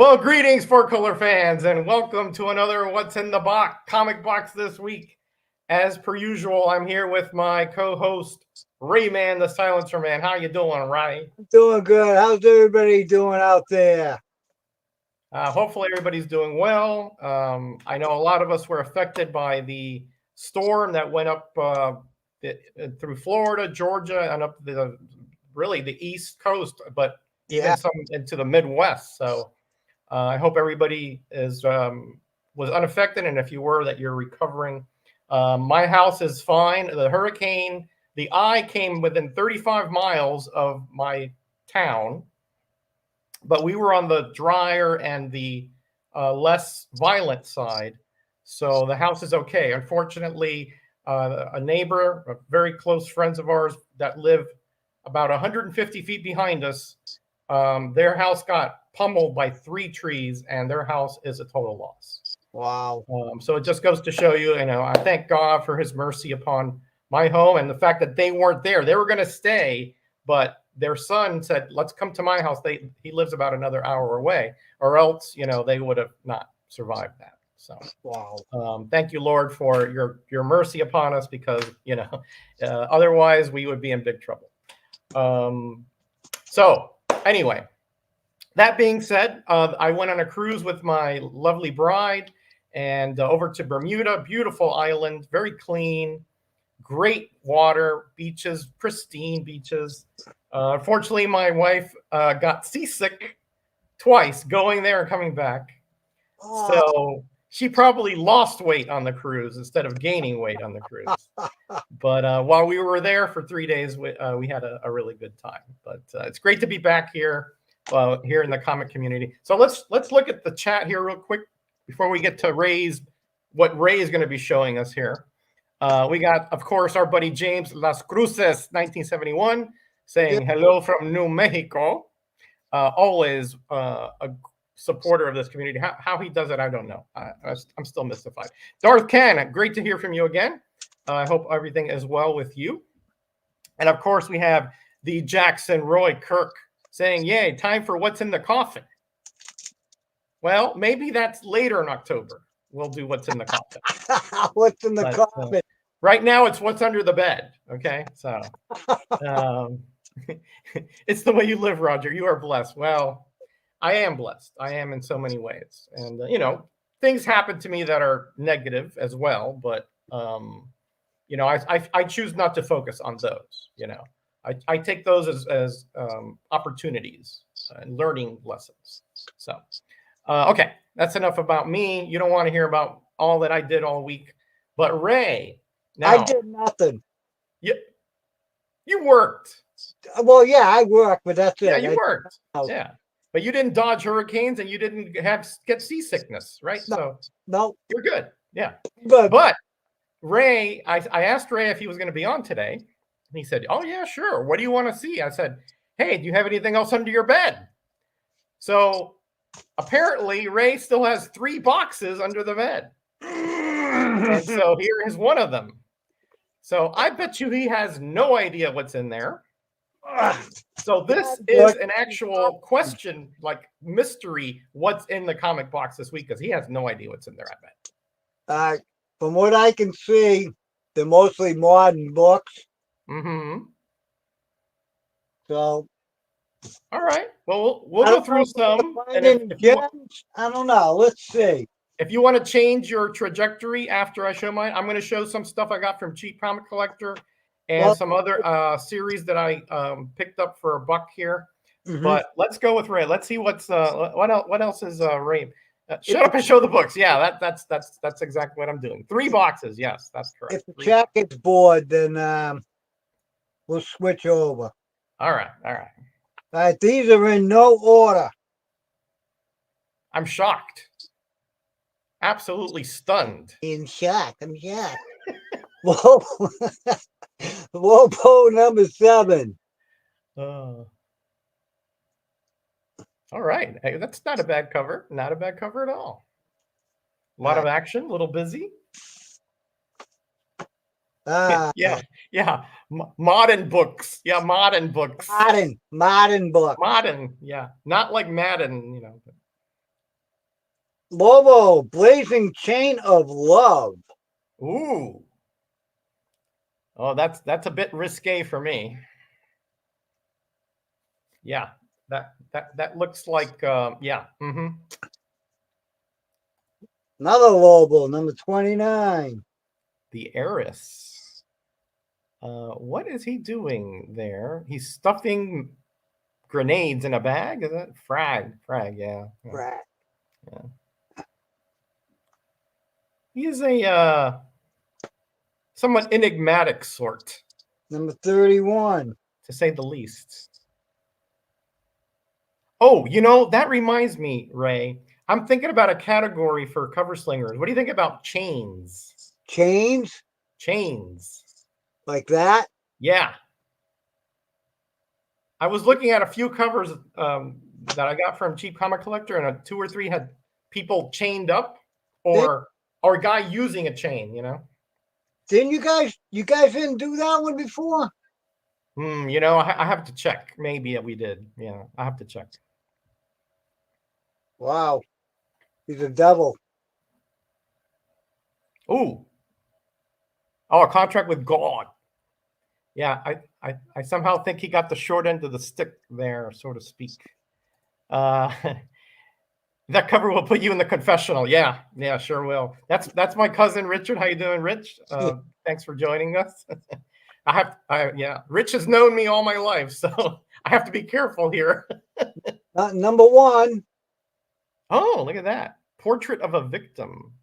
Well, greetings, Four Color fans, and welcome to another What's in the Box comic box this week. As per usual, I'm here with my co-host Greyman, the Silencer Man. How you doing, Ray? Doing good. How's everybody doing out there? Hopefully, everybody's doing well. I know a lot of us were affected by the storm that went up through Florida, Georgia, and up the really the East Coast, but even Yeah. some into the Midwest. So. I hope everybody was unaffected, and if you were, that you're recovering. My house is fine. The hurricane, the eye came within 35 miles of my town, but we were on the drier and the less violent side, so the house is okay. Unfortunately, a neighbor, very close friends of ours that live about 150 feet behind us, their house got pummeled by 3 trees, and their house is a total loss. Wow. So it just goes to show you, I thank God for His mercy upon my home and the fact that they weren't there. They were going to stay, but their son said, "Let's come to my house." He lives about another hour away, or else, they would have not survived that. So, wow. Thank you, Lord, for your mercy upon us, because otherwise we would be in big trouble. So anyway. That being said, I went on a cruise with my lovely bride and over to Bermuda. Beautiful island, very clean, great water, beaches, pristine beaches. Unfortunately, my wife got seasick twice going there and coming back. So she probably lost weight on the cruise instead of gaining weight on the cruise. But while we were there for 3 days, we had a really good time. But it's great to be back here. Here in the comic community. So let's look at the chat here real quick before we get to what Ray is going to be showing us here. We got, of course, our buddy James Las Cruces, 1971, saying hello from New Mexico. Always a supporter of this community. How he does it, I don't know. I'm still mystified. Darth Can, great to hear from you again. I hope everything is well with you. And of course, we have the Jackson Roy Kirk, saying, "Yay, time for What's in the Coffin." Well, maybe that's later in October. We'll do What's in the Coffin. What's in the coffin? Right now, it's What's Under the Bed. Okay, so it's the way you live, Roger. You are blessed. Well, I am blessed. I am in so many ways, and things happen to me that are negative as well. But I choose not to focus on those. I take those as opportunities and learning lessons. So, okay, that's enough about me. You don't want to hear about all that I did all week. But Ray, now, I did nothing. You worked. Well, yeah, I worked, but that's it. Yeah, you worked. Yeah, but you didn't dodge hurricanes, and you didn't get seasickness, right? No, you're good. Yeah, good. But Ray, I asked Ray if he was going to be on today. And he said, "Oh, yeah, sure. What do you want to see?" I said, "Hey, do you have anything else under your bed?" So apparently, Ray still has 3 boxes under the bed. And so here is one of them. So I bet you he has no idea what's in there. So this is an actual question, like mystery, what's in the comic box this week, because he has no idea what's in there, I bet. From what I can see, they're mostly modern books. Mm-hmm. So, all right. Well, we'll go through some. And I don't know. Let's see. If you want to change your trajectory after I show mine, I'm going to show some stuff I got from Cheap Comic Collector and some other series that I picked up for $1 here. Mm-hmm. But let's go with Ray. Let's see what else is Ray. Shut up and show the books. Yeah, that's exactly what I'm doing. 3 boxes. Yes, that's correct. If the chat gets bored, then we'll switch over. All right. All right. These are in no order. I'm shocked. Absolutely stunned. I'm shocked. Whoa. Lobo number 7. All right. Hey, that's not a bad cover. Not a bad cover at all. A lot of action, a little busy. Yeah. Modern books. Yeah, modern books. Modern books. Modern, yeah. Not like Madden, Lobo, Blazing Chain of Love. Ooh. Oh, that's a bit risque for me. Yeah, that looks like yeah. Another Lobo, number 29. The heiress. What is he doing there? He's stuffing grenades in a bag. Is that frag? Yeah, yeah. Right. Yeah. He is a somewhat enigmatic sort, Number 31. to say the least. Oh, you know, that reminds me, Ray. I'm thinking about a category for cover slingers. What do you think about chains? Chains Chains. like that. Yeah. I was looking at a few covers that I got from Cheap Comic Collector, and two or three had people chained up Did, or a guy using a chain, you know? didn't you guys didn't do that one before? You know, I have to check. Maybe we did. Yeah, I have to check. Wow. He's a devil. Ooh. Oh, a contract with God. Yeah, I somehow think he got the short end of the stick there, so to speak. Uh, that cover will put you in the confessional. Yeah, sure will. That's my cousin Richard. How you doing, Rich? Thanks for joining us. Yeah. Rich has known me all my life, so I have to be careful here. Number 1. Oh, look at that. Portrait of a victim.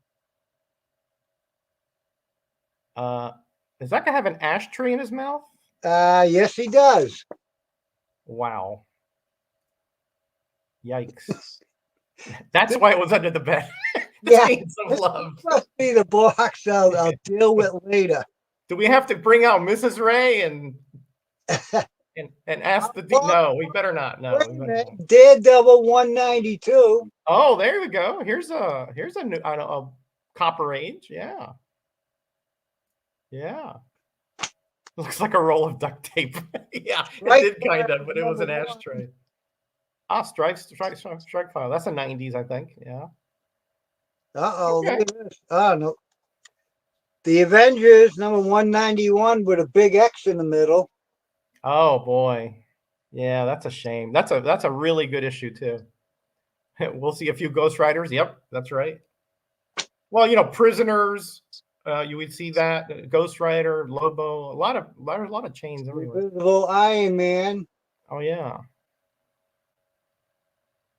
Does that guy have an ashtray in his mouth? Yes, he does. Wow. Yikes. That's why it was under the bed. The Yeah, chains of love. must be the box I'll deal with later. Do we have to bring out Mrs. Ray and ask the no, we better not. No, we better not. Daredevil 192. Oh, there we go. Here's a new a Copper Age. Yeah. Yeah. Looks like a roll of duct tape. Yeah, Right, it did kind of, but it was an number 1. ashtray. Ah, strike file. That's a 90s, I think. Yeah. Uh-oh, Okay. look at this. Oh, no. The Avengers, number 191, with a big X in the middle. Oh boy. Yeah, that's a shame. That's a really good issue too. We'll see a few Ghost Riders. Yep, that's right. Well, you know, Prisoners. You would see that Ghost Rider, Lobo, a lot of chains everywhere. Invisible Iron Man. Oh yeah,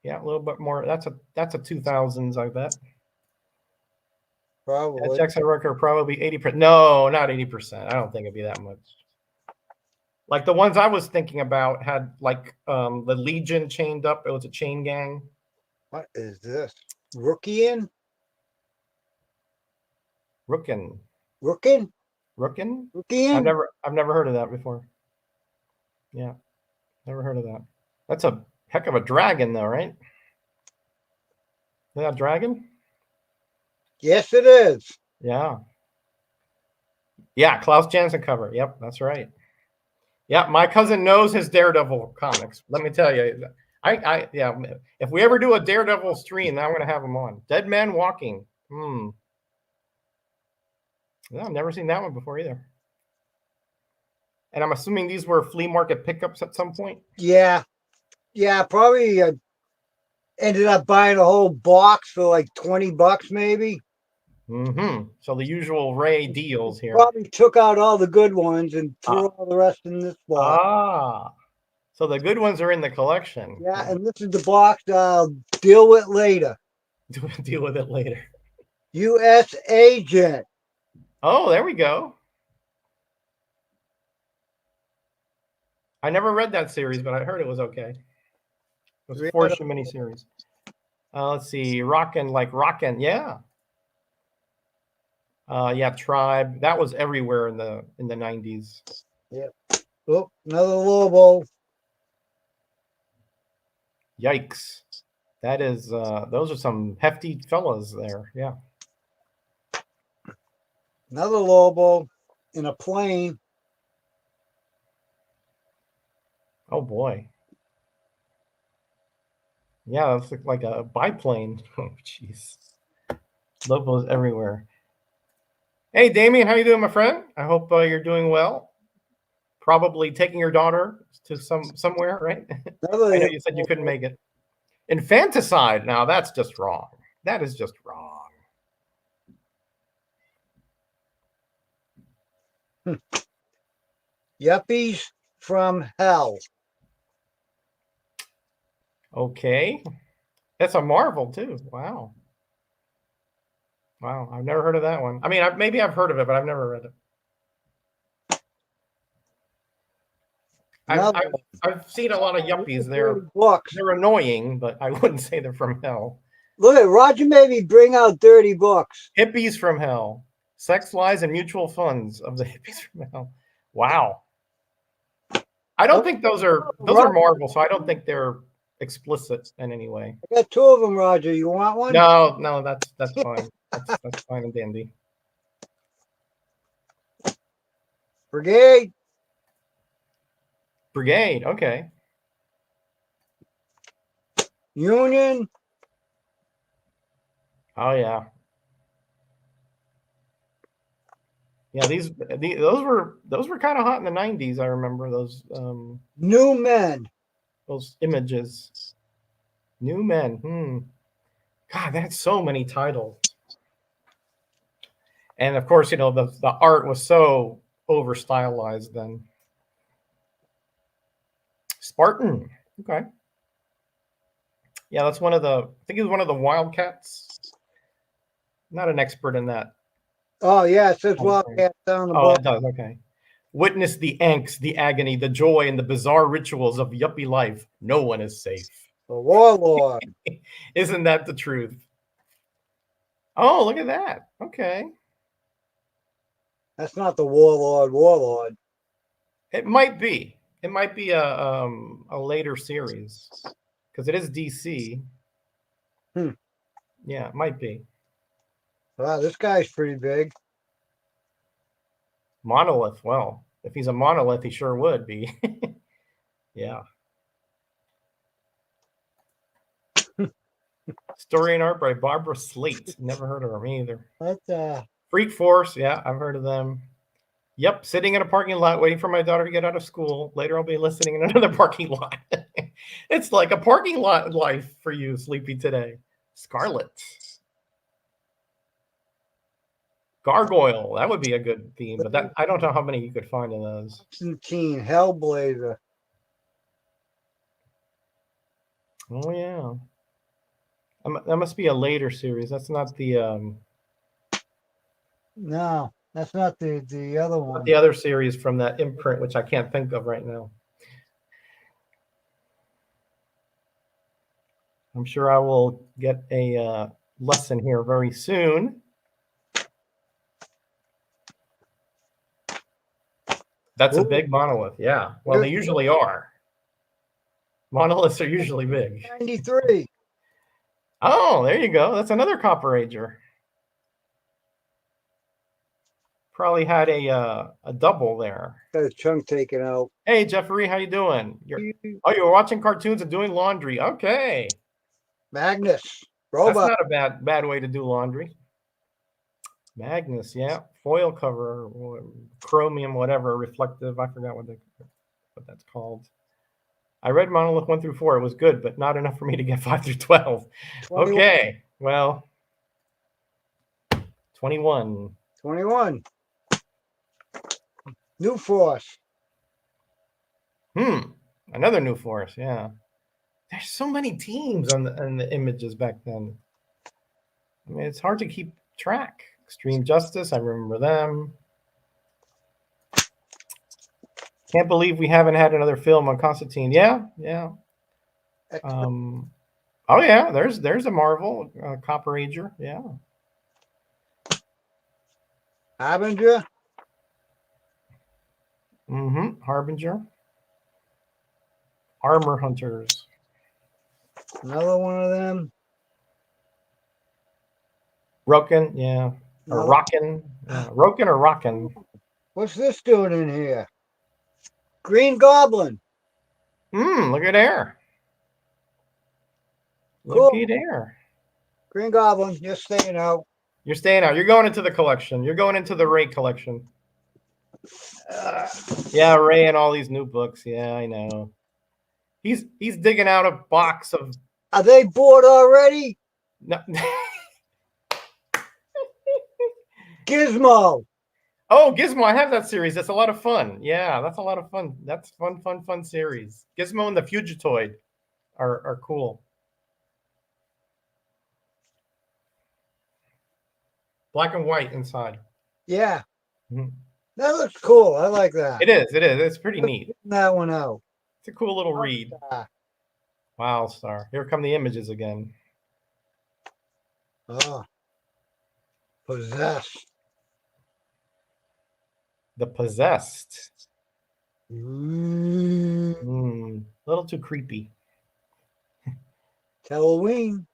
yeah, a little bit more. That's a 2000s, I bet. Probably. Jackson record probably 80%. No, not 80%. I don't think it'd be that much. Like the ones I was thinking about had like the Legion chained up. It was a chain gang. What is this? Rookian? Rookin. Rookin? Rookin? Rookian? I've never heard of that before. Yeah, never heard of that. That's a heck of a dragon, though, right? Is that a dragon? Yes, it is. Yeah. Yeah, Klaus Janson cover. Yep, that's right. Yeah, my cousin knows his Daredevil comics. Let me tell you. Yeah, if we ever do a Daredevil stream, now I'm going to have him on. Dead Man Walking. Yeah, I've never seen that one before either. And I'm assuming these were flea market pickups at some point. Yeah. Yeah, probably ended up buying a whole box for like $20 maybe. So the usual Ray deals here. Probably took out all the good ones and threw all the rest in this box. So the good ones are in the collection. Yeah, and this is the box I'll deal with later. Deal with it later. U.S. Agent. Oh, there we go. I never read that series, but I heard it was okay. It was a 4-issue miniseries. Let's see, Rockin', yeah. Yeah, Tribe. That was everywhere in the 90s. Yep. Oh, another Lobo. Yikes. That is those are some hefty fellas there. Yeah. Another Lobo in a plane. Oh boy. Yeah, it's like a biplane. Oh, jeez. Lobos everywhere. Hey, Damien, how you doing, my friend? I hope you're doing well. Probably taking your daughter to somewhere, right? I know Another you said you couldn't make it. Infanticide. Now that's just wrong. That is just wrong. Yuppies from hell. Okay, that's a Marvel too. Wow, wow. I've never heard of that one. I mean, maybe I've heard of it, but I've never read it. I've Another I've, I've seen a lot of yuppies. They're books. they're annoying, but I wouldn't say they're from hell. Look at Roger made me bring out dirty books. Hippies from hell. Sex, lies, and mutual funds of the hippies from hell. Wow. I don't think those are Marvel, so I don't think they're explicit in any way. I got two of them, Roger. You want one? No, that's fine. That's fine and dandy. Brigade. Brigade, okay. Union. Oh yeah. Yeah, those were kind of hot in the 90s. I remember New Men. those images. New Men. God, that's so many titles. And of course, the art was so over stylized then. Spartan. Okay. Yeah, that's one of the. I think he was one of the Wildcats. Not an expert in that. Oh yeah, it says Wildcats down the Oh, bottom. it does. Okay. Witness the angst, the agony, the joy, and the bizarre rituals of yuppie life. No one is safe. The Warlord. Isn't that the truth? Oh, look at that. Okay. That's not the Warlord. Warlord. It might be. It might be a later series because it is DC. Yeah, it might be. Wow, this guy's pretty big. Monolith. Well, if he's a monolith, he sure would be. Yeah. Story and art by Barbara Slate. Never heard of her either. What? Freak Force. Yeah, I've heard of them. Yep, sitting in a parking lot waiting for my daughter to get out of school. Later, I'll be listening in another parking lot. It's like a parking lot life for you, Sleepy, today. Scarlet. Gargoyle. That would be a good theme, but I don't know how many you could find in those. Constantine, Hellblazer. Oh, yeah. That must be a later series. That's not the No, that's not the other one. the other series from that imprint, which I can't think of right now. I'm sure I will get a lesson here very soon. That's a big monolith. Yeah. Well, they usually are. Monoliths are usually big. 93. Oh, there you go. That's another Copper Ager. Probably had a double there. Got a chunk taken out. Hey, Jeffrey, how you doing? You were watching cartoons and doing laundry. Okay. Magnus. Robot. That's not a bad way to do laundry. Magnus, yeah. Foil cover, chromium, whatever, reflective. I forgot what that's called. I read Monolith 1 through 4. It was good, but not enough for me to get 5 through 12. 21. Okay, well, 21. 21. New Force. Another New Force, yeah. There's so many teams on the images back then. I mean, it's hard to keep track. Extreme Justice, I remember them. Can't believe we haven't had another film on Constantine. Yeah. Oh yeah, there's a Marvel Copper Ager. Yeah. Harbinger. Harbinger. Armor Hunters. Another one of them. Roken, yeah. Or Rockin. Roken or Rockin. What's this doing in here? Green Goblin. Look at there. Looky there. Green Goblin, you're staying out. You're staying out. You're going into the collection. You're going into the Ray collection. Yeah, Ray and all these new books. Yeah, I know. He's digging out a box of. Are they bored already? No. Gizmo. Oh, Gizmo! I have that series. That's a lot of fun. Yeah, that's a lot of fun. That's fun series. Gizmo and the Fugitoid are cool. Black and white inside. Yeah. Mm-hmm. That looks cool. I like that. It is. It is. It's pretty neat. That one out. It's a cool little read. Wow, Star. Here come the images again. Oh. Possessed. The Possessed. A Mm. little too creepy. It's Halloween.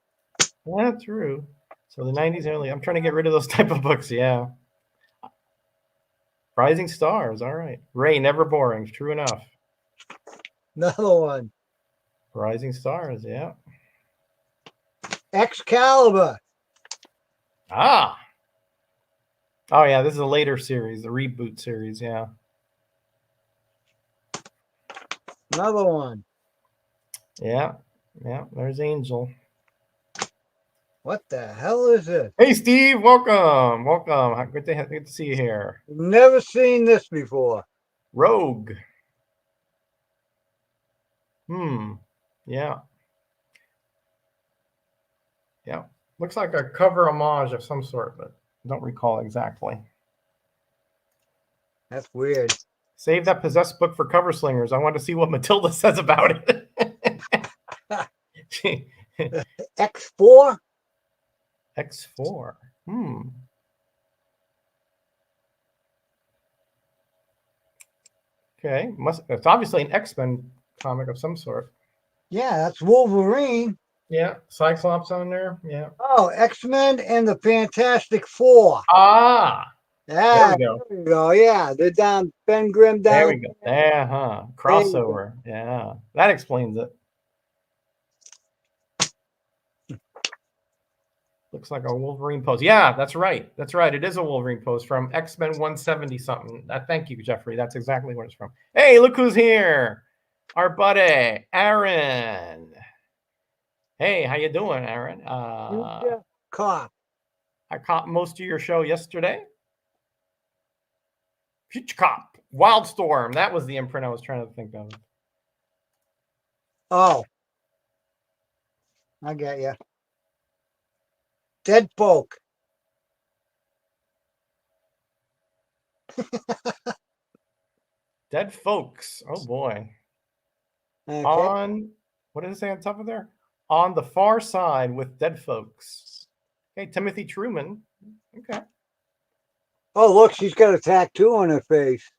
Yeah, true. So the 90s early. I'm trying to get rid of those type of books. Yeah. Rising Stars. All right. Ray, never boring. True enough. Another one. Rising Stars. Yeah. Excalibur. Ah. Oh, yeah. This is a later series, the reboot series. Yeah. Another one. Yeah. Yeah. There's Angel. What the hell is it? Hey, Steve. Welcome. Welcome. Good to see you here. Never seen this before. Rogue. Yeah. Yeah. Looks like a cover homage of some sort, but I don't recall exactly. That's weird. Save that Possessed book for cover slingers. I want to see what Matilda says about it. X4? X4. Okay. It's obviously an X-Men comic of some sort. Yeah, that's Wolverine. Yeah. Cyclops on there. Yeah. Oh, X-Men and the Fantastic Four. Ah. Yeah, there we go. There we go. Yeah, they're down. Ben Grimm down. There we go. Yeah, crossover. Yeah. That explains it. Looks like a Wolverine pose. Yeah, that's right. That's right. It is a Wolverine pose from X-Men 170 something. Thank you, Jeffrey. That's exactly what it's from. Hey, look who's here. Our buddy, Aaron. Hey, how you doing, Aaron? Cop. I caught most of your show yesterday. Future Cop. Wildstorm. That was the imprint I was trying to think of. Oh. I got you. Dead folk. Dead folks. Oh boy. Okay. On what does it say on top of there? On the far side with dead folks. Okay, Timothy Truman. Okay. Oh, look, she's got a tattoo on her face.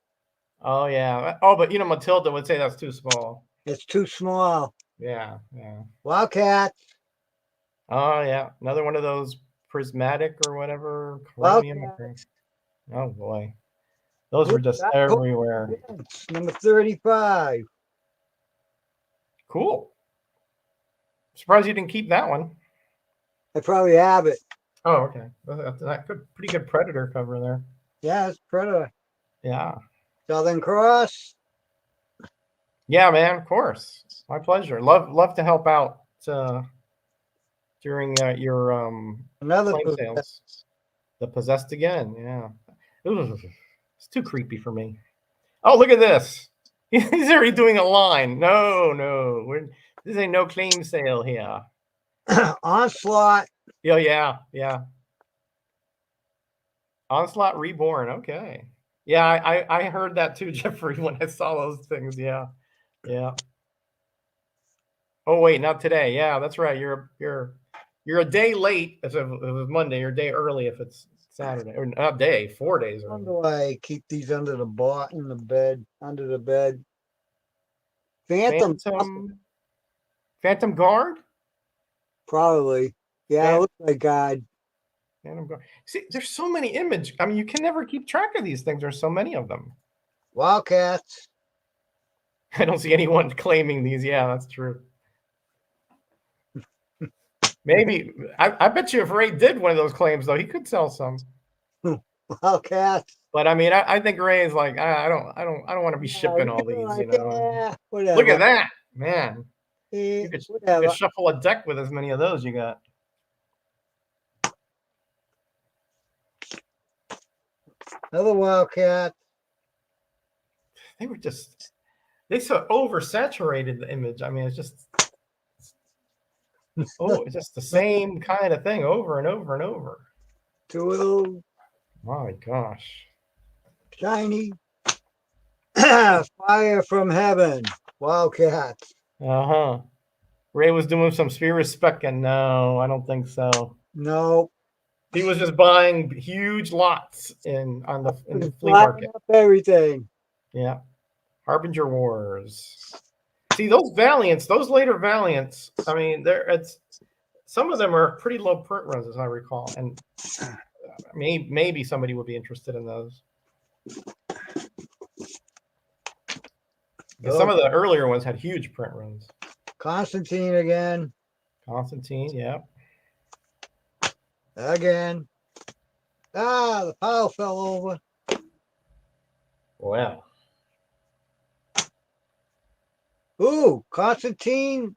Oh yeah. Oh, but Matilda would say that's too small. It's too small. Yeah, yeah. Wildcat. Oh yeah. Another one of those prismatic or whatever. Oh boy. Those were just everywhere. Number 35. Cool. Surprised you didn't keep that one. I probably have it. Oh, okay. That pretty good Predator cover there. Yeah, it's Predator. Yeah. Southern Cross. Yeah, man. Of course. My pleasure. Love to help out during your Another sales. The Possessed again. Yeah. Ooh, it's too creepy for me. Oh, look at this. He's already doing a line. No. This ain't no claim sale here. Onslaught. Oh, yeah. Onslaught Reborn. Okay. Yeah, I heard that too, Jeffrey, when I saw those things. Yeah. Oh wait, not today. Yeah, that's right. You're a day late if it was Monday. You're a day early if it's Saturday, or not day, 4 days early. How do I keep these under the bed, under the bed? Phantom Guard? Probably. Yeah, it looks like God. Phantom Guard. See, there's so many images. I mean, you can never keep track of these things. There's so many of them. Wildcats. I don't see anyone claiming these. Yeah, that's true. Maybe I bet you if Ray did one of those claims, though, he could sell some. Wildcats. But I mean, I think Ray is like, I don't want to be shipping all these. You know, Yeah, whatever. look at that, man. Yeah, You could whatever. shuffle a deck with as many of those you got. Another Wildcat. They were just they so oversaturated the image. I mean, it's just it's just the same kind of thing over and over and over. Two of those. My gosh. Shiny. Fire from heaven. Wildcats. Uh-huh. Ray was doing some sphere spec, and no, I don't think so. No. He was just buying huge lots in the flea market. Up everything. Yeah. Harbinger Wars. See, those Valiants, those later Valiants, I mean, some of them are pretty low print runs, as I recall, and maybe somebody would be interested in those. Because some of the earlier ones had huge print runs. Constantine again. Constantine, yeah. Again. The pile fell over. Wow. Ooh, Constantine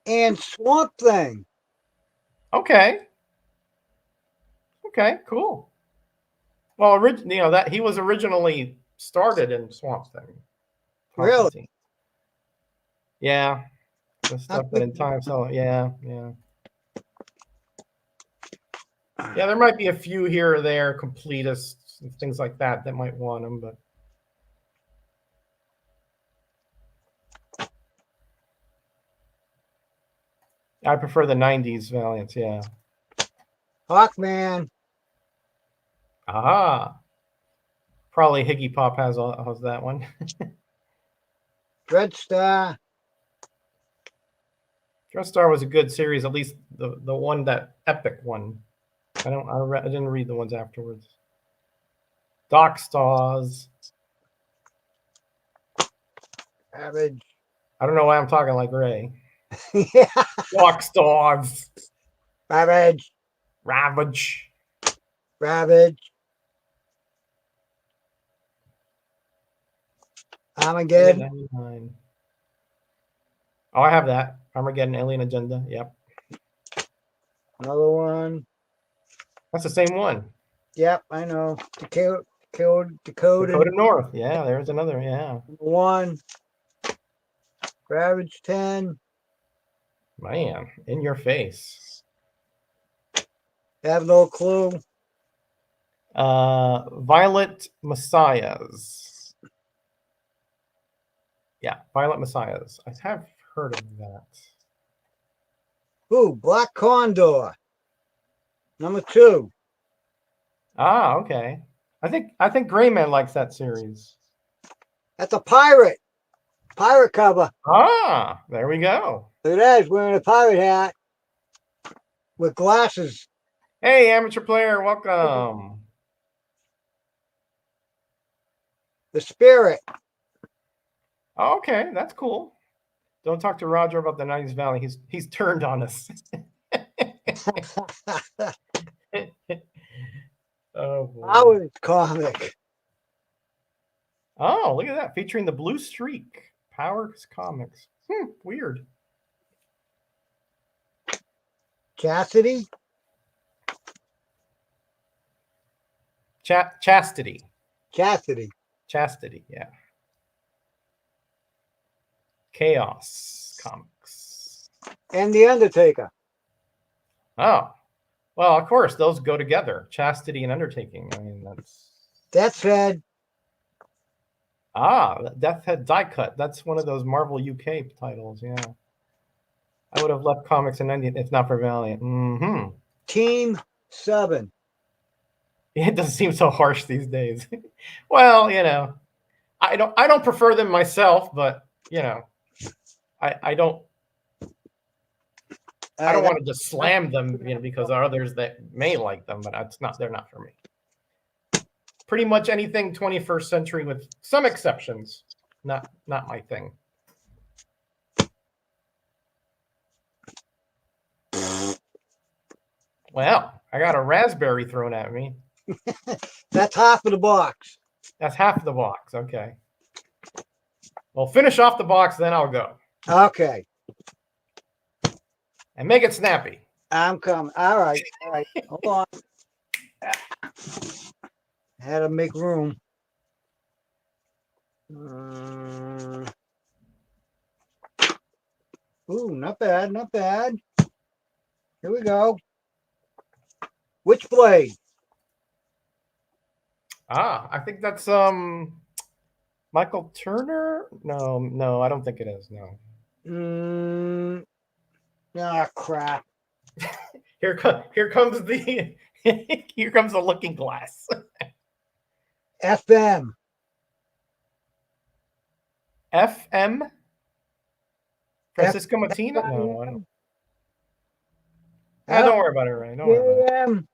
and Swamp Thing. Okay. Okay, cool. Well, that he was originally started in Swamp Thing. Really? Yeah. The stuff that in time, so yeah. Yeah, there might be a few here or there, completists and things like that might want them, but I prefer the 90s Valiants, yeah. Hawkman. Aha. Probably Higgy Pop has that one. Dreadstar. Dreadstar was a good series, at least the one, that epic one. I didn't read the ones afterwards. Doc Stars. Savage. I don't know why I'm talking like Ray. Yeah. Doc Stars. Ravage. Ravage. Armageddon. Oh, I have that. Armageddon, Alien Agenda. Yep. Another one. That's the same one. Yep, I know. Dakota North. Yeah, there's another. Yeah. One. Ravage 10. Man, in your face. Have no clue. Violet Messiahs. Yeah, Violet Messiahs. I have heard of that. Ooh, Black Condor. Number 2. Ah, okay. I think Greyman likes that series. That's a pirate. Pirate cover. Ah, there we go. Look at that. He's wearing a pirate hat with glasses. Hey, amateur player, welcome. The Spirit. Oh, okay, that's cool. Don't talk to Roger about the 90s Valley. He's turned on us. Oh, boy. Howard's comic. Oh, look at that. Featuring the Blue Streak. Powers Comics. Weird. Chastity. Chastity. Chastity, yeah. Chaos Comics. And The Undertaker. Oh. Well, of course, those go together. Chastity and Undertaking. I mean, that's... Death's Head. Ah, Death's Head Die Cut. That's one of those Marvel UK titles, yeah. I would have left comics in 90 if not for Valiant. Mm-hmm. Team 7. It doesn't seem so harsh these days. Well, I don't prefer them myself, but I don't want to just slam them, because there are others that may like them, but they're not for me. Pretty much anything 21st century with some exceptions, not my thing. Well, I got a raspberry thrown at me. That's half of the box. That's half of the box. Okay. Well, finish off the box, then I'll go. Okay. And make it snappy. I'm coming. All right. All right. Hold on. Had to make room. Ooh, not bad. Not bad. Here we go. Which blade? I think that's Michael Turner. No, I don't think it is. No. Crap. Here comes the here comes the looking glass. FM. FM. Francisco Martina? No, I don't. Don't worry about it, Ray. Don't worry about it.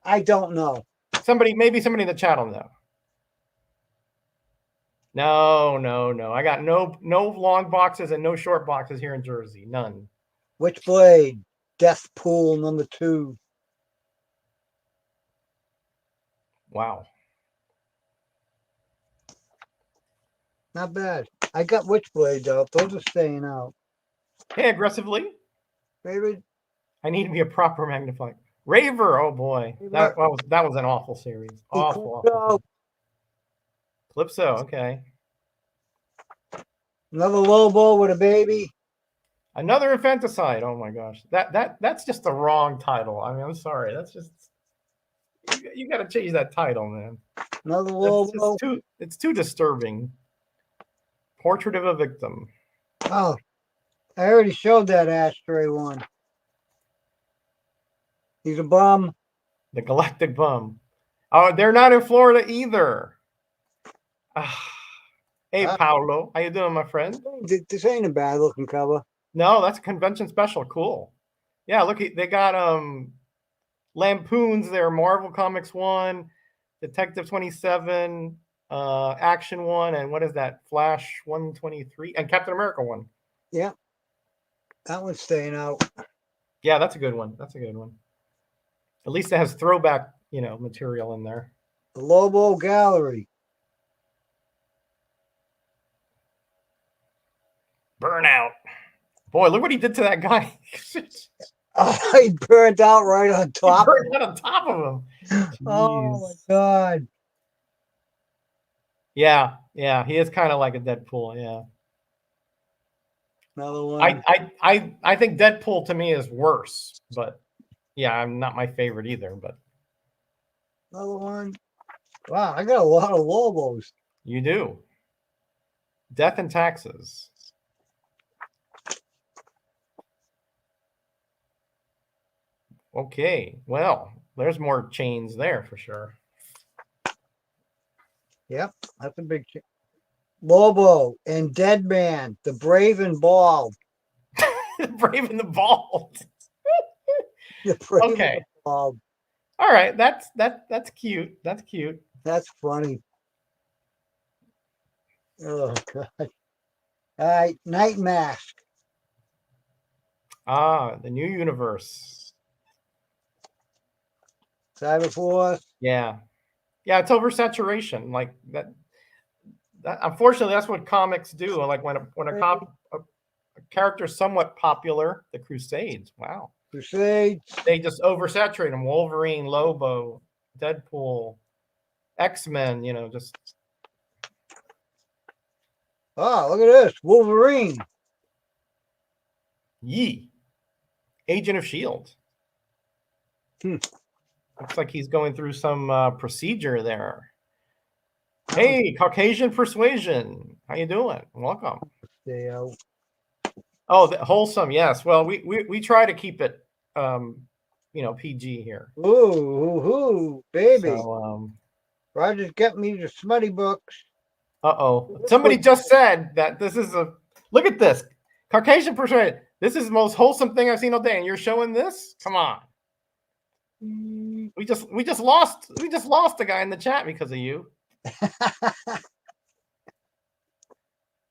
I don't know. Maybe somebody in the chat will know. No. I got no long boxes and no short boxes here in Jersey. None. Which blade? Death Pool number 2. Wow. Not bad. I got which blade though. Those are staying out. Hey, aggressively. Favorite? I need to be a proper magnifier. Raver. Oh boy, that was an awful series. Awful. Calypso. Okay. Another Lobo with a baby. Another infanticide. Oh my gosh, that's just the wrong title. I mean, I'm sorry. That's just you got to change that title, man. Another Lobo. It's too disturbing. Portrait of a Victim. Oh, I already showed that ashtray one. He's a bum. The Galactic Bum. Oh, they're not in Florida either. Hey, Paolo. How you doing, my friend? This ain't a bad looking cover. No, that's a convention special. Cool. Yeah, look, they got Lampoons there, Marvel Comics 1, Detective 27, Action 1, and what is that? Flash 123, and Captain America 1. Yeah. That one's staying out. Yeah, that's a good one. At least it has throwback, material in there. The Lobo Gallery. Burnout. Boy, look what he did to that guy. Oh, he burned out right on top. He burned out on top of him. Jeez. Oh my God. Yeah, he is kind of like a Deadpool. Yeah. Another one. I think Deadpool to me is worse, but yeah, I'm not my favorite either. But another one. Wow, I got a lot of Lobos. You do. Death and Taxes. Okay, well, there's more chains there for sure. Yep, that's a big chain. Lobo and Deadman, the Brave and Bald. Brave and the Bald. The Brave Okay. and the Bald. All right, that's cute. That's cute. That's funny. Oh God. All right, Night Mask. The new universe. Cyberforce. Yeah, it's oversaturation. Like that. Unfortunately, that's what comics do. Like when a character's somewhat popular, the Crusades. Wow. Crusades. They just oversaturate them. Wolverine, Lobo, Deadpool, X-Men. Just. Oh, look at this, Wolverine. Yee. Agent of S.H.I.E.L.D. Looks like he's going through some procedure there. Hey, Caucasian Persuasion. How you doing? Welcome. Oh, wholesome. Yes. Well, we try to keep it, PG here. Ooh, baby. So, Roger's got me the smutty books. Somebody just said that this is look at this. Caucasian Persuasion. This is the most wholesome thing I've seen all day, and you're showing this? Come on. We just lost a guy in the chat because of you.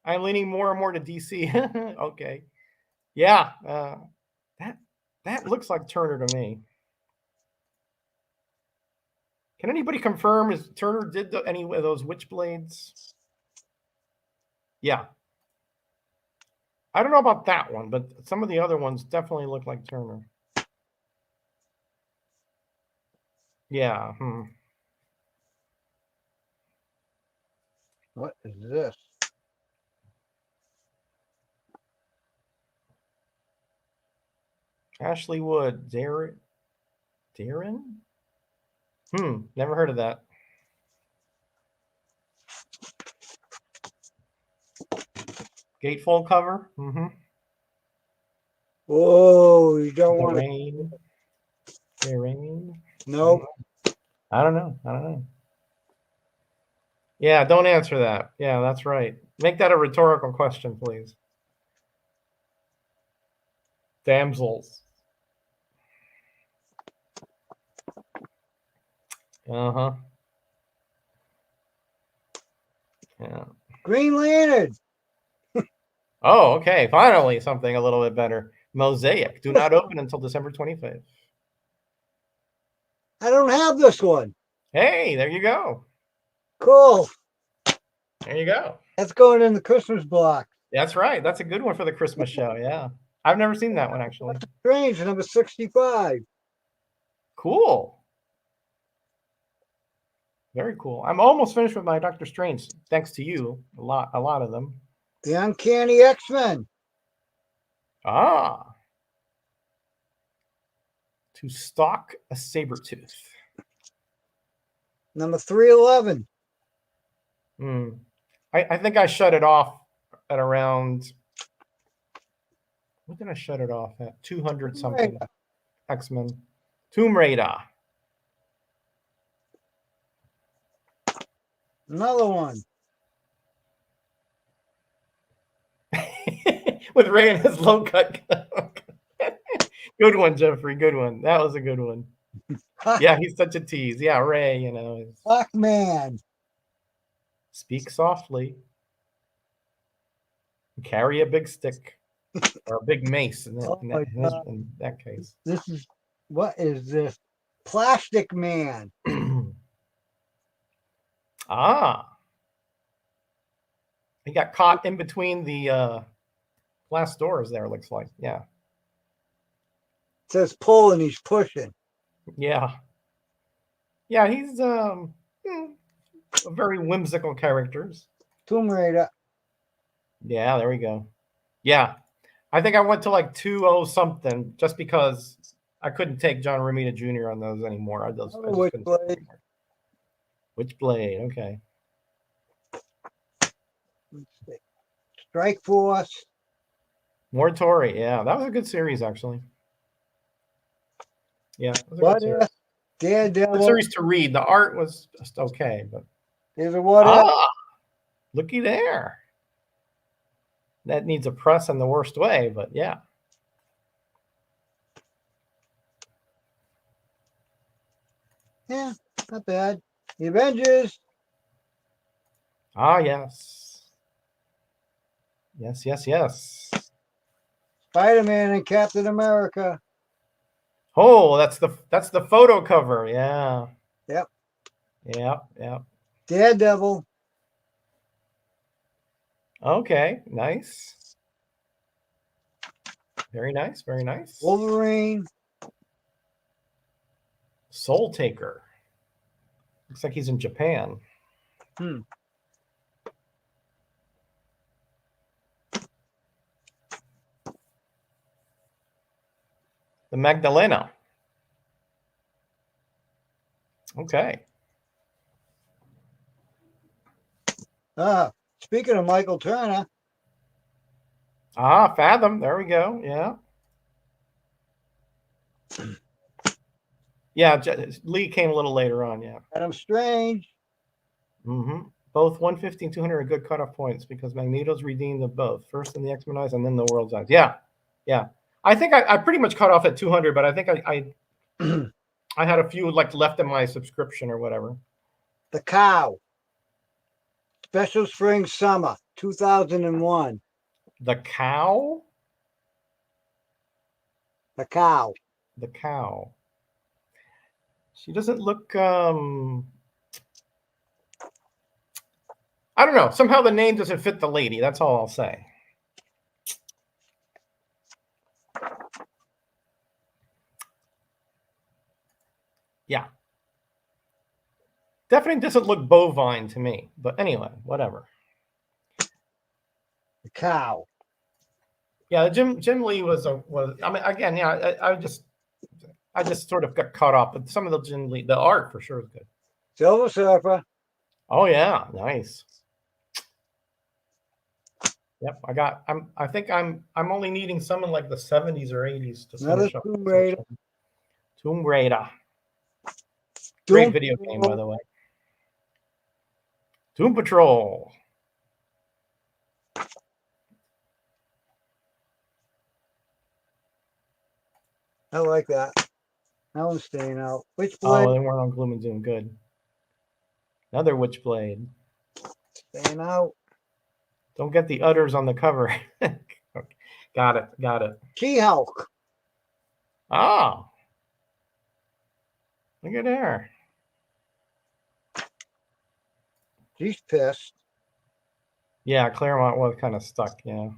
I'm leaning more and more to DC. Okay. Yeah. That looks like Turner to me. Can anybody confirm is Turner did any of those Witchblades? Yeah. I don't know about that one, but some of the other ones definitely look like Turner. Yeah. What is this? Ashley Wood, Darren? Never heard of that. Gatefold cover. Whoa, you don't want to. Rain. Rain. Nope. I don't know. Yeah, don't answer that. Yeah, that's right. Make that a rhetorical question, please. Damsels. Uh-huh. Yeah. Green Lantern. Oh, okay. Finally, something a little bit better. Mosaic. Do not open until December 25th. I don't have this one. Hey, there you go. Cool. There you go. That's going in the Christmas block. That's right. That's a good one for the Christmas show. Yeah. I've never seen that one, actually. Strange, number 65. Cool. Very cool. I'm almost finished with my Doctor Strange, thanks to you. A lot of them. The Uncanny X-Men. Ah. To stalk a Sabretooth. Number 311. I think I shut it off at around, what did I shut it off at? 200 something. X-Men. Tomb Raider. Another one. With Ray and his low cut. Good one, Jeffrey. Good one. That was a good one. Yeah, he's such a tease. Yeah, Ray, you know. Hawkman. Speak softly. Carry a big stick. Or a big mace in that case. This is, what is this? Plastic Man. Ah. He got caught in between the glass doors there, looks like. Yeah. It says pull and he's pushing. Yeah. Yeah, he's a very whimsical characters. Tomb Raider. Yeah, there we go. Yeah. I think I went to like 2-0 something just because I couldn't take John Romita Jr. on those anymore. I just couldn't take anymore. Witchblade, okay. Strike Force. More Tory, yeah. That was a good series, actually. Yeah, it was a What good series. Daredevil. Good series to read. The art was just okay, but There's a what if. Looky there. That needs a press in the worst way, but yeah. Yeah, not bad. The Avengers. Ah, yes. Yes. Spider-Man and Captain America. Oh, that's the photo cover. Yeah. Yep. Yep. Daredevil. Okay, nice. Very nice. Wolverine. Soul Taker. Looks like he's in Japan. The Magdalena. Okay. Speaking of Michael Turner. Fathom. There we go. Yeah. Yeah, Lee came a little later on, yeah. Adam Strange. Both 150 and 200 are good cutoff points because Magneto's redeemed them both. First in the X-Men eyes and then the world's eyes. Yeah. I think I pretty much cut off at 200, but I think I had a few like left in my subscription or whatever. The Cow. Special Spring Summer 2001. The Cow? The Cow. The Cow. She doesn't look. I don't know. Somehow the name doesn't fit the lady. That's all I'll say. Yeah. Definitely doesn't look bovine to me. But anyway, whatever. The cow. Yeah, Jim Lee was. I mean, again, yeah. I just sort of got caught up. But some of the Jim Lee, the art for sure is good. Silver Surfer. Oh yeah, nice. Yep, I think I'm only needing some in like the 70s or 80s to Another finish up. Tomb Raider. Tomb Raider. Doom Great video game, by the way. Doom Patrol. I like that. That one's staying out. Witchblade. Oh, they weren't on Gloom and Doom. Good. Another Witchblade. Staying out. Don't get the udders on the cover. Got it. She-Hulk. Ah. Look at her. She's pissed. Yeah, Claremont was kind of stuck, yeah.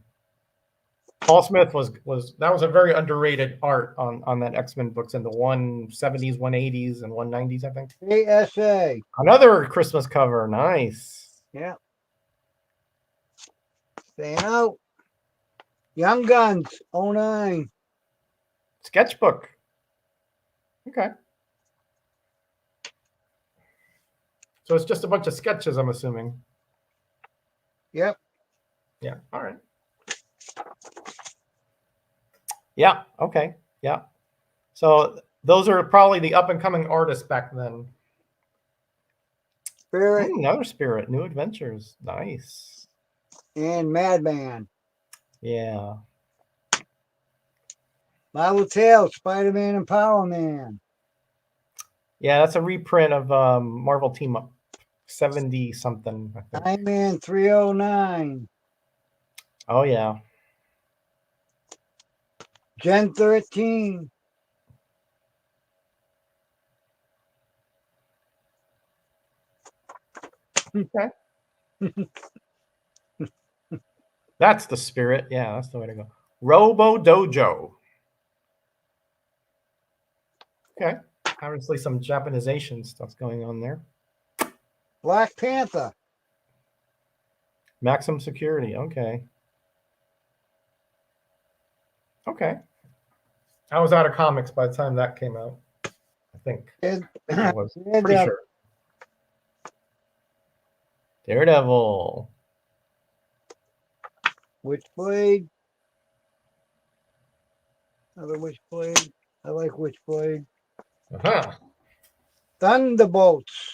Paul Smith was a very underrated art on that X-Men books in the 170s, 180s, and 190s, I think. ASA. Another Christmas cover. Nice. Yeah. Staying out. Young Guns. 09. Sketchbook. Okay. So it's just a bunch of sketches, I'm assuming. Yep. Yeah. All right. Yeah. Okay. Yeah. So those are probably the up and coming artists back then. Spirit. Another Spirit. New Adventures. Nice. And Madman. Yeah. Marvel Tales. Spider-Man and Power Man. Yeah, that's a reprint of Marvel Team Up 70 something, I think. Iron Man 309. Oh yeah. Gen 13. Okay. That's the spirit. Yeah, that's the way to go. Robo Dojo. Okay. Obviously some Japanization stuff's going on there. Black Panther. Maximum Security. Okay. Okay. I was out of comics by the time that came out. I think. I was pretty sure. Daredevil. Witchblade. Another Witchblade. I like Witchblade. Uh-huh. Thunderbolts.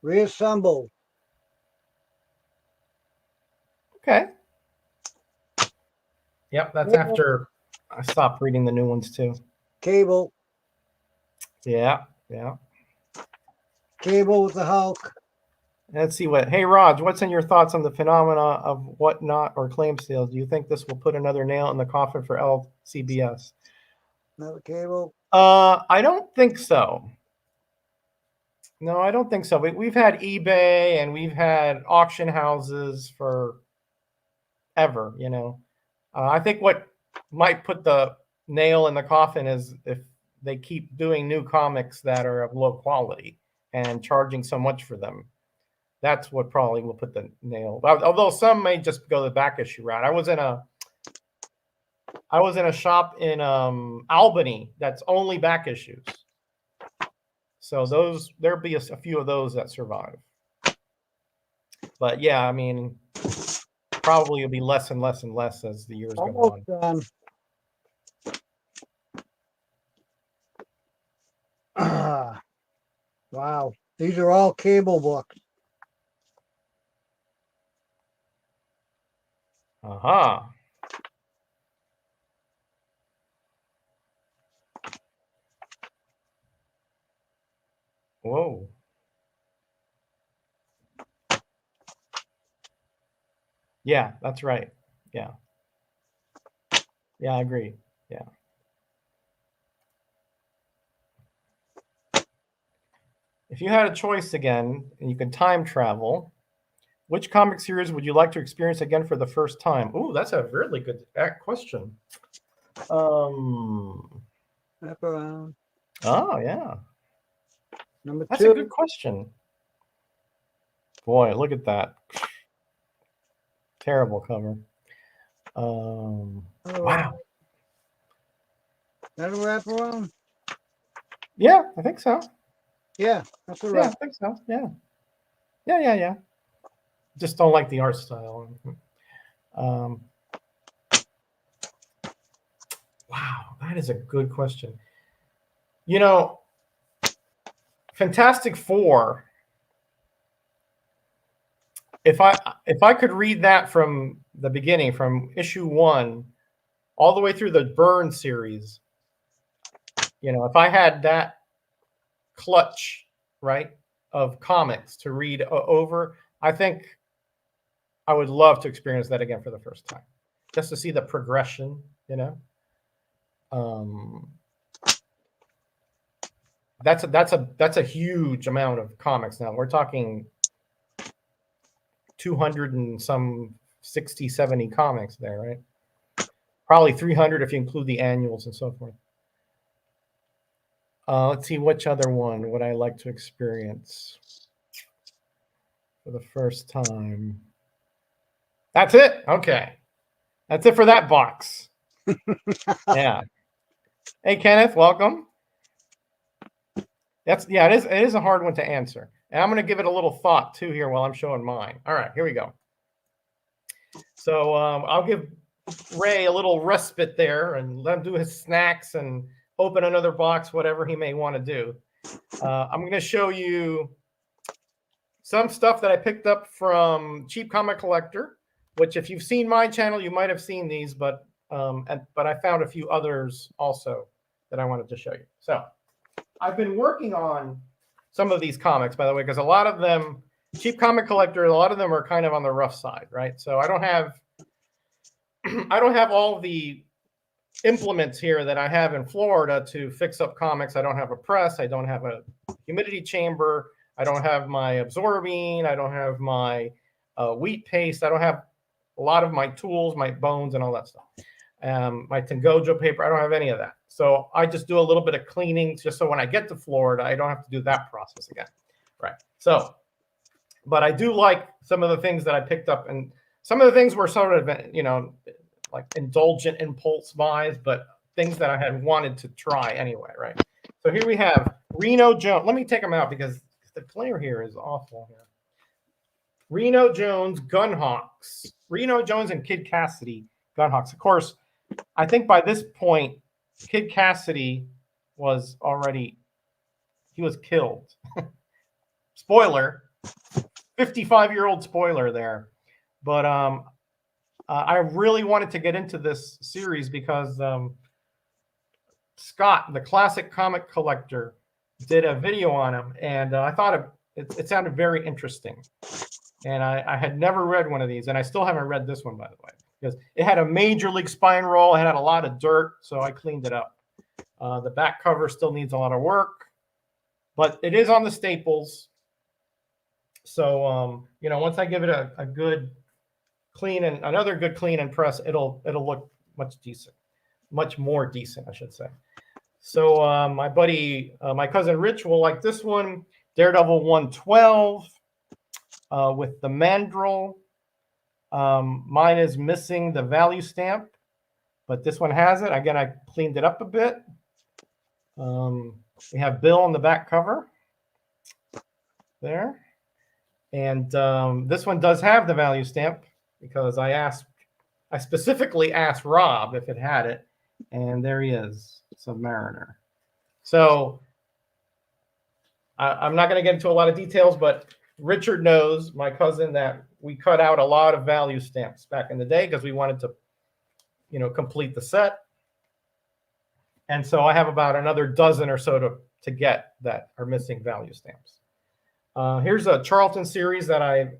Reassemble. Okay. Yep, that's after I stopped reading the new ones too. Cable. Yeah. Cable with the Hulk. Let's see hey Raj, what's in your thoughts on the phenomena of whatnot or claim sales? Do you think this will put another nail in the coffin for LCBS? Another Cable. I don't think so. No, I don't think so. We've had eBay and we've had auction houses for ever, you know. I think what might put the nail in the coffin is if they keep doing new comics that are of low quality and charging so much for them. That's what probably will put the nail. Although some may just go the back issue route. I was in a shop in Albany that's only back issues. So there'll be a few of those that survive. But yeah, I mean, probably it'll be less and less and less as the years go on. Wow, these are all Cable books. Aha. Whoa. Yeah, that's right. Yeah. Yeah, I agree. Yeah. if you had a choice again and you could time travel, which comic series would you like to experience again for the first time? Ooh, that's a really good question. Wrap around. Oh, yeah. Number That's 2. a good question. Boy, look at that. Terrible cover. Wow. That'll wrap around? Yeah, I think so. Yeah, that's a Yeah, wrap. I think so. Yeah. Yeah. Just don't like the art style. Wow, that is a good question. You know, Fantastic Four. If I could read that from the beginning, from issue 1 all the way through the Byrne series, if I had that clutch, right, of comics to read over, I think I would love to experience that again for the first time, just to see the progression. That's a huge amount of comics. Now we're talking 200 and some 60, 70 comics there, right? Probably 300 if you include the annuals and so forth. Let's see, which other one would I like to experience for the first time? That's it. Okay. That's it for that box. Yeah. Hey, Kenneth, welcome. It is a hard one to answer. And I'm going to give it a little thought too here while I'm showing mine. All right, here we go. So I'll give Ray a little respite there and let him do his snacks and open another box, whatever he may want to do. I'm going to show you some stuff that I picked up from Cheap Comic Collector, which if you've seen my channel, you might have seen these, but I found a few others also that I wanted to show you. So I've been working on some of these comics, by the way, because a lot of them, Cheap Comic Collector, a lot of them are kind of on the rough side, right? So I don't have all the implements here that I have in Florida to fix up comics. I don't have a press. I don't have a humidity chamber. I don't have my absorbing. I don't have my wheat paste. I don't have a lot of my tools, my bones, and all that stuff. My Tengojo paper. I don't have any of that. So I just do a little bit of cleaning just so when I get to Florida, I don't have to do that process again. Right. So, but I do like some of the things that I picked up, and some of the things were sort of, like indulgent impulse buys, but things that I had wanted to try anyway, right? So here we have Reno Jones. Let me take them out because the glare here is awful here. Reno Jones Gunhawks. Reno Jones and Kid Cassidy Gunhawks. Of course, I think by this point, Kid Cassidy was killed. Spoiler, 55-year-old spoiler there. But I really wanted to get into this series because Scott, the classic comic collector, did a video on him, and I thought it sounded very interesting. And I had never read one of these, and I still haven't read this one, by the way, because it had a Major League spine roll. It had a lot of dirt, so I cleaned it up. The back cover still needs a lot of work, but it is on the staples. So, once I give it a good clean and another good clean and press, it'll look much more decent, I should say. So my buddy, my cousin Rich will like this one, Daredevil 112 with the mandrel. Mine is missing the value stamp, but this one has it. Again, I cleaned it up a bit. We have Bill on the back cover there. And this one does have the value stamp because I specifically asked Rob if it had it, and there he is, Submariner. So I'm not going to get into a lot of details, but Richard knows, my cousin, that we cut out a lot of value stamps back in the day because we wanted to, complete the set. And so I have about another dozen or so to get that are missing value stamps. Here's a Charlton series that I've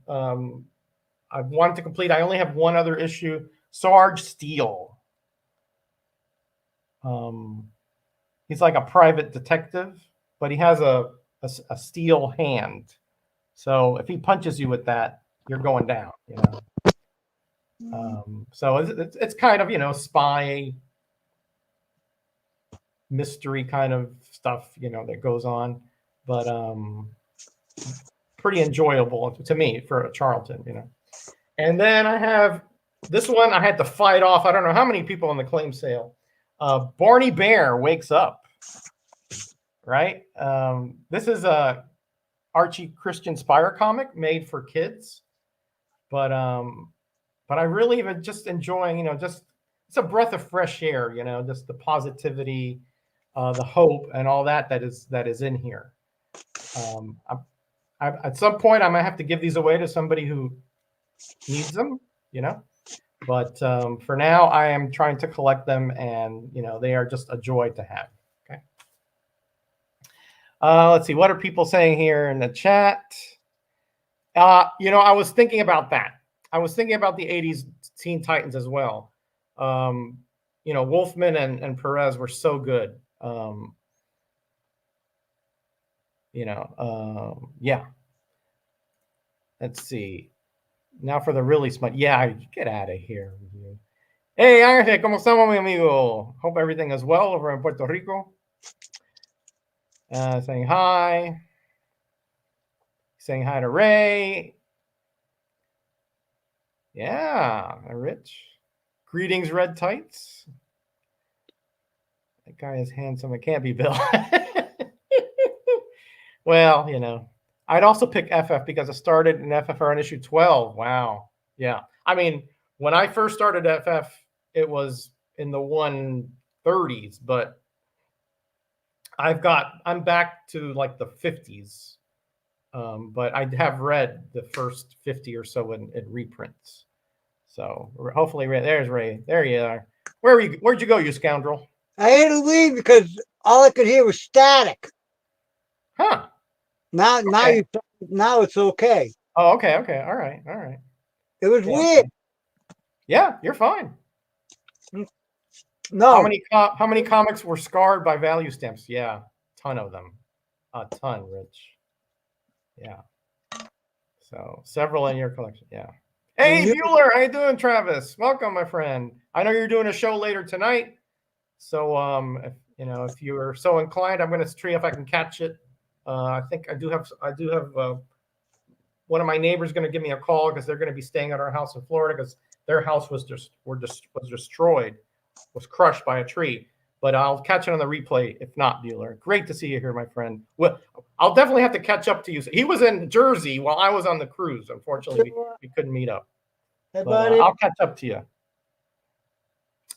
wanted to complete. I only have one other issue, Sarge Steele. He's like a private detective, but he has a a steel hand. So if he punches you with that, you're going down. So it's kind of spy mystery kind of stuff that goes on, but pretty enjoyable to me for a Charlton. And then I have this one I had to fight off. I don't know how many people on the claim sale. Barney Bear Wakes Up. Right. This is a Archie Christian Spire comic made for kids, but I really even just enjoying, just it's a breath of fresh air, just the positivity, the hope, and all that is in here. At some point, I might have to give these away to somebody who needs them, But for now, I am trying to collect them, and they are just a joy to have. Okay. Let's see, what are people saying here in the chat? I was thinking about that. I was thinking about the 80s Teen Titans as well. Wolfman and Perez were so good. Yeah. Let's see. Now for the really smart. Yeah, get out of here. Hey, Ángel, ¿cómo estamos, mi amigo? Hope everything is well over in Puerto Rico. Saying hi. Saying hi to Ray. Yeah, Rich. Greetings, Red Tights. That guy is handsome. It can't be Bill. Well, I'd also pick FF because it started in FFR in issue 12. Wow. Yeah. I mean, when I first started FF, it was in the 130s, but I'm back to like the 50s. But I have read the first 50 or so in reprints. So hopefully, there's Ray. There you are. Where'd you go, you scoundrel? I had to leave because all I could hear was static. Huh. Now it's okay. Oh, okay. All right. It was weird. Yeah, you're fine. No. How many comics were scarred by value stamps? Yeah, ton of them. A ton, Rich. Yeah. So several in your collection. Yeah. Hey, Bueller, how you doing, Travis? Welcome, my friend. I know you're doing a show later tonight, so if you are so inclined, I'm going to see if I can catch it. I think I do have one of my neighbors going to give me a call because they're going to be staying at our house in Florida because their house was destroyed, was crushed by a tree. But I'll catch it on the replay if not, Bueller. Great to see you here, my friend. Well, I'll definitely have to catch up to you. He was in Jersey while I was on the cruise. Unfortunately, we couldn't meet up. But I'll catch up to you.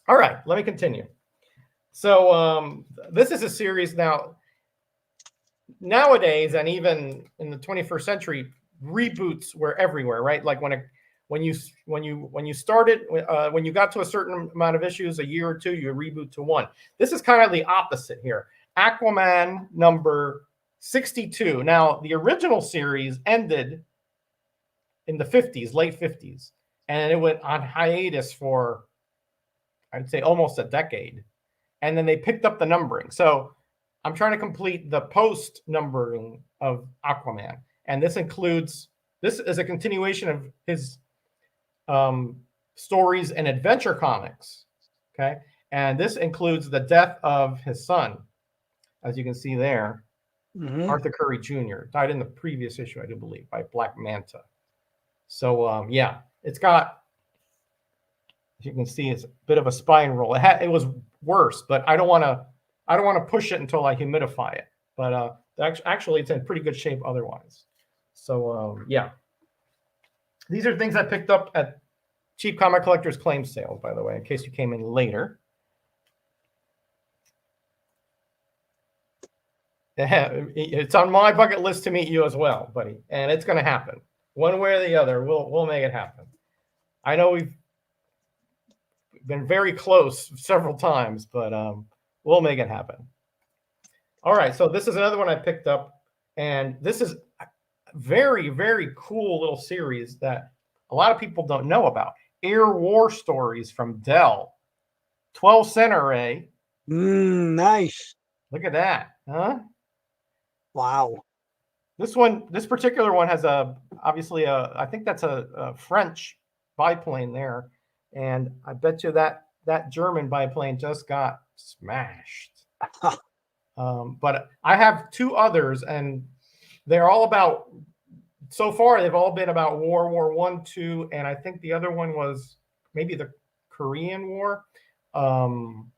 All right, let me continue. So this is a series now. Nowadays, and even in the 21st century, reboots were everywhere, right? Like when you started, when you got to a certain amount of issues, a year or two, you reboot to one. This is kind of the opposite here. Aquaman number 62. Now, the original series ended in the 50s, late 50s, and it went on hiatus for, I'd say, almost a decade. And then they picked up the numbering. So I'm trying to complete the post numbering of Aquaman. And this is a continuation of his stories and adventure comics. Okay. And this includes the death of his son, as you can see there. Arthur Curry Jr. died in the previous issue, I do believe, by Black Manta. So yeah, it's got, as you can see, it's a bit of a spine roll. It was worse, but I don't want to push it until I humidify it. But actually, it's in pretty good shape otherwise. So yeah, these are things I picked up at Cheap Comic Collectors Claim Sales, by the way, in case you came in later. It's on my bucket list to meet you as well, buddy, and it's going to happen one way or the other. We'll make it happen. I know we've been very close several times, but we'll make it happen. All right, so this is another one I picked up, and this is a very, very cool little series that a lot of people don't know about. Air War Stories from Dell. 12 cent array. Nice. Look at that, huh? Wow. This particular one has obviously I think that's a French biplane there, and I bet you that German biplane just got smashed. But I have two others, and they're all about. So far, they've all been about World War One, II, and I think the other one was maybe the Korean War. Um,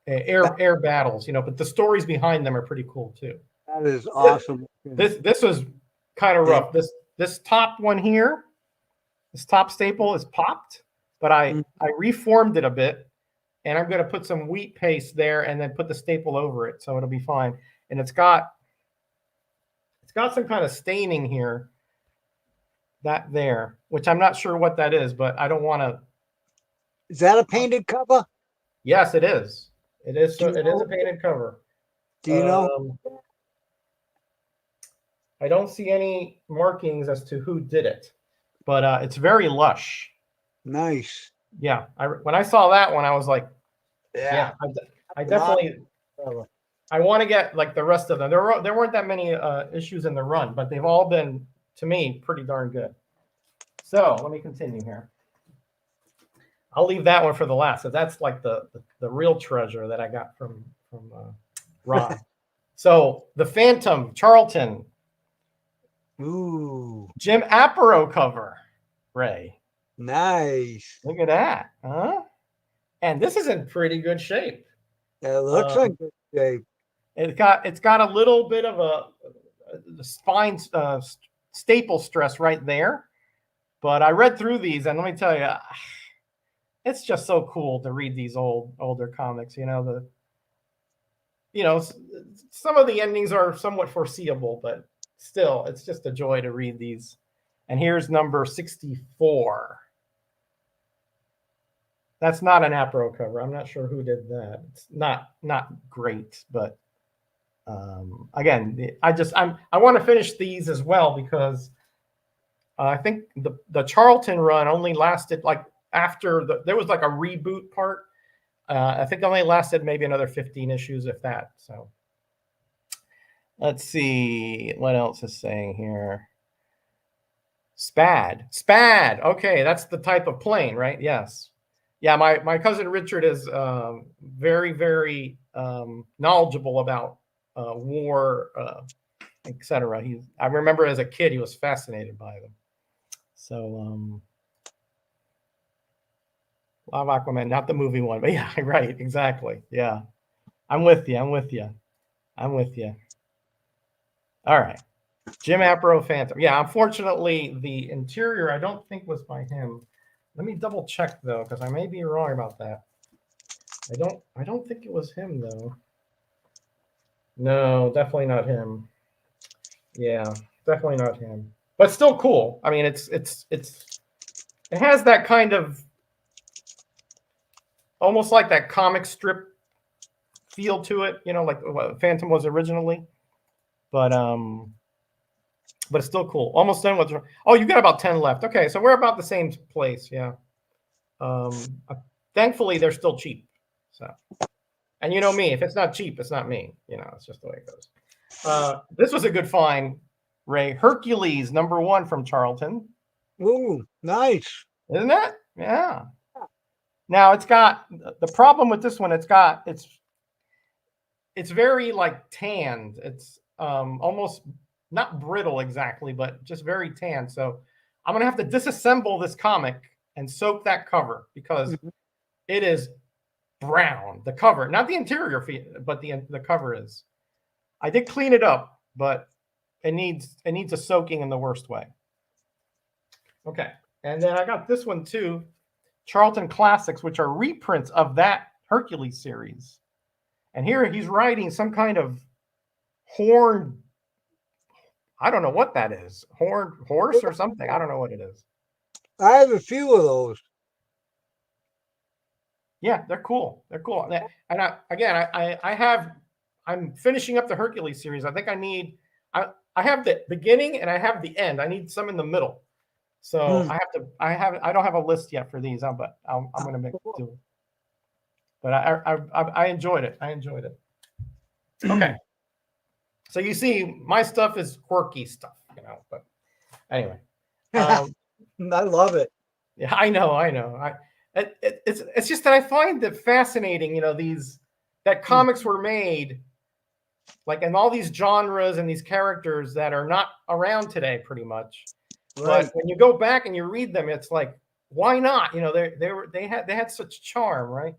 air battles, but the stories behind them are pretty cool too. That is awesome. This was kind of rough. This top one here, this top staple is popped, but I reformed it a bit, and I'm going to put some wheat paste there and then put the staple over it, so it'll be fine. And it's got some kind of staining here, that there, which I'm not sure what that is, but I don't want to. Is that a painted cover? Yes, it is. It is. So it is a painted cover. Do you know? I don't see any markings as to who did it, but it's very lush. Nice. Yeah. When I saw that one, I was like, yeah, I definitely. I want to get like the rest of them. There weren't that many issues in the run, but they've all been, to me, pretty darn good. So let me continue here. I'll leave that one for the last. So that's like the real treasure that I got from Rob. So the Phantom Charlton. Ooh. Jim Aparo cover, Ray. Nice. Look at that, huh? And this is in pretty good shape. It looks like good shape. It's got a little bit of a spine staple stress right there, but I read through these, and let me tell you, it's just so cool to read these older comics. Some of the endings are somewhat foreseeable, but still, it's just a joy to read these. And here's number 64. That's not an Apro cover. I'm not sure who did that. It's not great, but again, I want to finish these as well, because I think the Charlton run only lasted like after there was like a reboot part. I think it only lasted maybe another 15 issues, if that. So let's see what else is saying here. Spad. Okay, that's the type of plane, right? Yes. Yeah, my cousin Richard is very, very knowledgeable about war, etc. I remember as a kid he was fascinated by them. So Love Aquaman, not the movie one, but yeah, right, exactly. Yeah, I'm with you. All right, Jim Aparo Phantom. Yeah, unfortunately, the interior I don't think was by him. Let me double check though, because I may be wrong about that. I don't think it was him though. No, definitely not him. Yeah, definitely not him. But still cool. I mean, it has that kind of almost like that comic strip feel to it, like what Phantom was originally. But it's still cool. Almost done with. Oh, you got about 10 left. Okay, so we're about the same place. Yeah. Thankfully, they're still cheap. So, and you know me, if it's not cheap, it's not me. It's just the way it goes. This was a good find, Ray. Hercules #1 from Charlton. Ooh, nice. Isn't it? Yeah. Now it's got the problem with this one. It's very like tanned. It's almost not brittle exactly, but just very tanned. So I'm gonna have to disassemble this comic and soak that cover, because it is brown. The cover, not the interior, but the cover is. I did clean it up, but it needs a soaking in the worst way. Okay, and then I got this one too, Charlton Classics, which are reprints of that Hercules series. And here he's riding some kind of horned, I don't know what that is, horned horse or something. I don't know what it is. I have a few of those. Yeah, they're cool. And I'm finishing up the Hercules series. I think I have the beginning and I have the end. I need some in the middle. So I don't have a list yet for these, but I'm going to make do it. But I enjoyed it. Okay. So you see, my stuff is quirky stuff, But anyway, I love it. yeah, I know. It's just that I find it fascinating, that comics were made like in all these genres and these characters that are not around today, pretty much. Right. But when you go back and you read them, it's like, why not? They had such charm, right?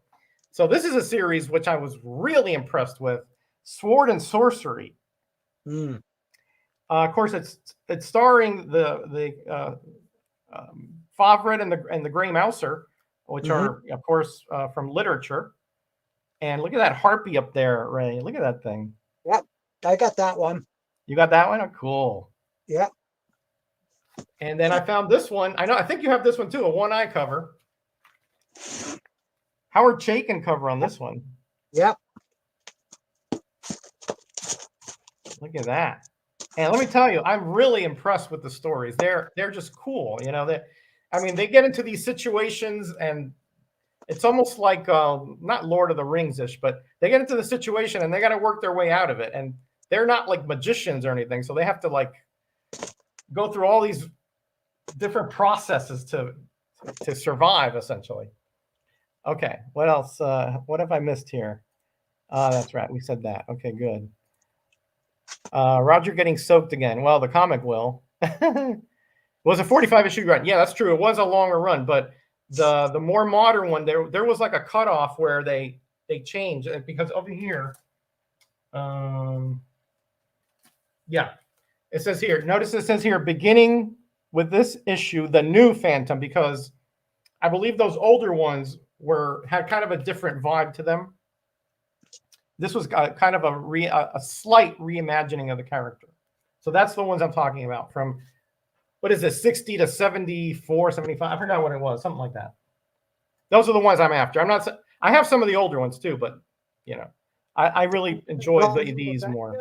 So this is a series which I was really impressed with, Sword and Sorcery. Of course, it's starring the Favret and the Grey Mouser, which are, of course, from literature. And look at that harpy up there, Ray. Look at that thing. Yep, I got that one. You got that one? Oh, cool. Yep. And then I found this one. I think you have this one too, a one-eye cover. Howard Chaykin cover on this one. Yep. Look at that. And let me tell you, I'm really impressed with the stories. They're just cool. They get into these situations and it's almost like not Lord of the Rings-ish, but they get into the situation and they got to work their way out of it. And they're not like magicians or anything. So they have to like go through all these different processes to survive, essentially. Okay, what else? What have I missed here? That's right. We said that. Okay, good. Roger getting soaked again. Well, the comic will. It was a 45-issue run. Yeah, that's true. It was a longer run, but the more modern one, there was like a cutoff where they changed because over here, yeah, it says here. Notice it says here, beginning with this issue, the new Phantom, because I believe those older ones had kind of a different vibe to them. This was kind of a slight reimagining of the character. So that's the ones I'm talking about from, what is this, 60 to 74, 75? I forgot what it was, something like that. Those are the ones I'm after. I have some of the older ones too, but I really enjoy these more.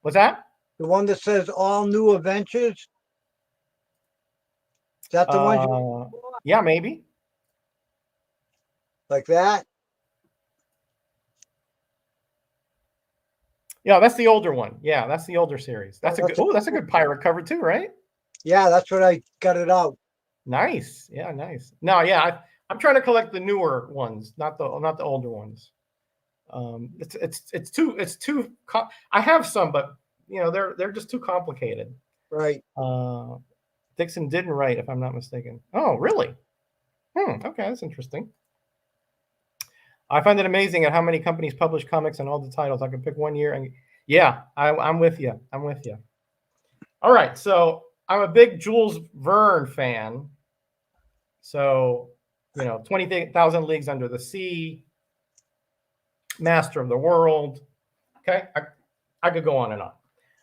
What's that? The one that says All New Adventures? Is that the one? Yeah, maybe. Like that? Yeah, that's the older one. Yeah, that's the older series. That's a good pirate cover too, right? Yeah, that's what I got it out. Nice. Yeah, nice. No, yeah, I'm trying to collect the newer ones, not the older ones. It's too. I have some, but they're just too complicated. Right. Dixon didn't write, if I'm not mistaken. Oh, really? Okay, that's interesting. I find it amazing at how many companies publish comics and all the titles. I can pick one year, and yeah, I'm with you. I'm with you. All right, so I'm a big Jules Verne fan. So 20,000 Leagues Under the Sea, Master of the World. Okay, I could go on and on.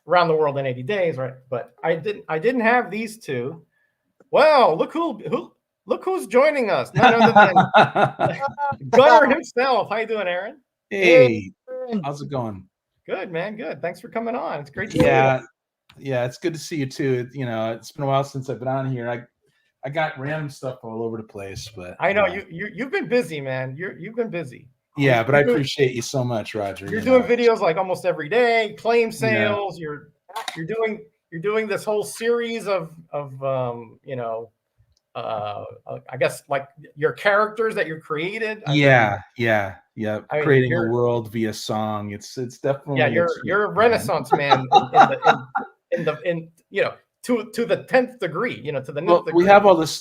Around the World in 80 Days, right? But I didn't have these two. Well, look who's joining us. None other than Gunner himself. How you doing, Aaron? Hey, how's it going? Good, man. Good. Thanks for coming on. It's great to see you. Yeah, it's good to see you too. It's been a while since I've been on here. I got random stuff all over the place, but I know you've been busy, man. You've been busy. Yeah, but I appreciate you so much, Roger. You're doing videos like almost every day, claim sales. Yeah. You're doing this whole series of I guess like your characters that you created. Yeah. Creating a world via song. It's definitely you're a Renaissance man in to the 10th degree. To the 9th degree.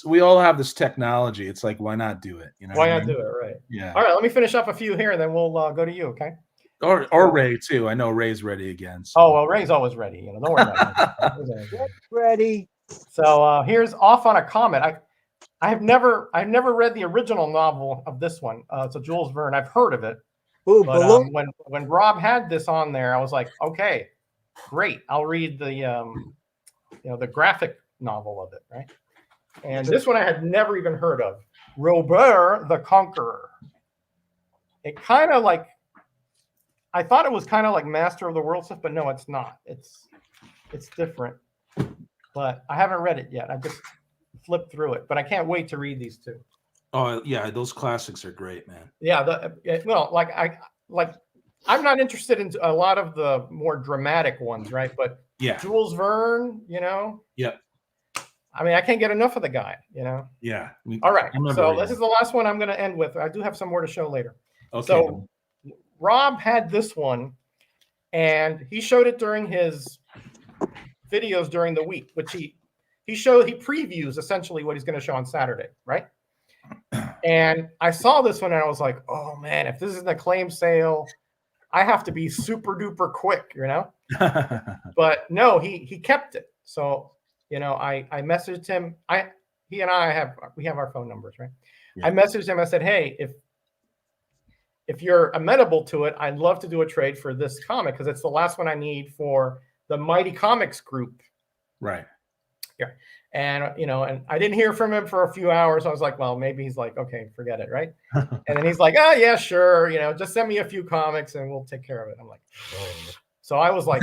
We all have this technology. It's like, why not do it? Why not do it? Right. Yeah. All right. Let me finish up a few here, and then we'll go to you. Okay. Or Ray too. I know Ray's ready again. So. Oh well, Ray's always ready. Don't worry about it. Ready. So here's Off on a Comet. I've never read the original novel of this one. It's a Jules Verne. I've heard of it. Ooh, but when Rob had this on there, I was like, okay, great. I'll read the the graphic novel of it, right? And this one I had never even heard of. Robert the Conqueror. It kind of like, I thought it was kind of like Master of the World stuff, but no, it's not. It's different. But I haven't read it yet. I just flipped through it, but I can't wait to read these two. Oh yeah, those classics are great, man. Yeah, like I'm not interested in a lot of the more dramatic ones, right? But Yeah. Jules Verne, you know. Yep. I mean, I can't get enough of the guy, you know. Yeah. All right. So this is the last one I'm going to end with. I do have some more to show later. Okay. So Rob had this one, and he showed it during his videos during the week, which he previews essentially what he's going to show on Saturday, right? And I saw this one and I was like, oh man, if this is an acclaim sale, I have to be super duper quick, you know. But no, he kept it. So you know, I messaged him. He and I have our phone numbers, right? Yeah. I messaged him. I said, hey, if you're amenable to it, I'd love to do a trade for this comic because it's the last one I need for the Mighty Comics group. Right. Yeah. And, you know, and I didn't hear from him for a few hours. I was like, well, maybe he's like, okay, forget it. Right. And then he's like, oh, yeah, sure. You know, just send me a few comics and we'll take care of it. I'm like, oh. So I was like,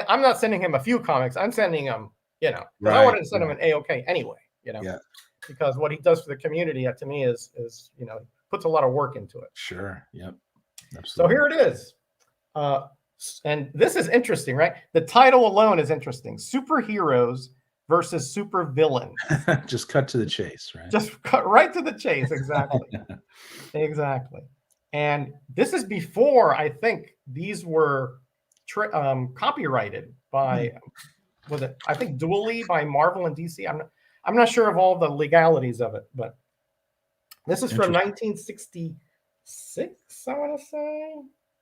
I'm not sending him a few comics. I'm sending him, you know, right. I wanted to send him an A-OK anyway, you know, because what he does for the community to me is, you know, puts a lot of work into it. Sure. Yep. Absolutely. So here it is. And this is interesting, right? The title alone is interesting. Superheroes versus super villain. Just cut to the chase, right? Just cut right to the chase. Exactly. Exactly. And this is before, I think these were copyrighted by, was it, I think dually by Marvel and DC. I'm not sure of all the legalities of it, but this is from 1966, I want to say.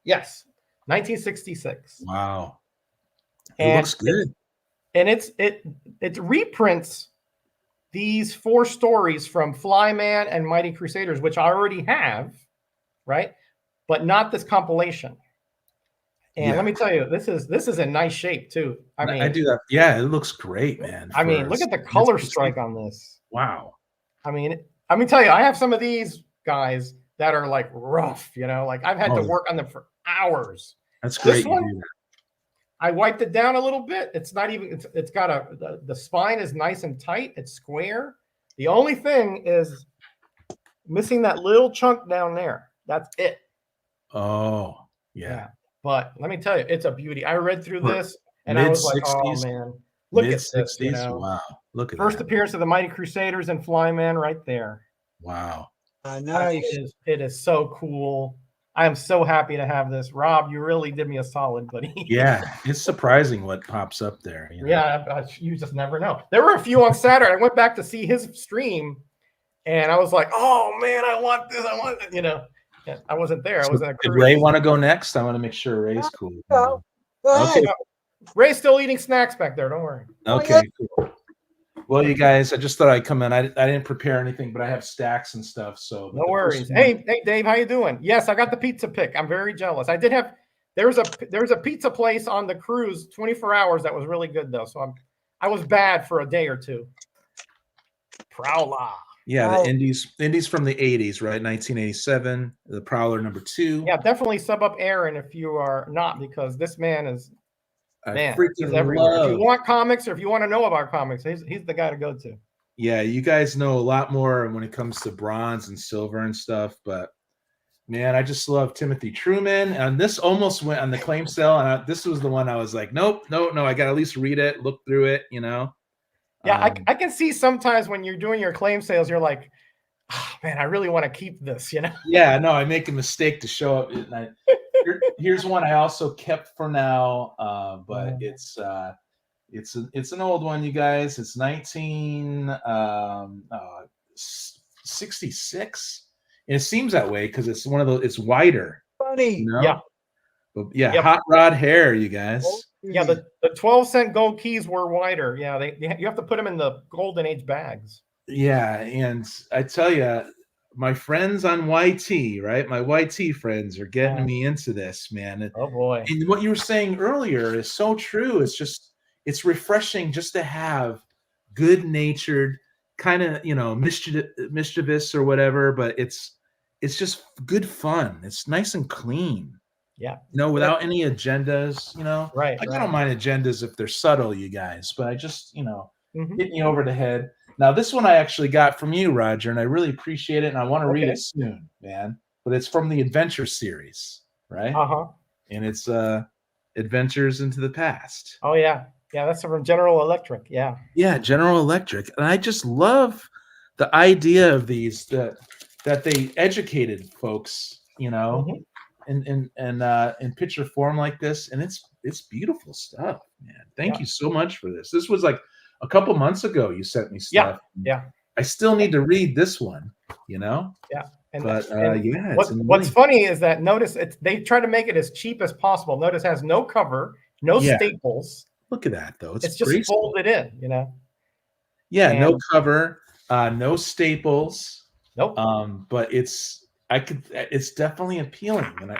Yes, 1966. Wow. It looks good. It reprints these 4 stories from Flyman and Mighty Crusaders, which I already have, right? But not this compilation. And let me tell you, this is in nice shape too. I mean, I do that. Yeah, it looks great, man. I mean, look at the color strike on this. Wow. I mean, let me tell you, I have some of these guys that are like rough, you know, like I've had to work on them for hours. That's great. This one, I wiped it down a little bit. It's not even, it's got the spine is nice and tight. It's square. The only thing is missing that little chunk down there. That's it. Oh, yeah. But let me tell you, it's a beauty. I read through this and I was like, oh man, look at this. You know? Wow. Look at First appearance of the Mighty Crusaders and Flyman right there. Wow. Nice. It is so cool. I am so happy to have this. Rob, you really did me a solid, buddy. Yeah, it's surprising what pops up there. You know? Yeah, you just never know. There were a few on Saturday. I went back to see his stream, and I was like, "Oh man, I want this. I want it." You know, I wasn't there. I was at a cruise. Did Ray want to go next? I want to make sure Ray's cool. Okay. Ray's still eating snacks back there. Don't worry. Okay. Cool. Well, you guys, I just thought I'd come in. I didn't prepare anything, but I have stacks and stuff. So no worries. Hey, Dave, how you doing? Yes, I got the pizza pick. I'm very jealous. I did have. There's a pizza place on the cruise, 24 hours that was really good though. So I was bad for a day or two. Prowler. Yeah, the indies from the 80s, right? 1987. The Prowler #2. Yeah, definitely sub up Aaron if you are not, because this man is. Man, freaking everywhere. If you want comics or if you want to know about comics, he's the guy to go to. Yeah, you guys know a lot more when it comes to bronze and silver and stuff, but man, I just love Timothy Truman. And this almost went on the claim sale, and this was the one I was like, nope, no, I got to at least read it, look through it, you know. Yeah, I can see sometimes when you're doing your claim sales, you're like, oh, man, I really want to keep this, you know. Yeah, no, I make a mistake to show up at night. Here's one I also kept for now, but it's an old one, you guys. It's 1966, and it seems that way because it's one of those. It's wider. Funny, you know? Yeah. But yeah, Hot Rod hair, you guys. Yeah, the 12-cent gold keys were wider. Yeah, you have to put them in the golden age bags. Yeah, and I tell you, my friends on YT, right? My YT friends are getting me into this, man. Oh boy! And what you were saying earlier is so true. It's refreshing just to have good-natured, kind of, you know, mischievous or whatever, but it's just good fun. It's nice and clean. Yeah. You know, without any agendas, you know. Right. I don't mind agendas if they're subtle, you guys, but I just, you know, hit me over the head. Now, this one I actually got from you, Roger, and I really appreciate it, and I want to read it soon, man. But it's from the Adventure series, right? Uh-huh. and it's Adventures into the Past. Oh yeah, yeah. That's from General Electric. Yeah. Yeah, General Electric, and I just love the idea of these that they educated folks, Mhm. in picture form like this, and it's beautiful stuff, man. Thank Yeah. you so much for this. This was like a couple months ago. You sent me Yeah. stuff. Yeah. I still need to read this one, Yeah. And but yeah, it's what's annoying. funny is that notice they try to make it as cheap as possible. Notice it has no cover, no Yeah, staples. look at that though. It's It's just graceful. folded in, you know. Yeah, no And cover, no staples. nope. But it's definitely appealing, and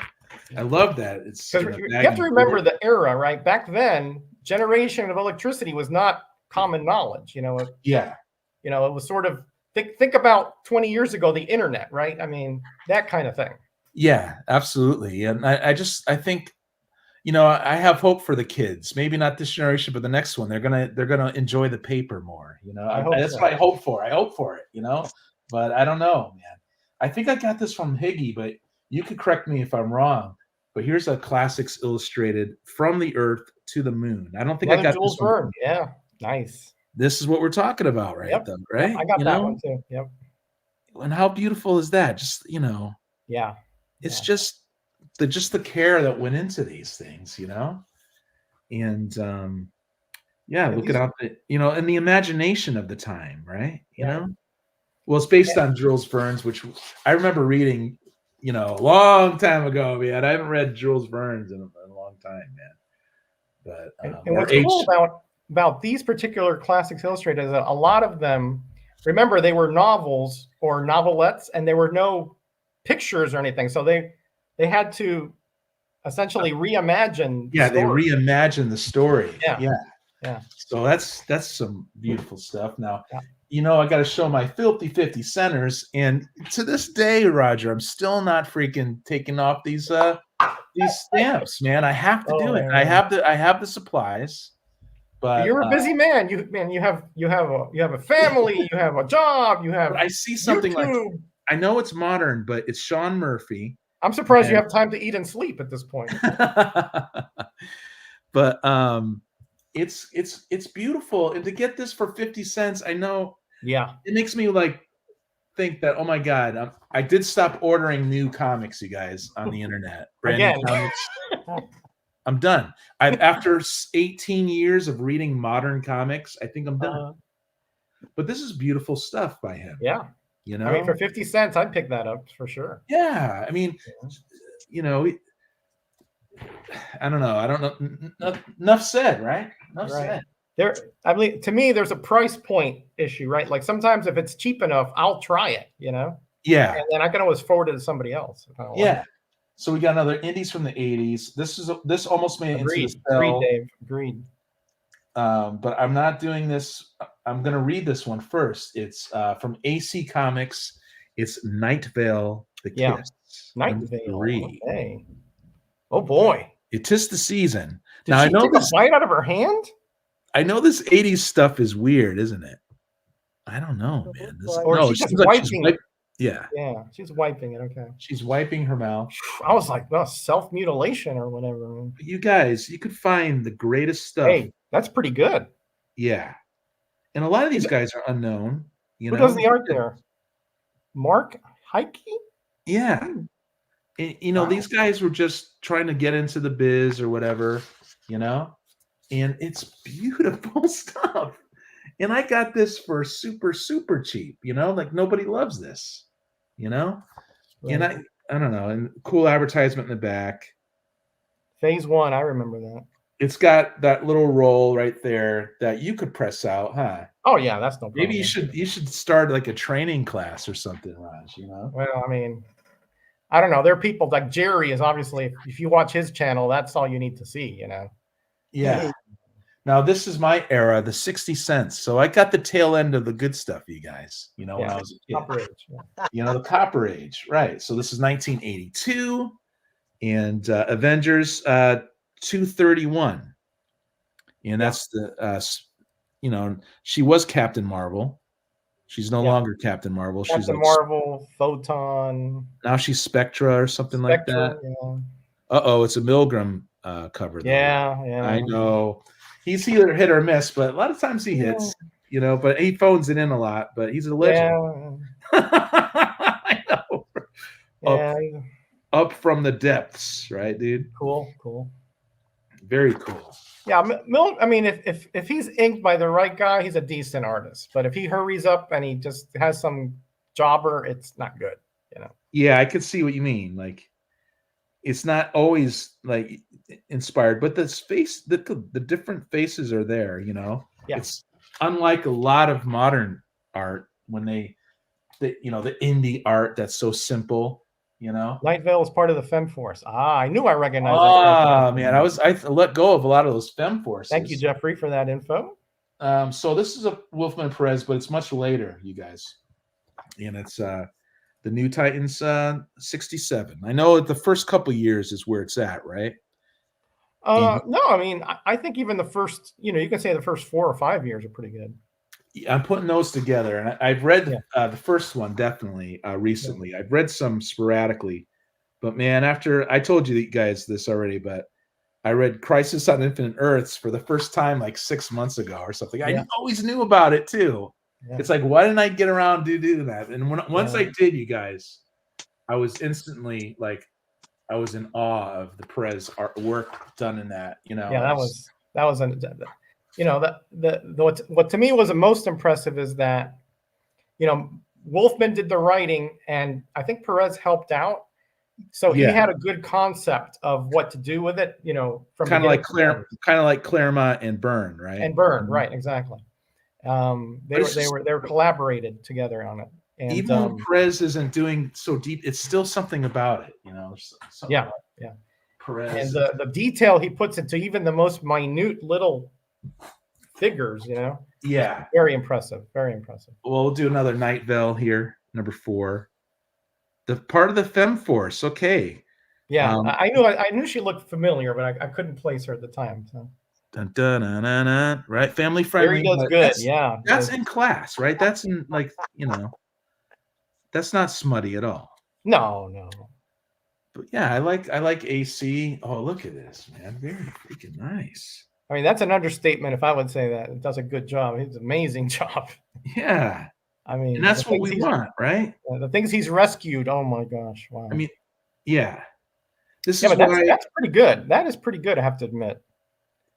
I love that. It's Because you have baggy to remember board. the era, right? Back then, generation of electricity was not common knowledge. Yeah, It was sort of think about 20 years ago, the internet, right? I mean, that kind of thing. yeah, absolutely. And I think, I have hope for the kids. Maybe not this generation, but the next one. They're gonna enjoy the paper more. I hope That's so. what I hope for. I hope for it. But I don't know, man. I think I got this from Higgy, but you could correct me if I'm wrong. But here's a Classics Illustrated From the Earth to the Moon. I don't think I Another got this Jules one. Verne. Yeah, nice. This is what we're talking about, right? Yep. Though, Yep, right? I got that one too. Yep. And how beautiful is that? Just Yeah. it's Yeah. just the care that went into these things, and yeah, Yeah, look these- at and the imagination of the time, right? Right. Well, it's based on Jules Verne's, which I remember reading, a long time ago, man. I haven't read Jules Verne's in a long time, man. But And or what's H. cool about these particular Classics Illustrated is that a lot of them, remember, they were novels or novelettes, and there were no pictures or anything, so they had to essentially reimagine. Yeah, the they story. reimagined the story. Yeah. Yeah. So that's some beautiful stuff. Now, Yeah. I got to show my filthy 50 centers, and to this day, Roger, I'm still not freaking taking off these stamps, man. I have to do it. Man. I have the supplies, but You're a busy man. You have a family. You have a job. You have. I see something YouTube. like, I know it's modern, but it's Sean Murphy. I'm surprised you have time to eat and sleep at this point. But it's beautiful, and to get this for 50 cents, I know. Yeah. It makes me think that, oh my God, I did stop ordering new comics, you guys, on the internet. Brand Again. new comics. I'm done. After 18 years of reading modern comics, I think I'm done. But this is beautiful stuff by him. Yeah. I mean, for 50 cents, I'd pick that up for sure. Yeah. I mean, I don't know. I don't know. Enough said, right? Enough said. To me, there's a price point issue, right? Like sometimes if it's cheap enough, I'll try it, Yeah. And then I can always forward it to somebody else. If I don't Yeah. like it. So we got another indies from the 80s. This almost made it into the Agreed, cell. Dave. Agreed. But I'm not doing this. I'm going to read this one first. It's from AC Comics. It's Night Vale, The Kiss. Night Vale. Okay. Oh boy. It 'tis the season. Did now she I know take this. a bite out of her hand? I know this 80s stuff is weird, isn't it? I don't know, man. She's just wiping. Yeah. Yeah, she's wiping it. Okay. She's wiping her mouth. I was like, well, self-mutilation or whatever. You guys, you could find the greatest stuff. Hey, that's pretty good. Yeah. And a lot of these guys are unknown. Who does the art there? Mark Heike? Yeah. And, Wow. These guys were just trying to get into the biz or whatever, and it's beautiful stuff. And I got this for super, super cheap, like nobody loves this, Right. And I don't know, and cool advertisement in the back. Phase 1, I remember that. It's got that little roll right there that you could press out, huh? Oh yeah, that's no problem. Maybe you should start like a training class or something, Raj, Well, I mean, I don't know. There are people like Jerry is obviously, if you watch his channel, that's all you need to see, Yeah. Now this is my era, the 60 cents. So I got the tail end of the good stuff, you guys. When I was a kid. Copper Age. Yeah. The Copper Age, right? So this is 1982, and Avengers 231, and that's the she was Captain Marvel. She's no longer Captain Marvel. Captain She's like Marvel, Photon. Now she's Spectra or something like that. Yeah. Uh-oh, it's a Milgram cover. Though. Yeah. I know. He's either hit or miss, but a lot of times he hits, but he phones it in a lot, but he's a legend. I know. Yeah. Up from the depths, right, dude? Cool. Very cool. Yeah, I mean, if he's inked by the right guy, he's a decent artist. But if he hurries up and he just has some jobber, it's not good, Yeah, I could see what you mean. Like, it's not always like inspired, but the different faces are there. Yeah. It's unlike a lot of modern art when the indie art that's so simple. Night Vale is part of the Femforce. I knew I recognized that. Ah, man, I let go of a lot of those Femforces. Thank you, Jeffrey, for that info. So this is a Wolfman Perez, but it's much later, you guys, and it's the New Titans 67. I know the first couple years is where it's at, right? No, I mean, I think even the first, you can say the first 4 or 5 years are pretty good. I'm putting those together, and I've read the first one definitely recently. Yeah. I've read some sporadically, but man, after I told you guys this already, but I read Crisis on Infinite Earths for the first time like 6 months ago or something. Yeah. I always knew about it too. Yeah. It's like, why didn't I get around to do that? And once I did, you guys, I was instantly like, I was in awe of the Perez work done in that. Yeah, that was what to me was the most impressive is that, Wolfman did the writing, and I think Perez helped out. So he had a good concept of what to do with it, from kind of like Claremont and Byrne, right? And Byrne, right, exactly. They were collaborated together on it. And even when Perez isn't doing so deep, it's still something about it, Yeah. Perez, and the detail he puts into even the most minute little figures, Yeah. Very impressive. Very impressive. Well, we'll do another Night Vale here, number 4. The part of the Femforce, okay. Yeah, I knew she looked familiar, but I couldn't place her at the time. So. Dun, dun, dun, dun, dun, right, family friendly. Very good. That's in class, right? That's in that's not smutty at all. No. But yeah, I like AC. Oh, look at this, man! Very freaking nice. I mean, that's an understatement if I would say that. It does a good job. It's an amazing job. Yeah. I mean, and that's what we want, right? The things he's rescued. Oh my gosh! Wow. I mean, yeah. That's pretty good. That is pretty good, I have to admit.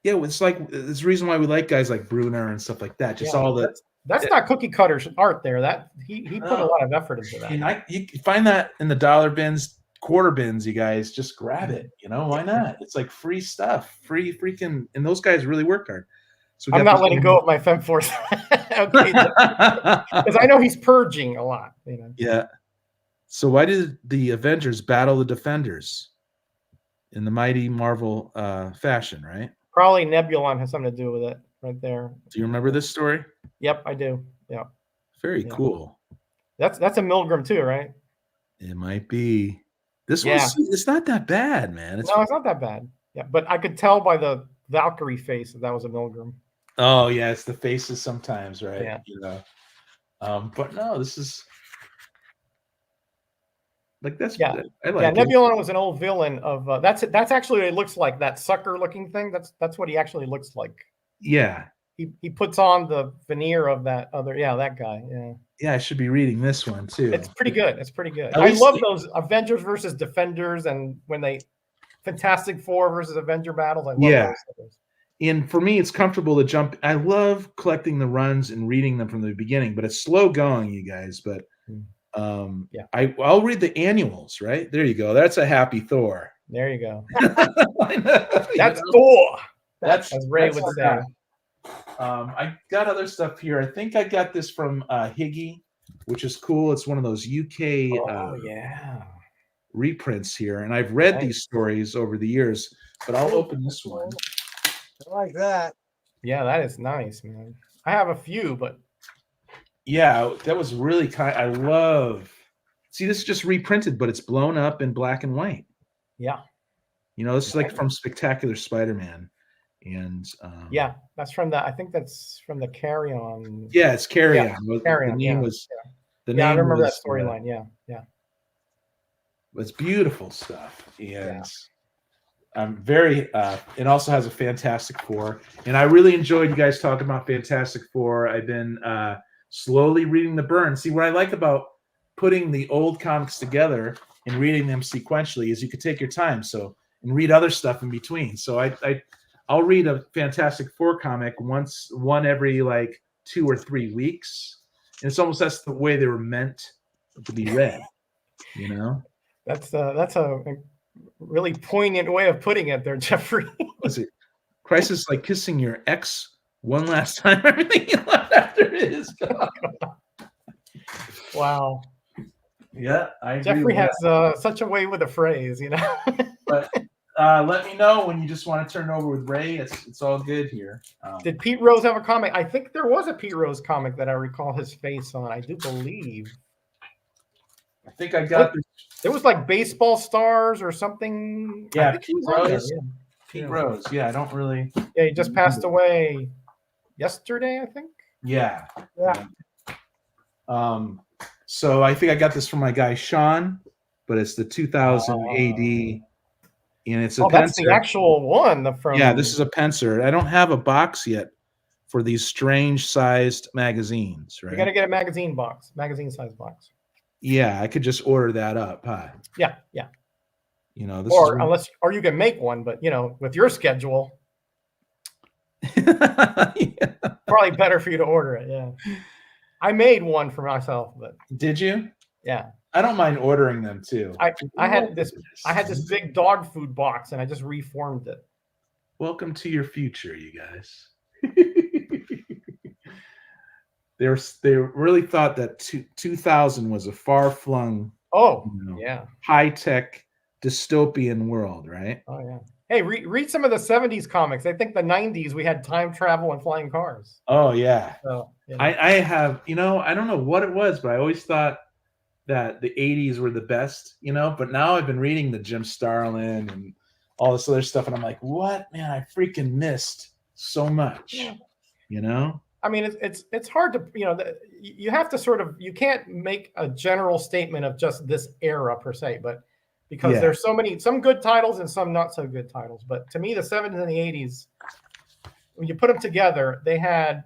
Yeah, it's like there's a reason why we like guys like Brunner and stuff like that. Just all the that's not cookie cutter art there. That he put a lot of effort into that. And you find that in the dollar bins, quarter bins. You guys just grab it. Why not? It's like free stuff, free freaking. And those guys really work hard. So I'm not letting go of my Femforce. Okay, because I know he's purging a lot. Yeah. So why did the Avengers battle the Defenders in the mighty Marvel fashion? Right. Probably Nebulon has something to do with it, right there. Do you remember this story? Yep, I do. Yeah. Very cool. That's a Milgram too, right? It might be. This it's not that bad, man. No, it's not that bad. Yeah, but I could tell by the Valkyrie face that was a Milgram. Oh yeah, it's the faces sometimes, right? Yeah. But no, this is like that's I like. Yeah, Nebulon was an old villain of that's actually what it looks like, that sucker looking thing. That's what he actually looks like. Yeah. He puts on the veneer of that other that guy. Yeah. Yeah, I should be reading this one too. It's pretty good. I love those Avengers versus Defenders, and when they Fantastic Four versus Avenger battles. I love those. And for me, it's comfortable to jump. I love collecting the runs and reading them from the beginning, but it's slow going, you guys. But I'll read the annuals, right? There you go. That's a happy Thor. There you go. That's Thor. That's as Ray would say. I got other stuff here. I think I got this from Higgy, which is cool. It's one of those UK reprints here. And I've read these stories over the years, but I'll open this one. I like that. Yeah, that is nice, man. I have a few, but yeah, that was really kind. I love. See, this is just reprinted, but it's blown up in black and white. Yeah, this is like from Spectacular Spider-Man, and that's from the. I think that's from the Carry On. Yeah, it's Carry On. Carry On. The name was. The name I remember was, that storyline. Yeah. It's beautiful stuff, and I'm very. It also has a Fantastic Four, and I really enjoyed you guys talking about Fantastic Four. I've been slowly reading the burn. See, what I like about putting the old comics together and reading them sequentially is you could take your time. So and read other stuff in between. So I'll read a Fantastic Four comic one every like 2 or 3 weeks, and it's almost that's the way they were meant to be read. You know, that's a really poignant way of putting it there, Jeffrey. What's it? Crisis like kissing your ex one last time. Everything you left after it is gone. Wow. Yeah, I agree. Jeffrey has such a way with a phrase, you know. But let me know when you just want to turn over with Ray. It's all good here. Did Pete Rose have a comic? I think there was a Pete Rose comic that I recall his face on. I do believe. I think I got this. There was like baseball stars or something. Yeah, Pete Rose. Yeah. Pete Rose. Yeah, I don't really. Yeah, he just passed away yesterday, I think. Yeah. Yeah. So I think I got this from my guy Sean, but it's the 2000 AD, and it's a Pencer. That's the actual one. Yeah, this is a Pencer. I don't have a box yet for these strange sized magazines. Right? You got to get a magazine size box. Yeah, I could just order that up. Huh? Yeah. You know, or you can make one, but you know, with your schedule, probably better for you to order it. Yeah. I made one for myself, but did you? Yeah. I don't mind ordering them too. I had this big dog food box and I just reformed it. Welcome to your future, you guys. They really thought that 2000 was a far-flung, high-tech dystopian world, right? Oh yeah. Hey, read some of the 70s comics. I think the 90s we had time travel and flying cars. Oh yeah. So, I have, I don't know what it was, but I always thought that the 80s were the best, but now I've been reading the Jim Starlin and all this other stuff, and I'm like, what, man, I freaking missed so much, I mean, it's hard to, you have to sort of, you can't make a general statement of just this era per se, but because there's some good titles and some not so good titles. But to me, the 70s and the 80s, when you put them together, they had,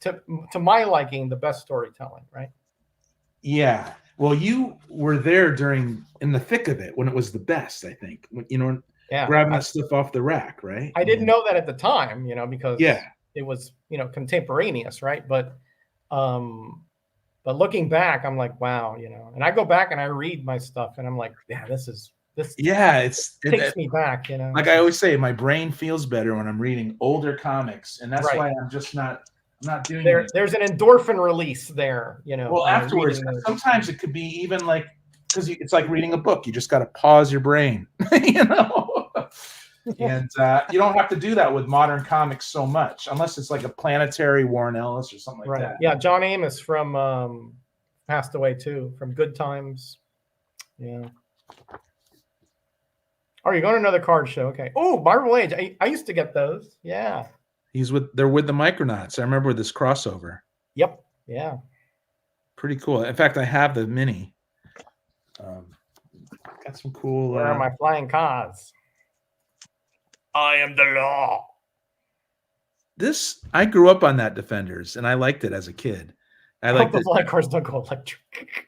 to my liking, the best storytelling, right? Yeah. Well, you were there in the thick of it when it was the best, I think. Grabbing that stuff off the rack, right? I didn't know that at the time, because it was, contemporaneous, right? But looking back, I'm like, wow, and I go back and I read my stuff and I'm like, yeah, this takes me back, Like I always say, my brain feels better when I'm reading older comics, and that's why I'm just not doing it. There's an endorphin release there, Well, afterwards, sometimes it could be even like, because it's like reading a book. You just got to pause your brain, And you don't have to do that with modern comics so much, unless it's like a Planetary Warren Ellis or something like that. Yeah, John Amos from passed away too, from Good Times. Yeah. Oh, you're going to another card show? Okay. Oh, Marvel Age. I used to get those. Yeah. They're with the Micronauts. I remember this crossover. Yep. Yeah. Pretty cool. In fact, I have the mini. Got some cool. Where are my flying cars? I am the law. I grew up on that Defenders, and I liked it as a kid. I liked the flying cars don't go electric.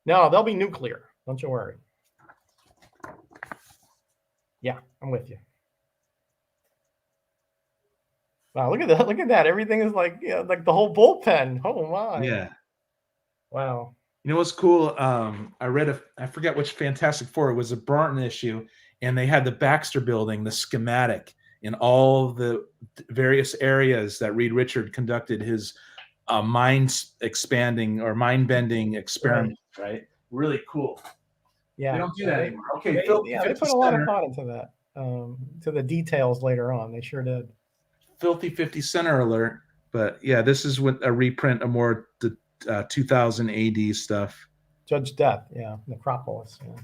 No, they'll be nuclear. Don't you worry. Yeah, I'm with you. Wow, look at that! Look at that! Everything is like the whole bullpen. Oh my! Yeah. Wow. You know what's cool? I read I forget which Fantastic Four. It was a Barton issue, and they had the Baxter Building, the schematic, in all the various areas that Reed Richard conducted his mind-expanding or mind-bending experiment. Right? Really cool. Yeah. They don't do that anymore. Okay. They put a lot of thought into that, to the details later on. They sure did. Filthy 50 center alert. But yeah, this is a reprint of more the 2000 AD stuff. Judge Death, yeah, Necropolis. Yeah.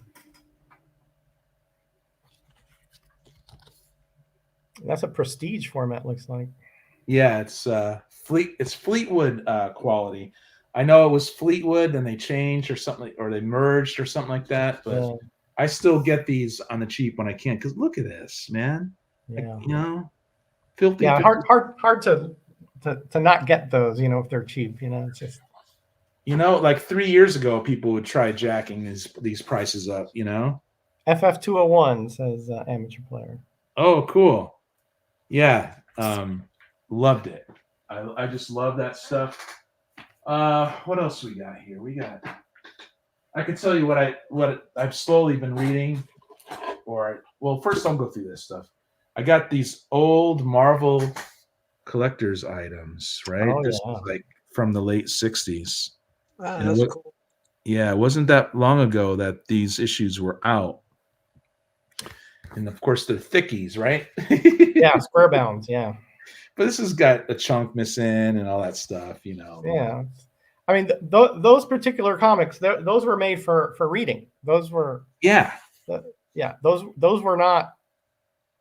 That's a prestige format, looks like. Yeah, it's Fleetwood quality. I know it was Fleetwood, and they changed or something, or they merged or something like that. But I still get these on the cheap when I can, because look at this, man. Yeah. You know, filthy. Yeah, hard to not get those, if they're cheap, it's just. Like 3 years ago, people would try jacking these prices up, FF201 says amateur player. Oh, cool. Yeah. Loved it. I just love that stuff. What else we got here? I can tell you what I've slowly been reading. First I'll go through this stuff. I got these old Marvel collector's items, right? Oh, this yeah. is like from the late 60s. Ah, that's cool. Yeah, it wasn't that long ago that these issues were out. And of course they're thickies, right? Yeah, square bounds, yeah. But this has got a chunk missing and all that stuff, Yeah. I mean, those particular comics, those were made for reading. Those were those were not.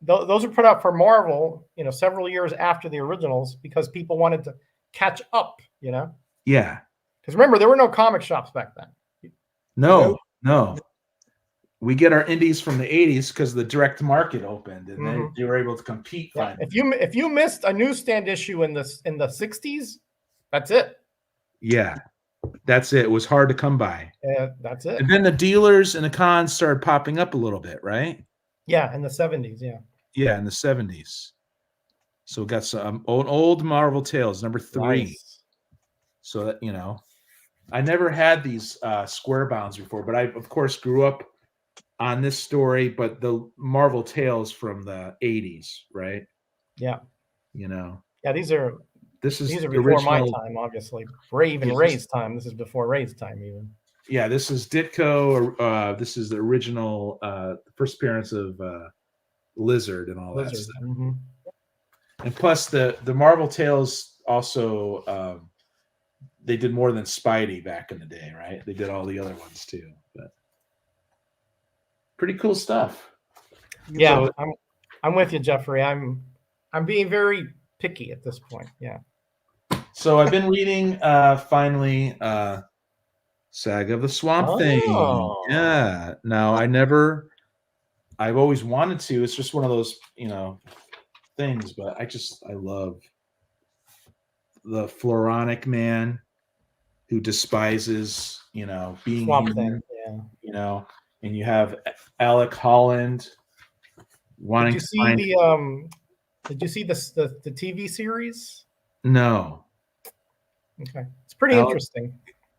Those were put out for Marvel, several years after the originals because people wanted to catch up, Yeah. Because remember, there were no comic shops back then. No. We get our indies from the 80s because the direct market opened, and then they were able to compete. Yeah. If you missed a newsstand issue in the 60s, that's it. Yeah, that's it. It was hard to come by. That's it. And then the dealers and the cons started popping up a little bit, right? Yeah, in the 70s. Yeah. Yeah, in the 70s. So we got some old Marvel Tales, number 3. Nice. So that I never had these square bounds before, but I of course grew up on this story, but the Marvel Tales from the 80s, right? Yeah. Yeah, these are before original, my time, obviously. Ray's time. This is before Ray's time, even. Yeah, this is Ditko. This is the original first appearance of Lizard and all that stuff. Mm-hmm. And plus the Marvel Tales also they did more than Spidey back in the day, right? They did all the other ones too. But pretty cool stuff. Yeah, so, I'm with you, Jeffrey. I'm being very picky at this point. Yeah. So I've been reading finally Saga of the Swamp Thing. Yeah. Now I've always wanted to. It's just one of those, things, but I love the Floronic man who despises, being Swamp human, Thing, yeah. And you have Alec Holland wanting to find. Did you see the TV series? No. Okay, it's pretty interesting.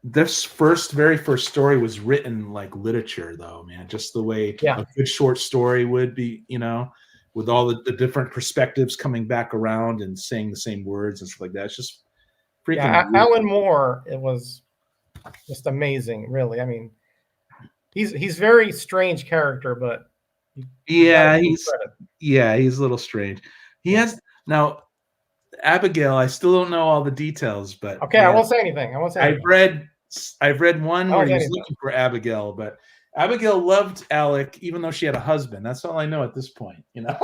This very first story was written like literature, though, man. Just the way a good short story would be, with all the different perspectives coming back around and saying the same words and stuff like that. It's just freaking. Yeah, Alan Moore. It was just amazing, really. I mean, he's very strange character, but he's a little strange. He has now Abigail. I still don't know all the details, but okay, I won't say anything. I've read one where he was looking for Abigail, but Abigail loved Alec even though she had a husband. That's all I know at this point, Yeah,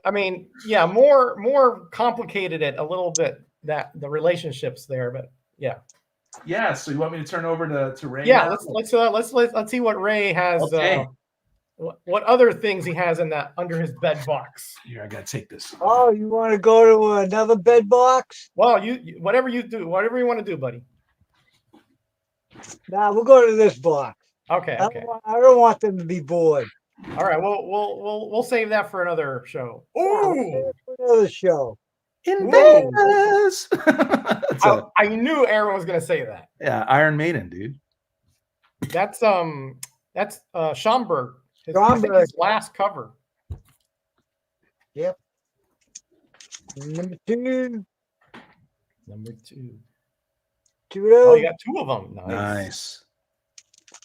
I mean, more complicated it a little bit, that the relationships there, but yeah. Yeah, so you want me to turn over to Ray? Yeah, now? let's see what Ray has. Okay. What other things he has in that under his bed box? Here, I gotta take this. Oh, you want to go to another bed box? Well, you whatever you want to do, buddy. Nah, we'll go to this box. Okay. I don't want them to be bored. All right. We'll save that for another show. Ooh, another show. In Vegas. I knew Aaron was gonna say that. Yeah, Iron Maiden, dude. That's Schomburg. His last cover. Yep. Number 2. Oh, you got 2 of them. Nice.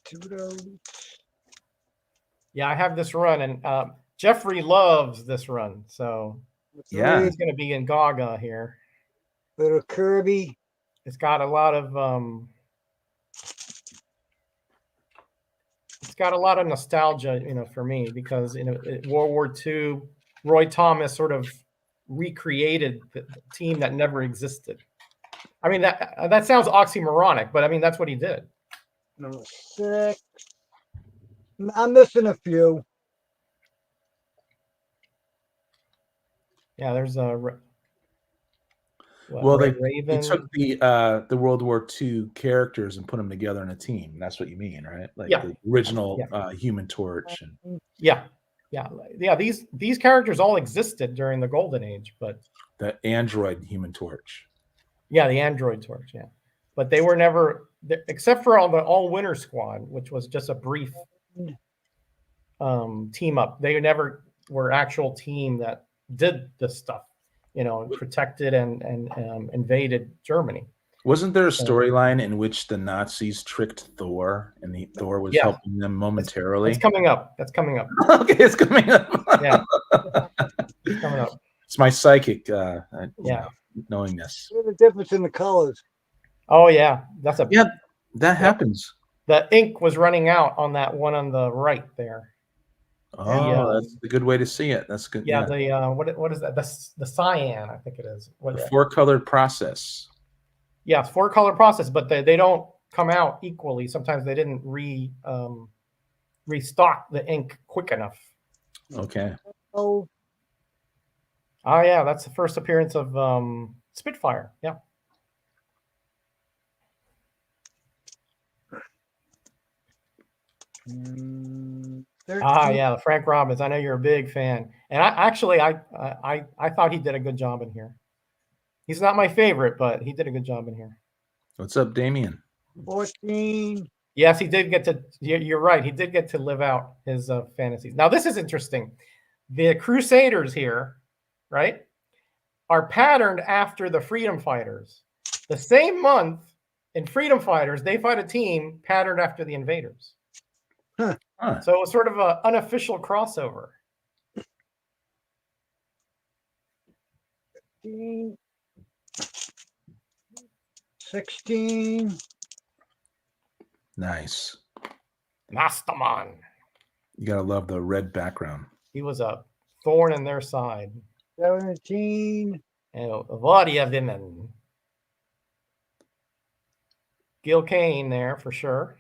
2 of those. Yeah, I have this run, and Jeffrey loves this run, so yeah, he's going to be in Gaga here. Little Kirby. It's got a lot of nostalgia, for me, because World War II, Roy Thomas sort of recreated the team that never existed. I mean, that sounds oxymoronic, but I mean that's what he did. Number 6. I'm missing a few. Yeah, there's a Well, Red they Raven. took the World War II characters and put them together in a team. That's what you mean, right? Like Yeah. the original Yeah. Human Torch. And Yeah. These characters all existed during the Golden Age, but the android Human Torch. yeah, the Android Torch. Yeah, but they were never, except for the All Winter Squad, which was just a brief team up. They never were actual team that did this stuff. Protected and invaded Germany. Wasn't there a storyline in which the Nazis tricked Thor and Thor was helping them momentarily? That's coming up. That's coming up. Okay, it's coming up. Yeah. It's coming up. It's my psychic knowing this. What's the difference in the colors? Oh yeah. That happens. The ink was running out on that one on the right there. Oh, that's a good way to see it. That's good. Yeah, the what is that? The cyan, I think it is. The 4-colored process. Yeah, 4-color process, but they don't come out equally. Sometimes they didn't restock the ink quick enough. Okay. Oh yeah, that's the first appearance of Spitfire. Yeah. Yeah, Frank Robbins. I know you're a big fan, and I thought he did a good job in here. He's not my favorite, but he did a good job in here. What's up, Damien? 14. Yes, he did get to. You're right. He did get to live out his fantasies. Now, this is interesting. The Crusaders here, right, are patterned after the Freedom Fighters. The same month in Freedom Fighters, they fight a team patterned after the Invaders. Huh. So it was sort of an unofficial crossover. 15, 16. Nice. NammaN. You gotta love the red background. He was a thorn in their side. 17. And Vadia Vimen. Gil Kane there for sure.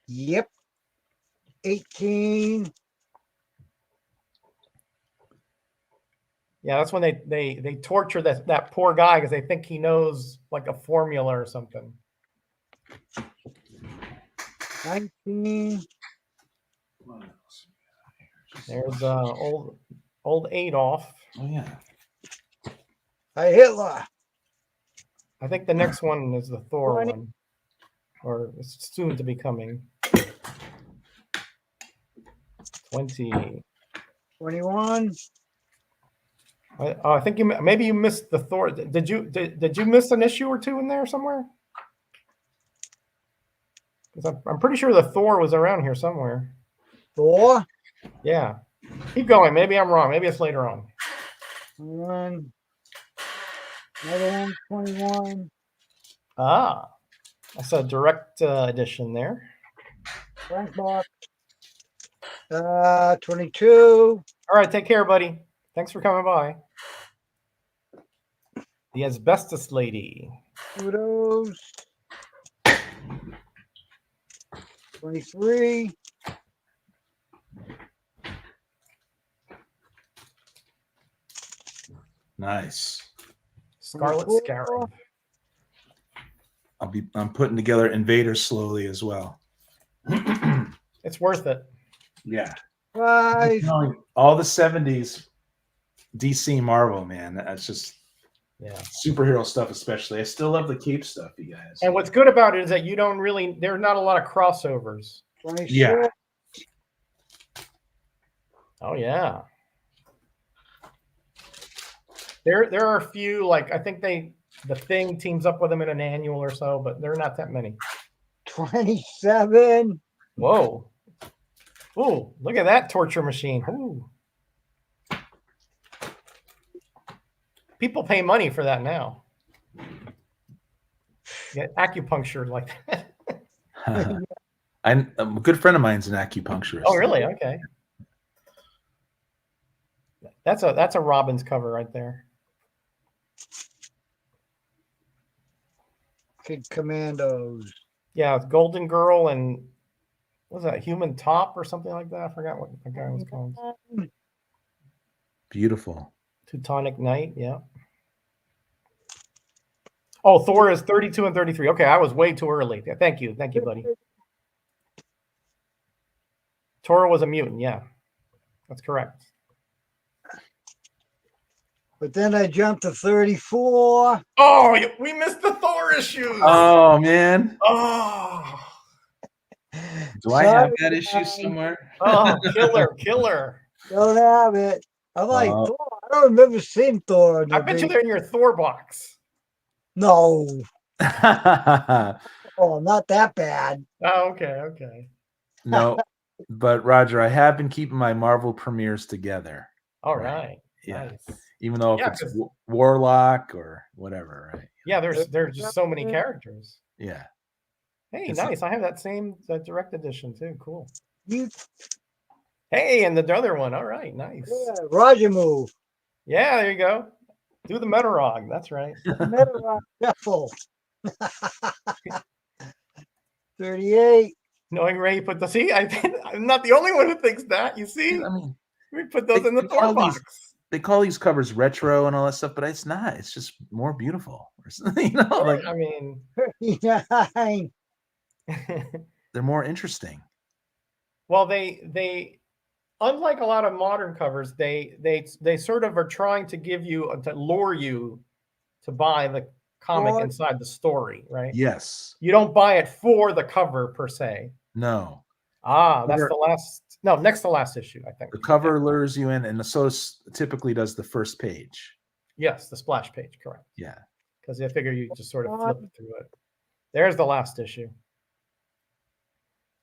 Yep. 18. Yeah, that's when they torture that poor guy because they think he knows like a formula or something. 19. There's old Adolf. Oh yeah. Hi, Hitler. I think the next one is the Thor 20. one, or it's soon to be coming. 20. 21. I think maybe you missed the Thor. Did you miss an issue or two in there somewhere? Because I'm pretty sure the Thor was around here somewhere. Thor. Yeah. Keep going. Maybe I'm wrong. Maybe it's later on. 21. Another one. 21. Ah, that's a direct edition there. Frank box. 22. All right, take care, buddy. Thanks for coming by. The Asbestos Lady. Kudos. 23. Nice. Scarlet 24. Scarab. I'm putting together Invaders slowly as well. It's worth it. Yeah. 5. All the 70s DC Marvel, man. That's just superhero stuff, especially. I still love the cape stuff, you guys. And what's good about it is that there's not a lot of crossovers. 26. Yeah. Oh yeah. There are a few, like I think the Thing teams up with them in an annual or so, but there are not that many. 27. Whoa. Ooh, look at that torture machine. Ooh. People pay money for that now. Get acupuncture like that. A good friend of mine's an acupuncturist. Oh, really? Okay. That's a Robbins cover right there. Kid Commandos. Yeah, Golden Girl and what was that, Human Top or something like that? I forgot what the guy was called. Beautiful. Teutonic Knight, yeah. Oh, Thor is 32 and 33. Okay, I was way too early. Yeah, thank you, buddy. Toro was a mutant, yeah. That's correct. But then I jumped to 34. Oh, we missed the Thor issues. Oh man. Oh, Do I have that issue somewhere? oh, killer. Don't have it. I'm like, Oh. Thor. I don't remember seeing Thor. In I the bet you big- they're in your Thor box. No. Oh, not that bad. Oh, okay. No, but Roger, I have been keeping my Marvel premieres together. All Right. right. Yeah. Nice. Even though if Yeah, it's 'cause- Warlock or whatever, right? Yeah, there's just so many characters. Yeah. Hey, It's nice. I have that same direct edition too. Cool. You, Hey, and the other one. All right, nice. yeah, Roger move. Yeah, there you go. Do the Metarog. That's right. Metal Shuffle. 38. Knowing Ray put the I'm not the only one who thinks that. You see, I mean, we put those they- in the they Thor call these- box. they call these covers retro and all that stuff, but it's not. It's just more beautiful. Or something, you know, like I mean, 39. they're more interesting. well, they unlike a lot of modern covers, they sort of are trying to give you to lure you to buy the comic Right. inside the story, right? Yes. You don't buy it for the cover per se. No. Ah, that's Cover- the last. No, next to last issue, I think. The cover lures you in, and so typically does the first page. Yes, the splash page, correct. Yeah. Because I figure you just sort of flip through it. There's the last issue.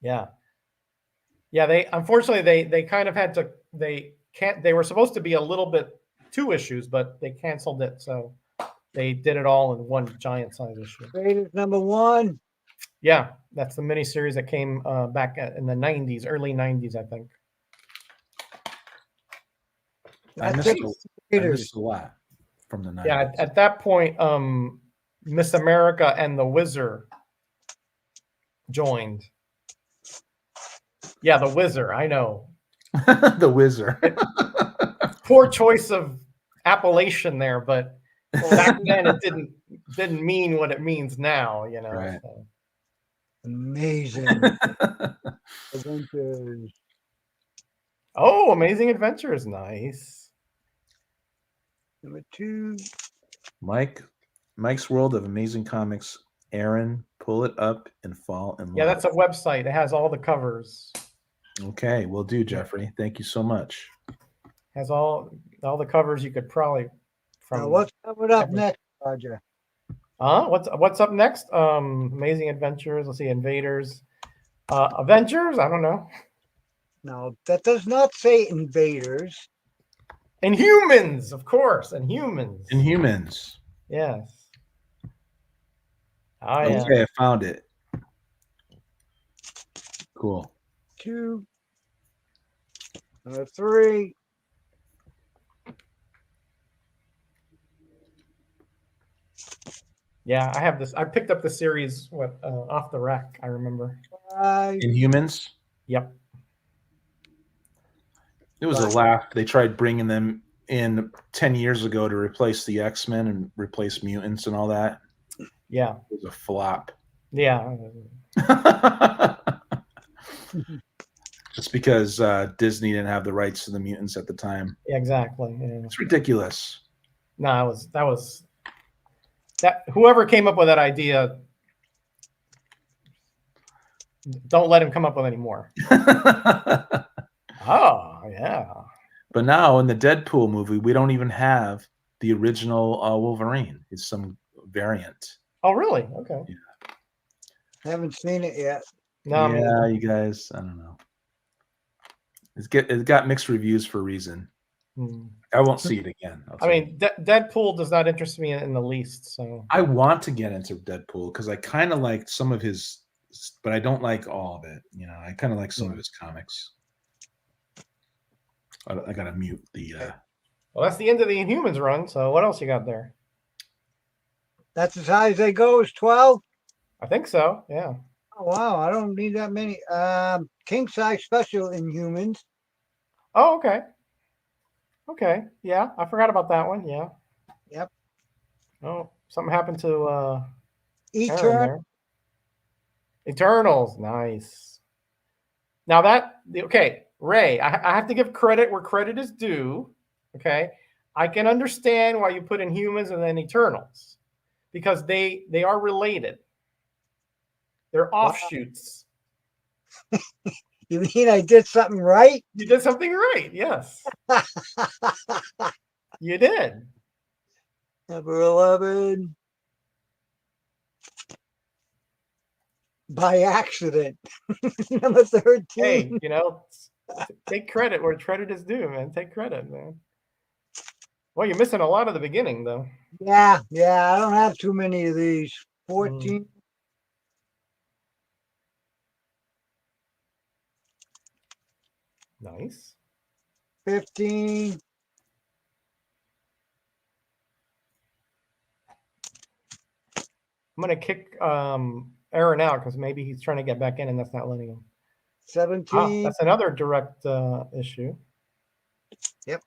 Yeah. Yeah, they unfortunately they kind of had to they were supposed to be a little bit 2 issues, but they canceled it, so they did it all in one giant size issue. Raiders #1. Yeah, that's the miniseries that came back in the 90s, early 90s, I think. I That's missed, it. I Raiders. missed a lot from the 90s. Yeah, at that point, Miss America and the Wizard joined. Yeah, the Wizard, I know. The Wizard. Poor choice of appellation there, but back then it didn't mean what it means now, you know. Right. So. Amazing. Adventures. Oh, Amazing Adventures, nice. #2. Mike's World of Amazing Comics. Aaron, pull it up and fall in love. Yeah, that's a website. It has all the covers. Okay, will do, Jeffrey. Thank you so much. Has all the covers you could probably Now, from. what's coming up every- next, Roger? What's up next? Amazing Adventures. Let's see, Invaders, Avengers. I don't know. No, that does not say invaders. Inhumans, of course, Inhumans. Inhumans. Yes. Oh yeah. Okay, I found it. Cool. 2. 3. Yeah, I have this. I picked up the series off the rack. I remember. 5. Inhumans. Yep. It was a laugh. They tried bringing them in 10 years ago to replace the X-Men and replace mutants and all that. Yeah. It was a flop. Yeah. Just because Disney didn't have the rights to the mutants at the time. Exactly. Yeah. It's ridiculous. No, that was whoever came up with that idea. Don't let him come up with any more. Oh yeah. But now in the Deadpool movie, we don't even have the original Wolverine. It's some variant. Oh really? Okay. Haven't seen it yet. No, Yeah, you guys, I don't know. It got mixed reviews for a reason. I won't see it again. I mean, Deadpool does not interest me in the least. So I want to get into Deadpool because I kind of like some of his, but I don't like all of it. You know, I kind of like some of his comics. I gotta mute the. well, that's the end of the Inhumans run. So what else you got there? That's as high as they go, is 12? I think so. Yeah. Oh, wow, I don't need that many. King size special in humans. Oh, okay. Okay. Yeah, I forgot about that one. Yeah. Yep. Oh, something happened to Aaron Eternal. there. Eternals, nice. Now okay, Ray, I have to give credit where credit is due. Okay, I can understand why you put in humans and then Eternals because they are related. They're Wow. offshoots. You mean I did something right? You did something right. Yes, you did. Number 11. By accident. Number 13. Hey, take credit where credit is due, man. Take credit, man. Well, you're missing a lot of the beginning, though. Yeah, I don't have too many of these. 14. Nice. 15. I'm gonna kick Aaron out because maybe he's trying to get back in and that's not letting him. 17. That's another direct issue. Yep.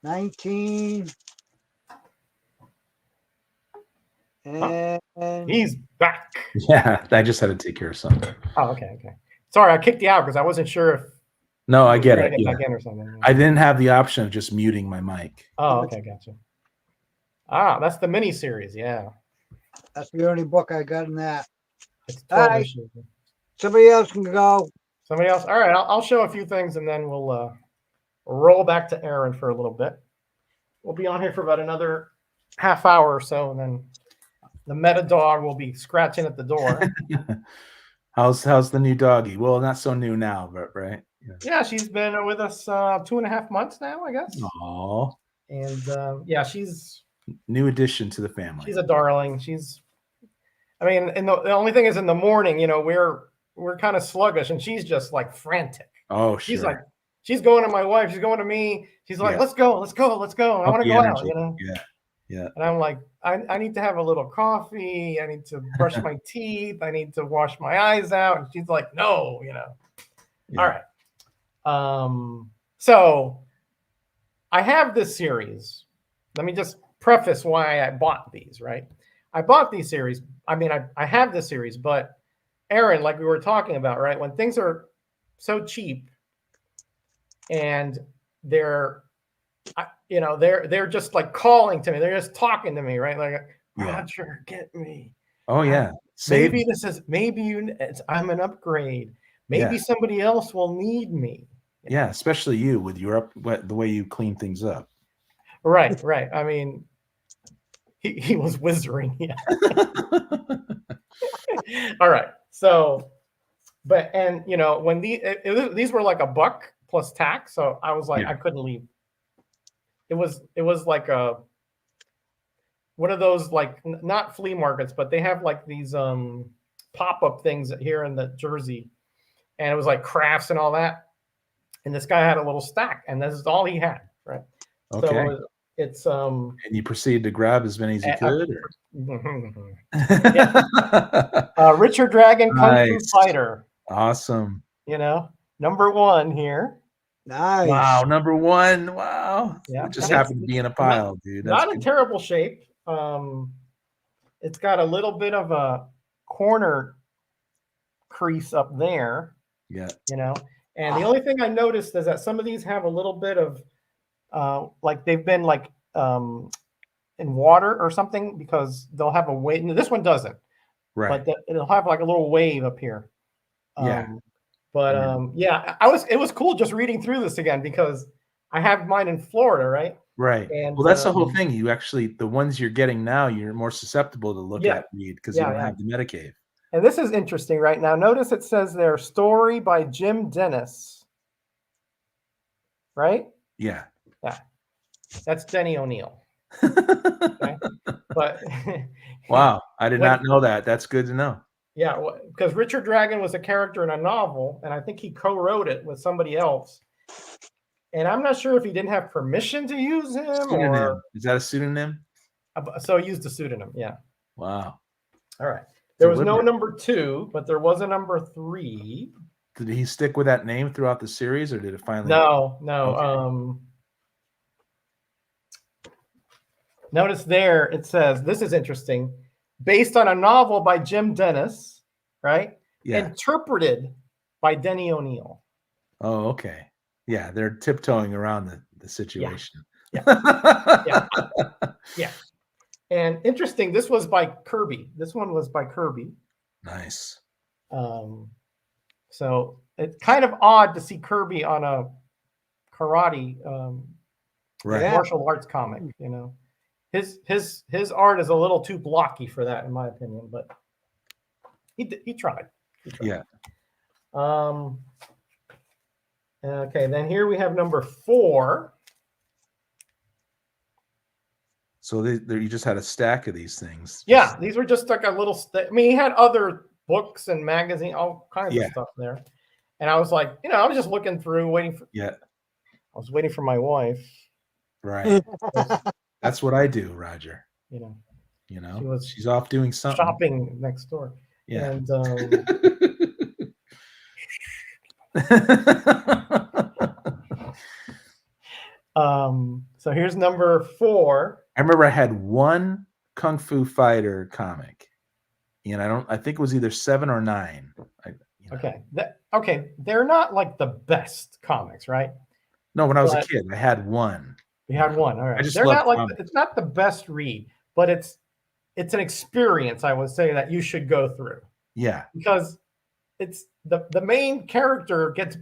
19. And He's back. Yeah, I just had to take care of something. Oh, okay. Sorry, I kicked you out because I wasn't sure if No, I you were get trying it. to get Yeah. back in or something. I didn't have the option of just muting my mic. Oh, okay, gotcha. That's the mini series. Yeah, that's the only book I got in that. it's 12 All right. issues. Somebody else can go. Somebody else. All right, I'll show a few things and then we'll roll back to Aaron for a little bit. We'll be on here for about another half hour or so, and then the meta dog will be scratching at the door. How's the new doggy? Well, not so new now, but right. Yeah, she's been with us 2.5 months now, I guess. Oh, And yeah, she's new addition to the family. a darling. I mean, and the only thing is in the morning, we're kind of sluggish, and she's just like frantic. Oh, She's sure. like, she's going to my wife, she's going to me. She's like, let's go. I want to go out, Yeah. And I'm like, I need to have a little coffee. I need to brush my teeth. I need to wash my eyes out. And she's like, no, Yeah. All right. So I have this series. Let me just preface why I bought these, right? I bought these series. I mean, I have this series, but Aaron, like we were talking about, right? When things are so cheap and they're just like calling to me. They're just talking to me, right? Like, Roger, get me. Oh yeah. Maybe I'm an upgrade. Maybe somebody else will need me. Yeah, especially you with the way you clean things up. Right. I mean, he was whizzing. Yeah. All right. So, when these were like $1 plus tax, so I was like, I couldn't leave. It was like one of those, like, not flea markets, but they have like these pop-up things here in the Jersey, and it was like crafts and all that. And this guy had a little stack, and this is all he had, right? Okay. So it's and you proceeded to grab as many as you could. Richard Dragon Kung Fu Fighter. Awesome. Number 1 here. Nice. Wow, number 1. Wow. Yeah. It just happened to be in a pile, dude. That's not in terrible shape. It's got a little bit of a corner crease up there. Yeah. And the only thing I noticed is that some of these have a little bit of like they've been like in water or something, because they'll have a wave. This one doesn't. Right. But it'll have like a little wave up here. Yeah. But it was cool just reading through this again, because I have mine in Florida, right? Right. And well, that's the whole thing. You actually, the ones you're getting now, you're more susceptible to look at read because you don't have the Metacave. And this is interesting right now. Notice it says there, story by Jim Dennis. Right? Yeah. Yeah. That's Denny O'Neil. Okay? But wow, I did not know that. That's good to know. Yeah, because Richard Dragon was a character in a novel, and I think he co-wrote it with somebody else. And I'm not sure if he didn't have permission to use him. Pseudonym. Or is that a pseudonym? So he used a pseudonym. Yeah. Wow. All right. There was no number 2, but there was a number 3. Did he stick with that name throughout the series, or did it finally? No. Okay. Notice there it says, this is interesting, based on a novel by Jim Dennis, right? Yeah. Interpreted by Denny O'Neil. Oh, okay. Yeah, they're tiptoeing around the situation. Yeah. Yeah. And interesting, this was by Kirby. This one was by Kirby. Nice. So it's kind of odd to see Kirby on a karate martial arts comic, you know. His art is a little too blocky for that, in my opinion, but he tried. Yeah. Okay, then here we have number 4. So you just had a stack of these things. Yeah, these were just like a little. I mean, he had other books and magazines, all kinds of stuff there. And I was like, you know, I was just looking through, waiting for. Yeah. I was waiting for my wife. Right. That's what I do, Roger. You know, she's off doing something. Shopping next door. Yeah. And so here's number 4. I remember I had one Kung Fu Fighter comic. And I think it was either 7 or 9. Okay. Okay. They're not like the best comics, right? No, when I was a kid, I had one. You had one. All right. They're not like it's not the best read, but it's an experience, I would say, that you should go through. Yeah. Because it's the main character gets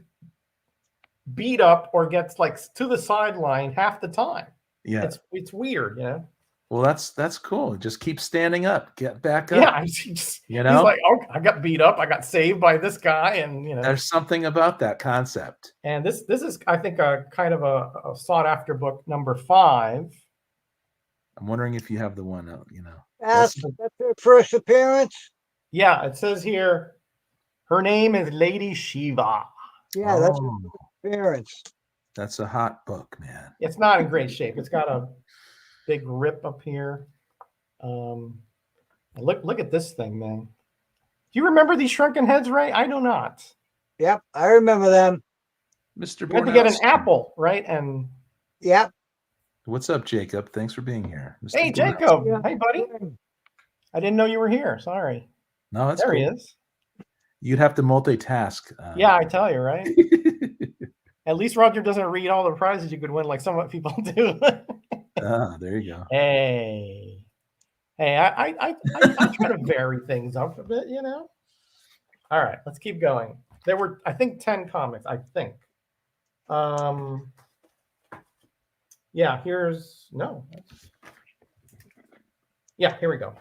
beat up or gets like to the sideline half the time. Yeah. It's weird, you know. Well, that's cool. Just keep standing up, get back up. Yeah, he's like, oh, I got beat up, I got saved by this guy, and you know, there's something about that concept. And this is, I think, a kind of a sought after book, number 5. I'm wondering if you have the one, That's her first appearance. Yeah, it says here, her name is Lady Shiva. Yeah, that's her first appearance. That's a hot book, man. It's not in great shape. It's got a big rip up here. Look at this thing, man. Do you remember these shrunken heads, Ray? I do not. Yep, I remember them. Mr. You had to get an apple, right? And yep. What's up, Jacob? Thanks for being here. Mr. Hey, Jacob. Yeah. Hey, buddy. I didn't know you were here. Sorry. No, that's there. Cool. He is. You'd have to multitask. Yeah, I tell you, right? At least Roger doesn't read all the prizes you could win like some people do. There you go. Hey, I try to vary things up a bit, you know. All right, let's keep going. There were, I think, 10 comics. I think. Yeah. Here's no. Yeah, here we go.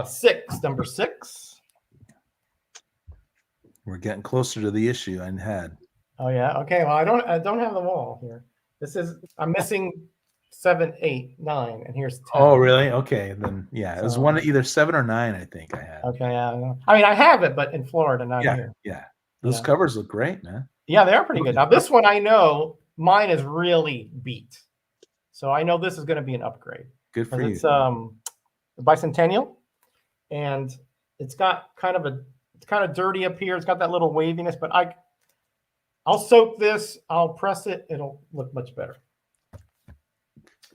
6, number 6. We're getting closer to the issue I had. Oh yeah. Okay. Well, I don't have them all here. I'm missing 7, 8, 9, and here's 10. Oh, really? Okay. Then yeah, it was one either 7 or 9. I think I had. Okay. Yeah. I mean, I have it, but in Florida, not here. Yeah. Those covers look great, man. Yeah, they are pretty good. Now this one, I know mine is really beat, so I know this is going to be an upgrade. Good for you. It's the bicentennial, and it's got it's kind of dirty up here. It's got that little waviness, but I'll soak this. I'll press it. It'll look much better.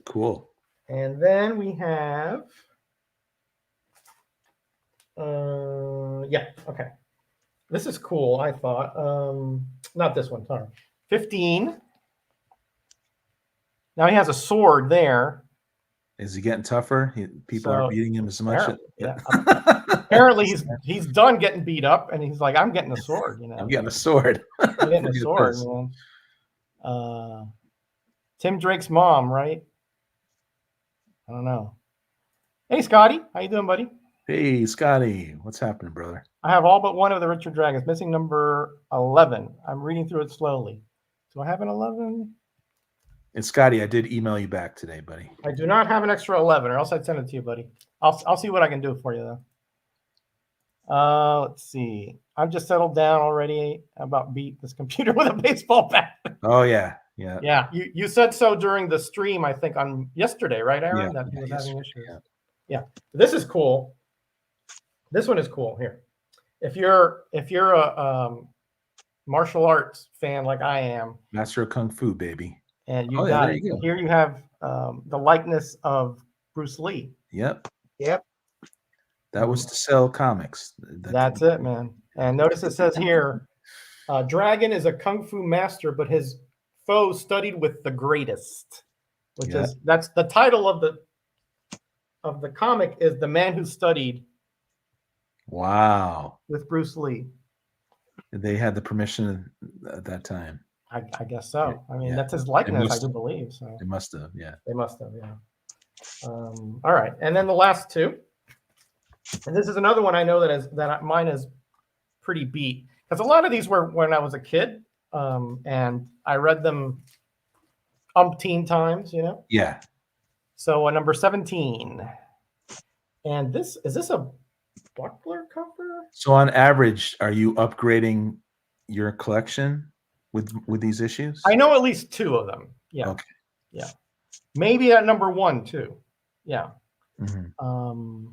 Cool. And then we have, okay. This is cool, I thought. Not this one, sorry. 15. Now he has a sword there. Is he getting tougher? People aren't beating him as much. Yeah. Apparently he's done getting beat up, and he's like, I'm getting a sword. You know, I'm getting a sword. I'm getting a sword, man. Tim Drake's mom, right? I don't know. Hey, Scotty, how you doing, buddy? Hey, Scotty, what's happening, brother? I have all but one of the Richard Dragons, missing number 11. I'm reading through it slowly. Do I have an 11? And Scotty, I did email you back today, buddy. I do not have an extra 11, or else I'd send it to you, buddy. I'll see what I can do for you, though. Let's see. I've just settled down already about beat this computer with a baseball bat. Oh, yeah. Yeah. Yeah. You said so during the stream, I think, on yesterday, right, Aaron? Yeah, that he was having issues. Yeah. Yeah. This is cool. This one is cool. Here, if you're a martial arts fan like I am, Master of Kung Fu, baby. and you Oh, yeah, got there it. you go. Here you have the likeness of Bruce Lee. Yep. Yep. That was to sell comics. That's it, man. And notice it says here, Dragon is a kung fu master, but his foe studied with the greatest, which Yeah. is that's the title of the comic is The Man Who Studied Wow. with Bruce Lee. They had the permission at that time. I guess so. I mean, Yeah. that's his likeness, I must do have. believe. So They must have, yeah. they must have, yeah. All right, and then the last two, and this is another one I know mine is pretty beat because a lot of these were when I was a kid, and I read them umpteen times, you know. Yeah. So number 17, and is this a Buckler cover? So on average, are you upgrading your collection with these issues? I know at least two of them. Yeah. Okay. Yeah. Maybe at number 1 too. Yeah. Mm-hmm.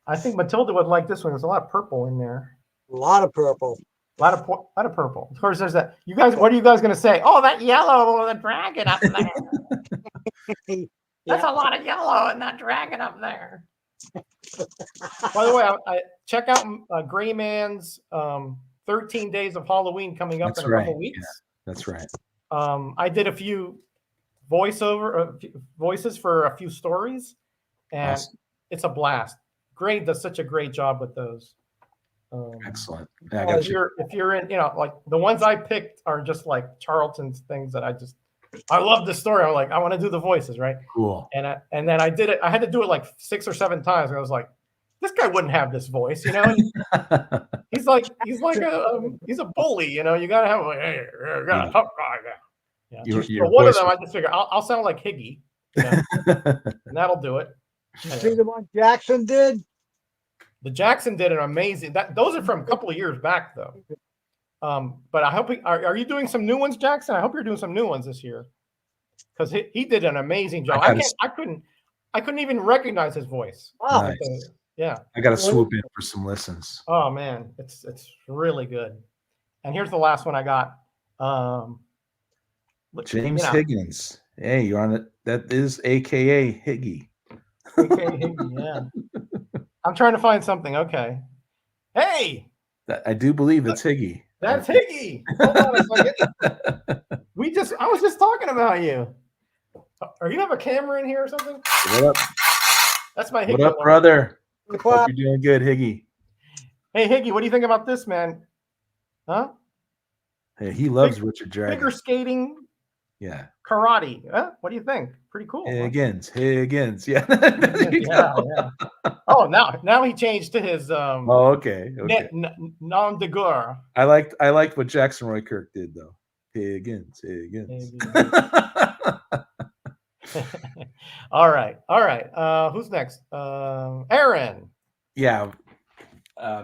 I think Matilda would like this one. There's a lot of purple in there. A lot of purple. A lot of purple. Of course, there's that. You guys, what are you guys going to say? Oh, that yellow, the dragon up there. That's a lot of yellow in that dragon up there. By the way, I check out Greyman's 13 Days of Halloween coming up That's in a couple right. weeks. Yeah, that's right. I did a few voices for a few stories, and Awesome. it's a blast. Gray does such a great job with those. Excellent. Yeah, I If got you. you're in, like the ones I picked are just like Charlton's things that I love the story. I'm like, I want to do the voices, right? Cool. And then I did it. I had to do it like 6 or 7 times. And I was like, this guy wouldn't have this voice, you know? he's like he's a bully, you know. You gotta have like, hey, you got a tough guy now. Yeah. Your So one of voice them, I just figured I'll sound like Higgy, you know? And that'll do it. You see the one Jackson did? The Jackson did an amazing. Those are from a couple of years back, though. But I hope are you doing some new ones, Jackson? I hope you're doing some new ones this year, because he did an amazing job. I couldn't even recognize his voice. Wow. Nice. Yeah. I got to swoop in for some listens. Oh man, it's really good. And here's the last one I got. James Higgins. Hey, you're on it. That is AKA Higgy. AKA Higgy, yeah. I'm trying to find something. Okay. Hey, I do believe it's Higgy. that's Higgy. Hold on a second. I was just talking about you. Are you have a camera in here or something? What up? That's my Higgy. What up, one. brother? Hope you're doing good, Higgy. Hey, Higgy, what do you think about this, man? Huh? Hey, he loves Richard Dragon. Figure skating, Yeah. karate. Huh? What do you think? Pretty cool. Higgins. Yeah. Yeah. Oh, now he changed to his okay. nom de guerre. I liked what Jackson Roy Kirk did though. Higgins. All right. Who's next? Aaron. Yeah.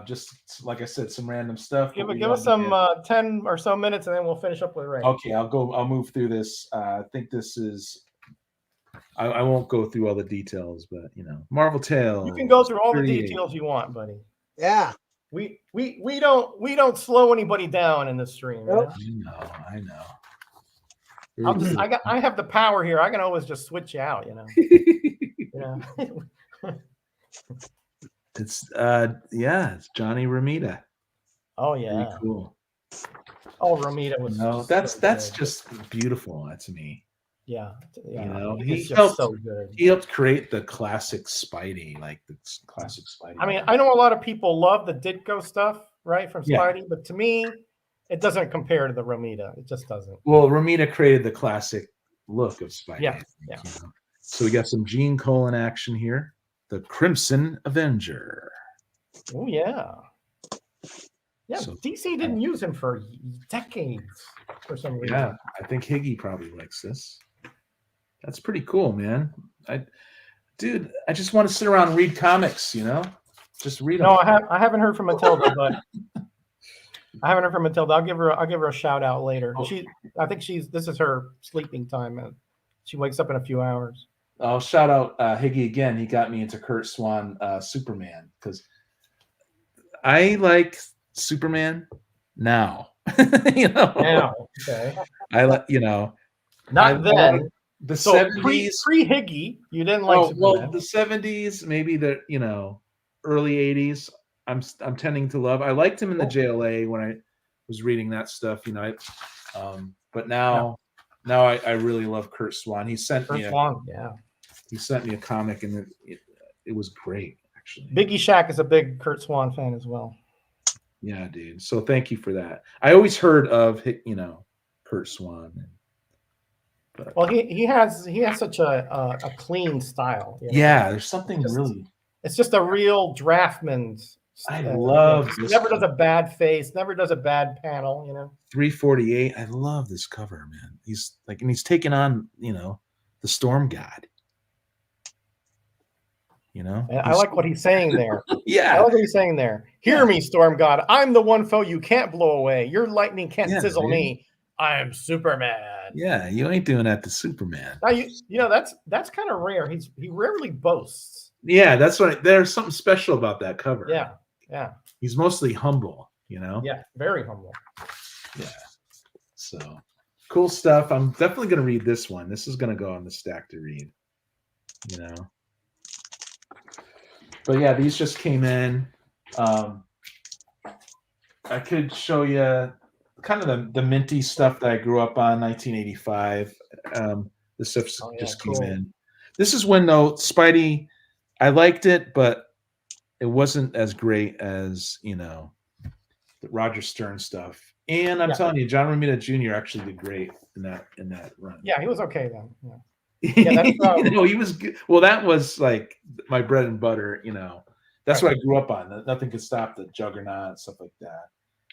Just like I said, some random stuff. Give us some 10 or so minutes, and then we'll finish up with Ray. Okay, I'll move through this. I think this is. I won't go through all the details, but Marvel Tale. You can go through all the details you want, buddy. Yeah. We don't slow anybody down in this stream. Nope. I know. I have the power here. I can always just switch you out, It's it's Johnny Romita. Oh yeah. Pretty cool. Oh, Romita was. No, that's just beautiful to me. Yeah. He helped so good. He helped create the classic Spidey, like the classic Spidey. I mean, I know a lot of people love the Ditko stuff, right, from Spidey, but to me, it doesn't compare to the Romita. It just doesn't. Well, Romita created the classic look of Spidey. Yeah. So we got some Gene Colan action here. The Crimson Avenger. Oh yeah. Yeah, So, DC didn't use him for decades for some reason. Yeah, I think Higgy probably likes this. That's pretty cool, man. I just want to sit around and read comics, Just read them. No, I haven't heard from Matilda, but I'll give her a shout out later. Oh. I think this is her sleeping time. She wakes up in a few hours. I'll shout out Higgy again. He got me into Kurt Swan Superman because I like Superman now. you know, Now, okay. I like Not then. The So 70s. pre Higgy, you didn't like Oh well, Superman. the 70s, maybe the early 80s. I'm tending to love. I liked him in the JLA when I was reading that stuff. But now I really love Kurt Swan. He sent me a comic, and it was great actually. Biggie Shack is a big Kurt Swan fan as well. Yeah, dude. So thank you for that. I always heard of Kurt Swan. But, well, he has such a clean style. Yeah, there's something really. It's just a real draftman's. I love this. Never does a bad face. Never does a bad panel. 348. I love this cover, man. He's taking on the Storm God. I like what he's saying there. Yeah, I like what he's saying there. Hear me, Storm God. I'm the one foe you can't blow away. Your lightning can't sizzle me. I am Superman. Yeah, you ain't doing that to Superman. Now that's kind of rare. He rarely boasts. Yeah, that's what. There's something special about that cover. Yeah. He's mostly humble. Yeah, very humble. Yeah. So cool stuff. I'm definitely gonna read this one. This is gonna go on the stack to read. But yeah, these just came in. I could show you kind of the minty stuff that I grew up on, 1985. This stuff just came in. This is when Spidey, I liked it, but it wasn't as great as the Roger Stern stuff. And I'm telling you, John Romita Jr. actually did great in that run. Yeah, he was okay then. Yeah, that's, he was good. Well, that was like my bread and butter. That's what I grew up on. Nothing could stop the Juggernaut and stuff like that.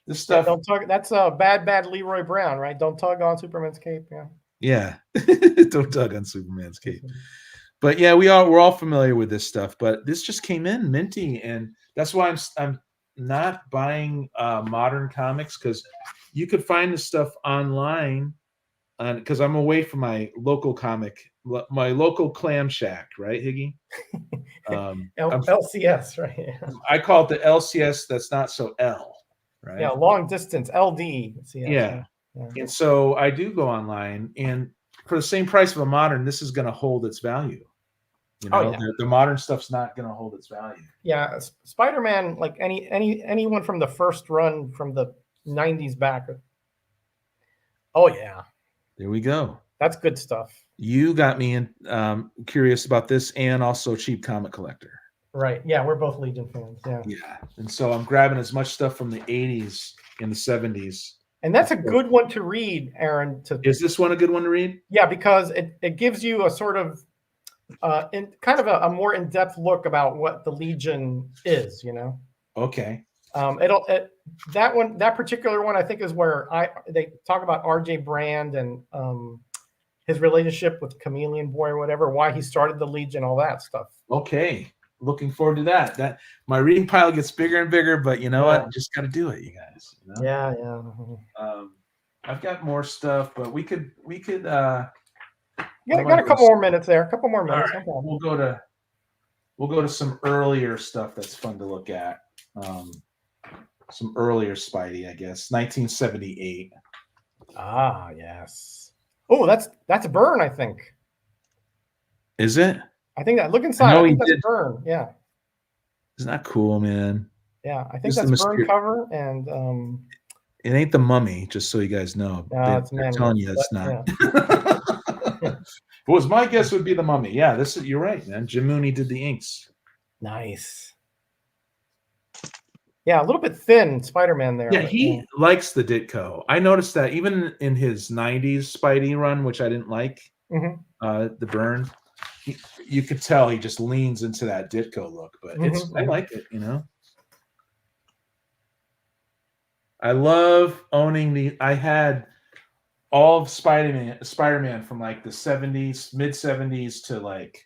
This stuff. Don't tug. That's bad Leroy Brown, right? Don't tug on Superman's cape. Yeah, don't tug on Superman's cape. But yeah, we're all familiar with this stuff. But this just came in minty, and that's why I'm not buying modern comics, because you could find this stuff online. Because I'm away from my local clam shack, right, Higgy? LCS, right? I call it the LCS. That's not so L, right? Yeah, long distance LD. Yeah. And so I do go online, and for the same price of a modern, this is going to hold its value. The modern stuff's not going to hold its value. Yeah, Spider-Man, like anyone from the first run from the 90s back. Oh yeah. There we go. That's good stuff. You got me curious about this, and also Cheap Comic Collector. Right. Yeah, we're both Legion fans. Yeah. Yeah. And so I'm grabbing as much stuff from the 80s and the 70s. And that's a good one to read, Aaron. Is this one a good one to read? Yeah, because it gives you a sort of kind of a more in-depth look about what the Legion is, Okay. That particular one, I think, is where they talk about R.J. Brand and his relationship with Chameleon Boy or whatever, why he started the Legion, all that stuff. Okay, looking forward to that. That my reading pile gets bigger and bigger, but you know what? Just got to do it, you guys. Yeah. I've got more stuff, but we could. Yeah, got a couple more minutes there. A couple more minutes. Right. We'll go to some earlier stuff that's fun to look at. Some earlier Spidey, I guess, 1978. Ah, yes. Oh, that's Byrne, I think. Is it? I think that. Look inside. I think that's Byrne. Yeah. Isn't that cool, man? Yeah, I think that's Byrne cover, and it ain't the Mummy. Just so you guys know, they're telling you it's not. Yeah. It was my guess would be the Mummy. Yeah, you're right, man. Jim Mooney did the inks. Nice. Yeah, a little bit thin Spider-Man there. Yeah, he likes the Ditko. I noticed that even in his 90s Spidey run, which I didn't like, the Byrne, you could tell he just leans into that Ditko look. But I like it, I love owning I had all of Spider-Man from like the 70s, mid 70s to like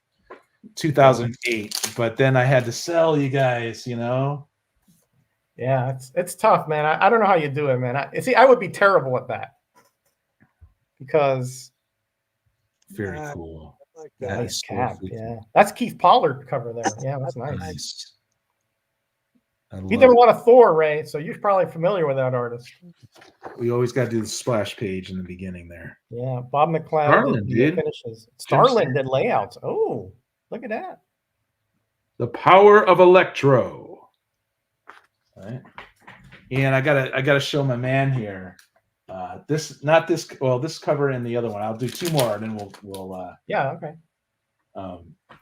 2008. But then I had to sell you guys, Yeah, it's tough, man. I don't know how you do it, man. I would be terrible at that because very cool. Like That that. Nice is so cap. freaking Yeah, that's Keith Pollard cover there. Yeah, that's nice. nice. I He love did a it. lot of Thor, Ray, so you're probably familiar with that artist. We always got to do the splash page in the beginning there. Yeah, Bob McLeod Starlin, did the dude. finishes. Jim Starlin did layouts. Oh, look at that. The power of Electro. All right. And I gotta show my man here. This cover and the other one. I'll do two more and then we'll Yeah, okay.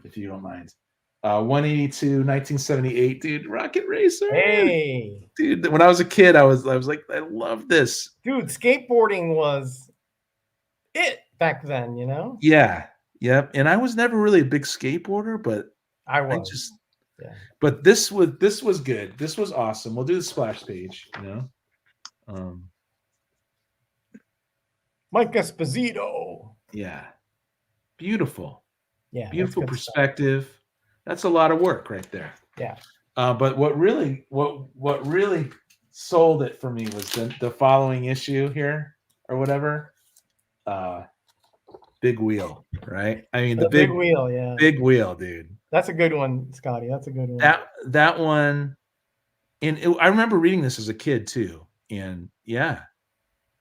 if you don't mind. 182, 1978, dude, Rocket Racer. Hey, Dude, when I was a kid, I was like, I love this. dude, skateboarding was it back then, you know? Yeah, yep. And I was never really a big skateboarder, but I I was. just Yeah. but this was good. This was awesome. We'll do the splash page, you know. Mike Esposito. Yeah. Beautiful. Yeah, that's Beautiful good stuff. perspective. That's a lot of work right there. Yeah. But what really sold it for me was the following issue here or whatever. Big wheel, right? I mean the big wheel, yeah. big wheel, dude. That's a good one, Scotty. That's a good one. That one, and I remember reading this as a kid too. And yeah,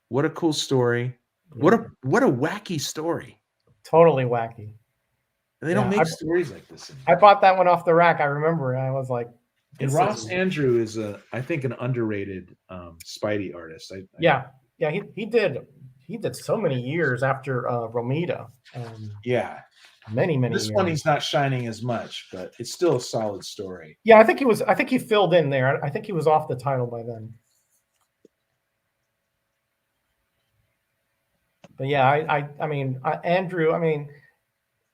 what a cool story. Yeah. What a wacky story. Totally wacky. They don't make stories like this anymore. I bought that one off the rack. I remember, and I was like, and Ross Andrew is I think an underrated Spidey artist. Yeah, he did so many years after Romita. Yeah, many this years. one he's not shining as much, but it's still a solid story. Yeah, I think he filled in there. I think he was off the title by then. But yeah, I mean, Andrew. I mean,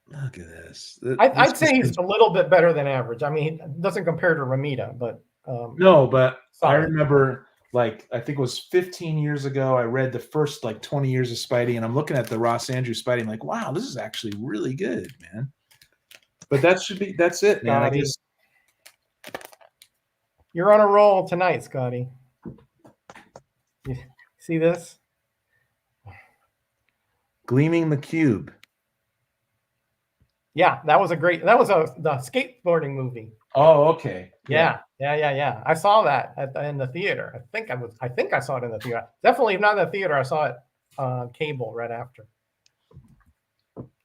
look at this. I'd say he's a little bit better than average. I mean, he doesn't compare to Romita, but no. But solid. I remember, like, I think it was 15 years ago. I read the first 20 years of Spidey, and I'm looking at the Ross Andrew Spidey. I'm like, wow, this is actually really good, man. But that's it, man. Scotty. I guess You're on a roll tonight, Scotty. You see this? Gleaming the Cube. Yeah, that was the skateboarding movie. Oh, okay. Yeah. I saw that in the theater. I think I saw it in the theater. Definitely not in the theater. I saw it on cable right after.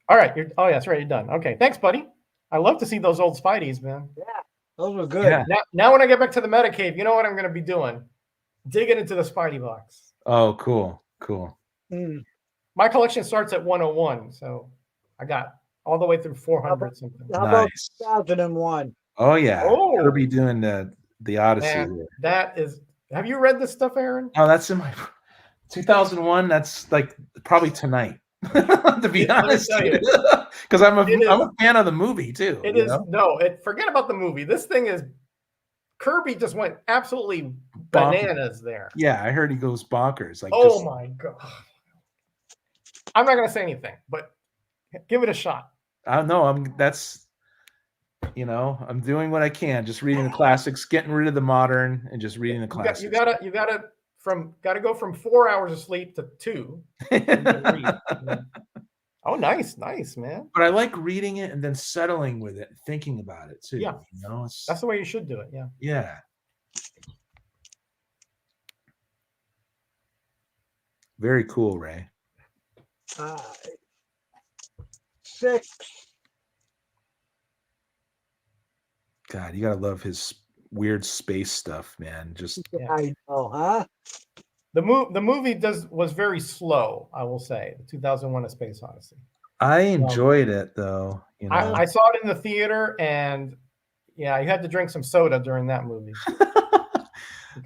All right. That's right. You're done. Okay. Thanks, buddy. I love to see those old Spideys, man. Yeah, those were good. Yeah. Now when I get back to the Metacave, you know what I'm going to be doing? Digging into the Spidey box. Oh, cool. My collection starts at 101, so I got all the way through 400 something. How about Nice. 2001? Oh yeah. Oh. Kirby doing the Odyssey. Man, that is. Have you read this stuff, Aaron? Oh, that's in my 2001. That's probably tonight. To be honest, because I'm a fan of the movie too. It is forget about the movie. This thing is Kirby just went absolutely bananas there. Yeah, I heard he goes bonkers. My god! I'm not gonna say anything, but give it a shot. I don't know. I'm doing what I can. Just reading the classics, getting rid of the modern, and just reading the classics. You gotta go from 4 hours of sleep to 2. Oh, nice, man. But I like reading it and then settling with it, thinking about it too. Yeah, that's the way you should do it. Yeah. Yeah. Very cool, Ray. 6. God, you gotta love his weird space stuff, man. Just I know, huh? The movie was very slow, I will say. 2001: A Space Odyssey. I enjoyed it though. I saw it in the theater, and yeah, you had to drink some soda during that movie.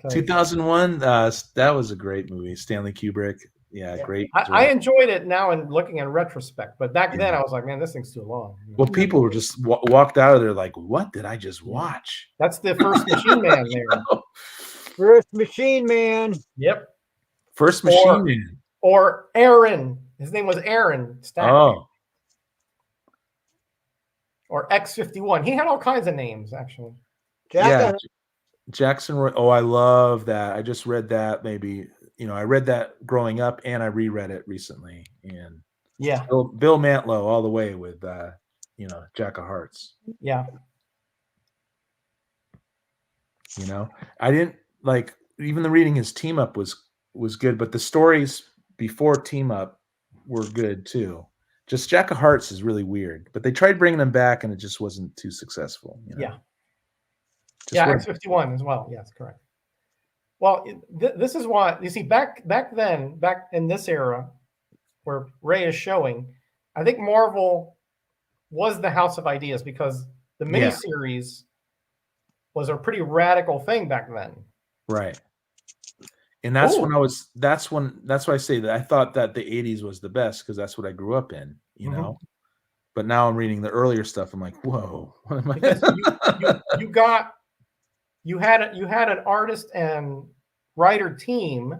2001, that was a great movie. Stanley Kubrick. Yeah, great. I enjoyed it now and looking in retrospect, but back then I was like, man, this thing's too long. Well, people were just walked out of there like, what did I just watch? That's the first Machine Man there. First Machine Man. Yep. First Machine Man. Or Aaron. His name was Aaron Stack. Oh. Or X-51. He had all kinds of names, actually. Jackson Roy. Oh, I love that. I just read that maybe. I read that growing up and I reread it recently. And Yeah. Bill Mantlo all the way with Jack of Hearts. Yeah. I didn't like even the reading his team up was good, but the stories before team up were good too. Just Jack of Hearts is really weird, but they tried bringing him back and it just wasn't too successful. Yeah. Just X-51 as well. Yes, correct. Well, this is why you see back in this era where Ray is showing, I think Marvel was the house of ideas because the miniseries was a pretty radical thing back then. Right. And that's that's why I say that I thought that the 80s was the best because that's what I grew up in, But now I'm reading the earlier stuff. I'm like, whoa, what am I? Because you had an artist and writer team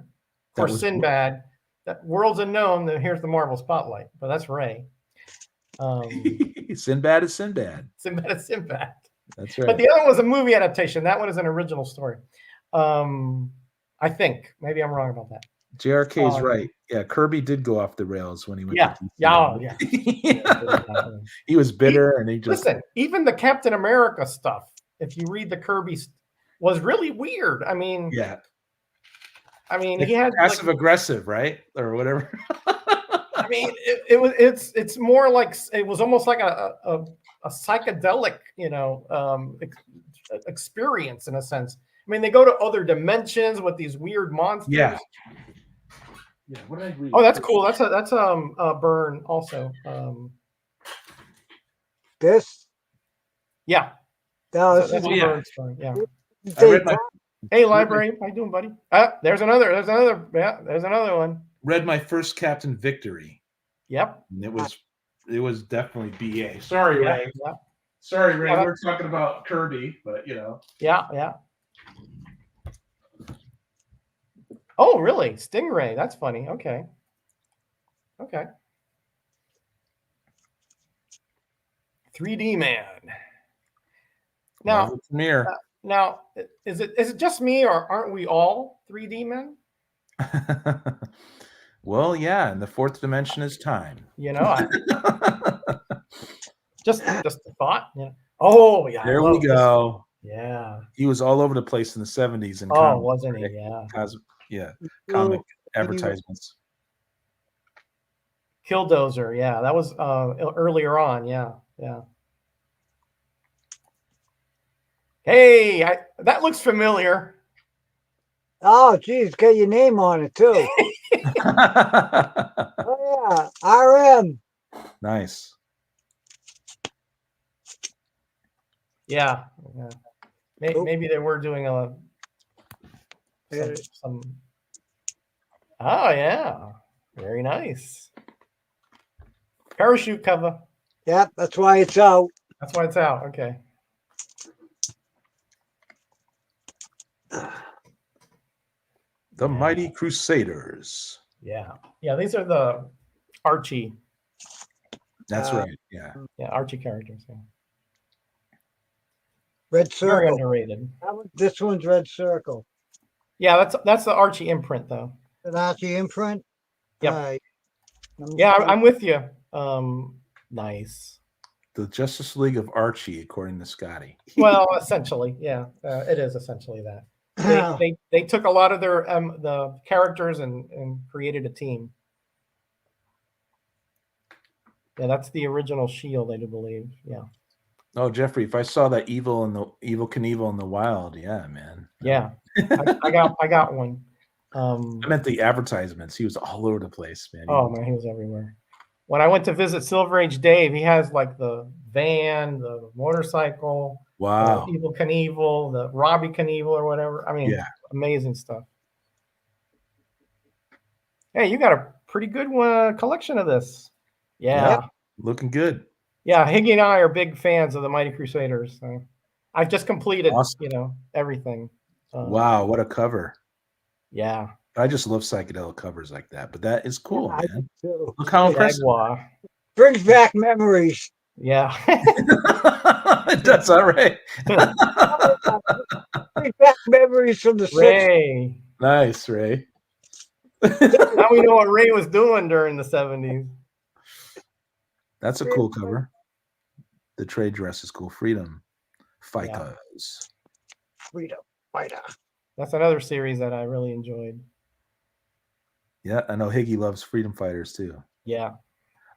for Sinbad. That Worlds Unknown. Here's the Marvel spotlight, but that's Ray. Sinbad is Sinbad. Sinbad is Sinbad. That's right. But the other one was a movie adaptation. That one is an original story. I think maybe I'm wrong about that. JRK's right. Yeah, Kirby did go off the rails when he went. Yeah. He was bitter, and he just listen. Even the Captain America stuff, if you read the Kirby, was really weird. I mean, he had passive aggressive, right, or whatever. I mean, it's more like it was almost like a psychedelic, experience in a sense. I mean, they go to other dimensions with these weird monsters. Yeah. What did I read? Oh, that's cool. That's a Burn also. This? Yeah. No, that's Burn story. Yeah. Hey, library, how you doing, buddy? There's another. Yeah, there's another one. Read my first Captain Victory. Yep. And it was definitely BA. Sorry, Ray. Yeah. Sorry, Ray. We're talking about Kirby, but Yeah. Oh, really? Stingray. That's funny. Okay. 3D Man. Now, now, is it just me, or aren't we all 3D men? Well, yeah, and the fourth dimension is time. Just a thought. Oh, yeah. There we go. Yeah. He was all over the place in the 70s. And wasn't he? Yeah. Comic advertisements. Killdozer. Yeah, that was earlier on. Yeah. Hey, that looks familiar. Oh, geez, got your name on it too. Oh yeah, RM. Nice. Yeah. Maybe they were doing some. Oh yeah, very nice. Parachute cover. Yep, that's why it's out. That's why it's out. Okay. The Mighty Crusaders. Yeah. These are the Archie. That's right. Yeah. Yeah, Archie characters. Yeah. Red Circle. Very underrated. This one's Red Circle. Yeah, that's the Archie imprint though. An Archie imprint. Yeah. Yeah, I'm with you. Nice. The Justice League of Archie, according to Scotty. Well, essentially, yeah, it is essentially that. They took a lot of their the characters and created a team. Yeah, that's the original Shield, I do believe. Yeah. Oh, Jeffrey, if I saw that Evil Knievel in the wild, yeah, man. Yeah, I got one. I meant the advertisements. He was all over the place, man. Oh man, he was everywhere. When I went to visit Silver Age Dave, he has like the van, the motorcycle, wow, Evil Knievel, the Robbie Knievel or whatever. I mean, amazing stuff. Hey, you got a pretty good collection of this. Yeah. Looking good. Yeah, Higgy and I are big fans of the Mighty Crusaders. So I've just completed, everything. Wow, what a cover. Yeah. I just love psychedelic covers like that, but that is cool, man. Look how impressive. Brings back memories. Yeah. That's all right. Brings back memories from the Ray. 60s. Nice, Ray. Now we know what Ray was doing during the 70s. That's a cool cover. The trade dress is cool. Freedom Fighters. Freedom Fighter. That's another series that I really enjoyed. Yeah, I know Higgy loves Freedom Fighters too. Yeah.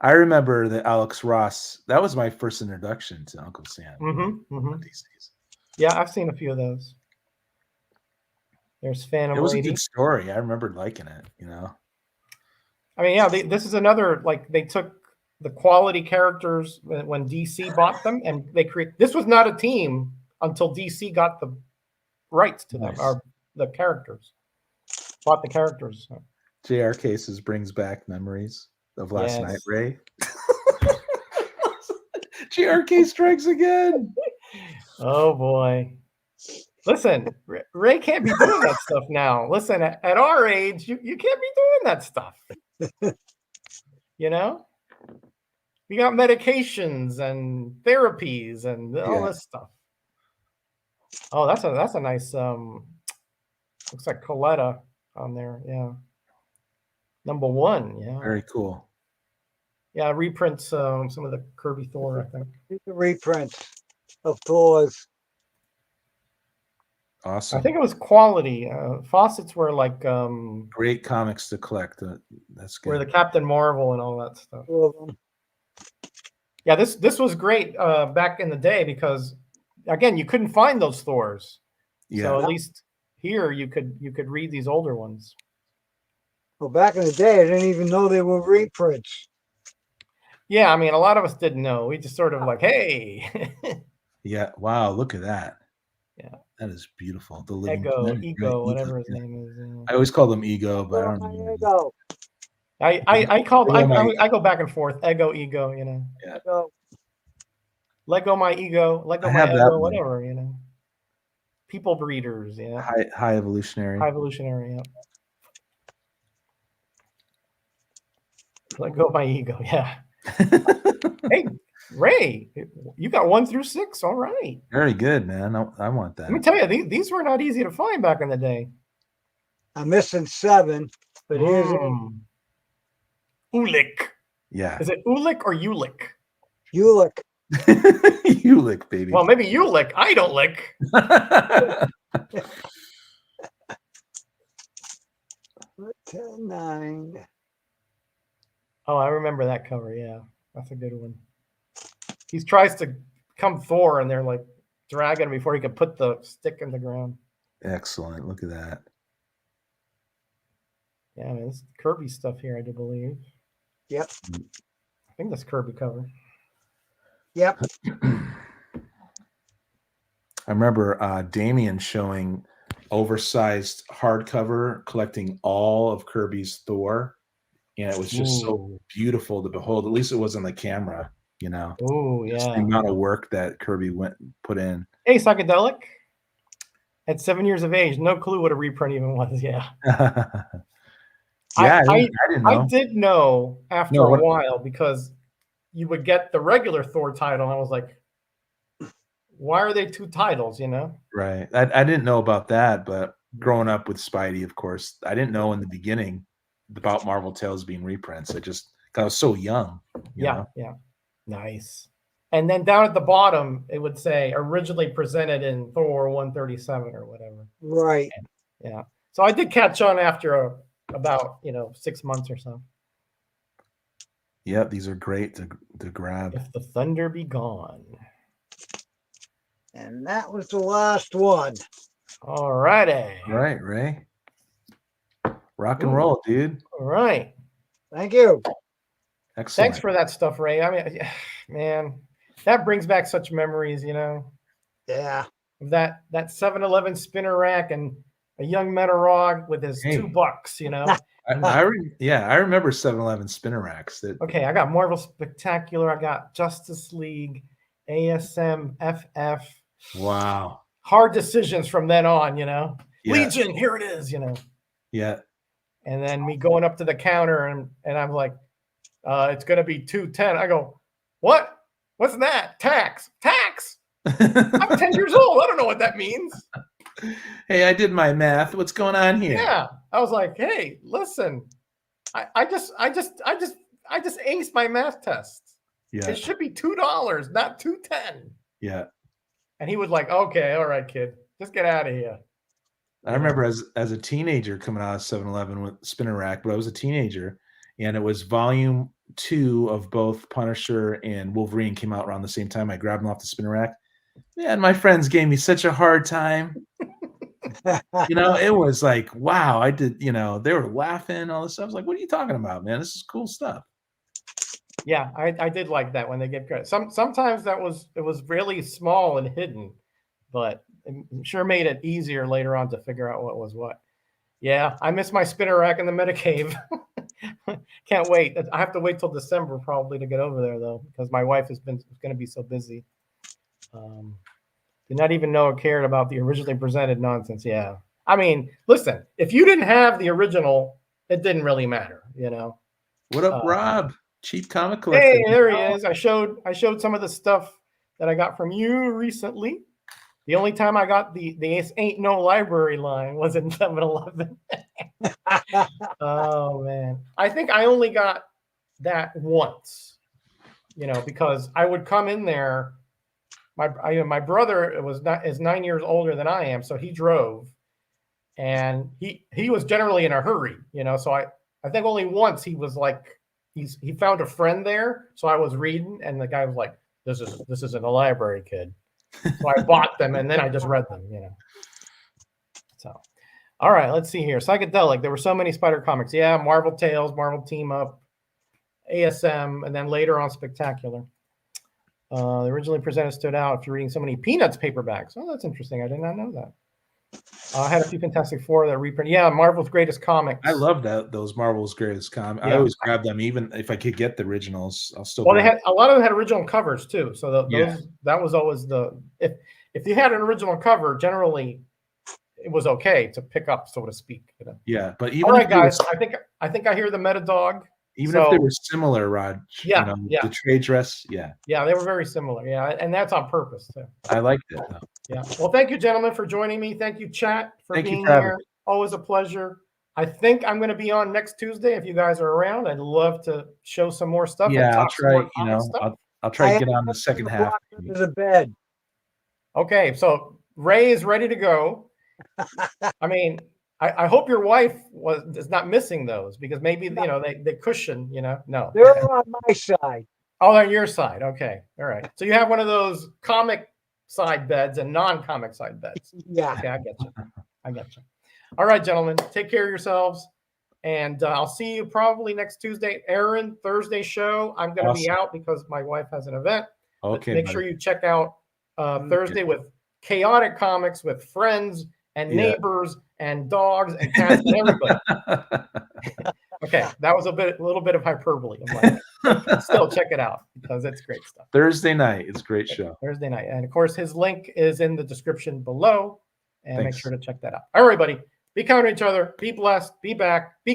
I remember that Alex Ross. That was my first introduction to Uncle Sam. These days. Yeah, I've seen a few of those. There's Phantom It was Lady. a good story. I remember liking it. You know. I mean, yeah, this is another, like, they took the quality characters when DC bought them, and they create. This was not a team until DC got the rights to them, or the characters. Bought the characters. So. JR Cases brings back memories of last night, Ray. JRK strikes again. Oh boy. Listen, Ray can't be doing that stuff now. Listen, at our age, you can't be doing that stuff. You know? We got medications and therapies and all this stuff. Oh, that's a nice looks like Coletta on there. Yeah. Number 1, yeah. Very cool. Yeah, reprints some of the Kirby Thor, I think. The reprints of Thor's. Awesome. I think it was quality. Fawcett's were like great comics to collect. That's good. Where the Captain Marvel and all that stuff. Yeah, this was great back in the day because again, you couldn't find those Thors. Yeah. So at least here you could read these older ones. Well, back in the day, I didn't even know they were reprints. Yeah, I mean, a lot of us didn't know. We just sort of like, hey. Yeah. Wow. Look at that. Yeah. That is beautiful. The living Ego, whatever his name is. Yeah. I always call them Ego, but I don't know. Ego. I go back and forth. Ego, you know. Yeah. Lego my ego, Lego my ego, whatever, you know. People breeders, yeah. High evolutionary. High evolutionary, yeah. Lego my ego, yeah. Hey, Ray, you got 1 through 6. All right. Very good, man. I want that. Let me tell you, these were not easy to find back in the day. I'm missing 7, but here's Ulick. Yeah. Is it Ulick or Ulick? Ulick. You lick, baby. Well, maybe you lick. I don't lick. 9. Oh, I remember that cover. Yeah, that's a good one. He tries to come Thor, and they're like dragging him before he can put the stick in the ground. Excellent. Look at that. Yeah, man, this is Kirby stuff here, I do believe. Yep. I think that's Kirby cover. Yep. I remember Damien showing oversized hardcover collecting all of Kirby's Thor. And it was just so beautiful to behold. At least it was on the camera, you know. Oh, yeah. Just the amount of work that Kirby put in. Hey, Psychedelic. At 7 years of age, no clue what a reprint even was. Yeah. Yeah, I didn't know. I did know after a while because you would get the regular Thor title, and I was like, why are they 2 titles, you know? Right. I didn't know about that, but growing up with Spidey, of course, I didn't know in the beginning about Marvel Tales being reprints. I was so young. You know? Yeah. Nice. And then down at the bottom, it would say originally presented in Thor 137 or whatever. Right. Yeah. So I did catch on after about 6 months or so. Yeah, these are great to grab. If the thunder be gone. And that was the last one. All righty. All right, Ray. Rock and roll, dude. All right. Thank you. Excellent. Thanks for that stuff, Ray. I mean, man, that brings back such memories, you know. Yeah. That 7-Eleven spinner rack and a young Metarog with his $2, you know. I remember 7-Eleven spinner racks. Okay, I got Marvel Spectacular. I got Justice League, ASM, FF. Wow. Hard decisions from then on, you know. Yeah. Legion, here it is, you know. Yeah. And then me going up to the counter and I'm like, it's going to be $2.10. I go, what? What's that? Tax. I'm 10 years old. I don't know what that means. Hey, I did my math. What's going on here? Yeah. I was like, hey, listen, I just I just aced my math test. Yeah. It should be $2, not $2.10. Yeah. And he was like, okay, all right, kid, just get out of here. I remember as a teenager coming out of 7-Eleven with spinner rack, but I was a teenager, and it was volume 2 of both Punisher and Wolverine came out around the same time. I grabbed them off the spinner rack. Man, my friends gave me such a hard time. It was like, wow, I did, they were laughing, all this stuff. I was like, what are you talking about, man? This is cool stuff. Yeah, I did like that when they get credit. Sometimes it was really small and hidden, but it sure made it easier later on to figure out what was what. Yeah, I miss my spinner rack in the Metacave. Can't wait. I have to wait till December probably to get over there though, because my wife is going to be so busy. Did not even know or cared about the originally presented nonsense. Yeah, I mean, listen, if you didn't have the original, it didn't really matter, What up, Rob? Cheap comic collector. Hey, there he is. I showed some of the stuff that I got from you recently. The only time I got the Ain't No Library line was in 7-Eleven. Oh man, I think I only got that once, because I would come in there. My brother is 9 years older than I am, so he drove, and he was generally in a hurry, So I think only once he was like he found a friend there, so I was reading, and the guy was like, "This is in the library, kid." So I bought them, and then I just read them, So, all right, let's see here. Psychedelic. There were so many Spider comics. Yeah, Marvel Tales, Marvel Team Up, ASM, and then later on Spectacular. The originally presented stood out if you're reading so many Peanuts paperbacks. Oh, that's interesting. I did not know that. I had a few Fantastic Four that reprint. Yeah, Marvel's Greatest Comics. I love those Marvel's Greatest Comics. Yeah. I always grab them, even if I could get the originals. I'll still. Well, they had a lot of them had original covers too. So Yeah. that was always if you had an original cover, generally it was okay to pick up, so to speak. Yeah, but even all right, guys. I think I hear the Meta Dog. Even if they were similar, Rod. Yeah, the trade dress. Yeah. Yeah, they were very similar. Yeah, and that's on purpose too. I liked it though. Yeah. Well, thank you, gentlemen, for joining me. Thank you, chat, for being here. Always a pleasure. I think I'm going to be on next Tuesday if you guys are around. I'd love to show some more stuff. Yeah, I'll try. I'll try to get on the second half. There's a bed. Okay, so Ray is ready to go. I mean, I hope your wife is not missing those, because maybe they cushion. No, they're on my side. Oh, they're on your side. Okay, all right. So you have one of those comic side beds and non-comic side beds. Yeah. Okay, I get you. All right, gentlemen, take care of yourselves, and I'll see you probably next Tuesday. Aaron, Thursday show. I'm going to be out because my wife has an event. Okay. Make sure you check out Thursday with Chaotic Comics with friends and neighbors and dogs and cats and everybody. Okay, that was a little bit of hyperbole. I'm like, still check it out because it's great stuff. Thursday night, it's a great show. Thursday night, and of course, his link is in the description below, and make sure to check that out. All right, everybody, be kind to each other, be blessed, be back, be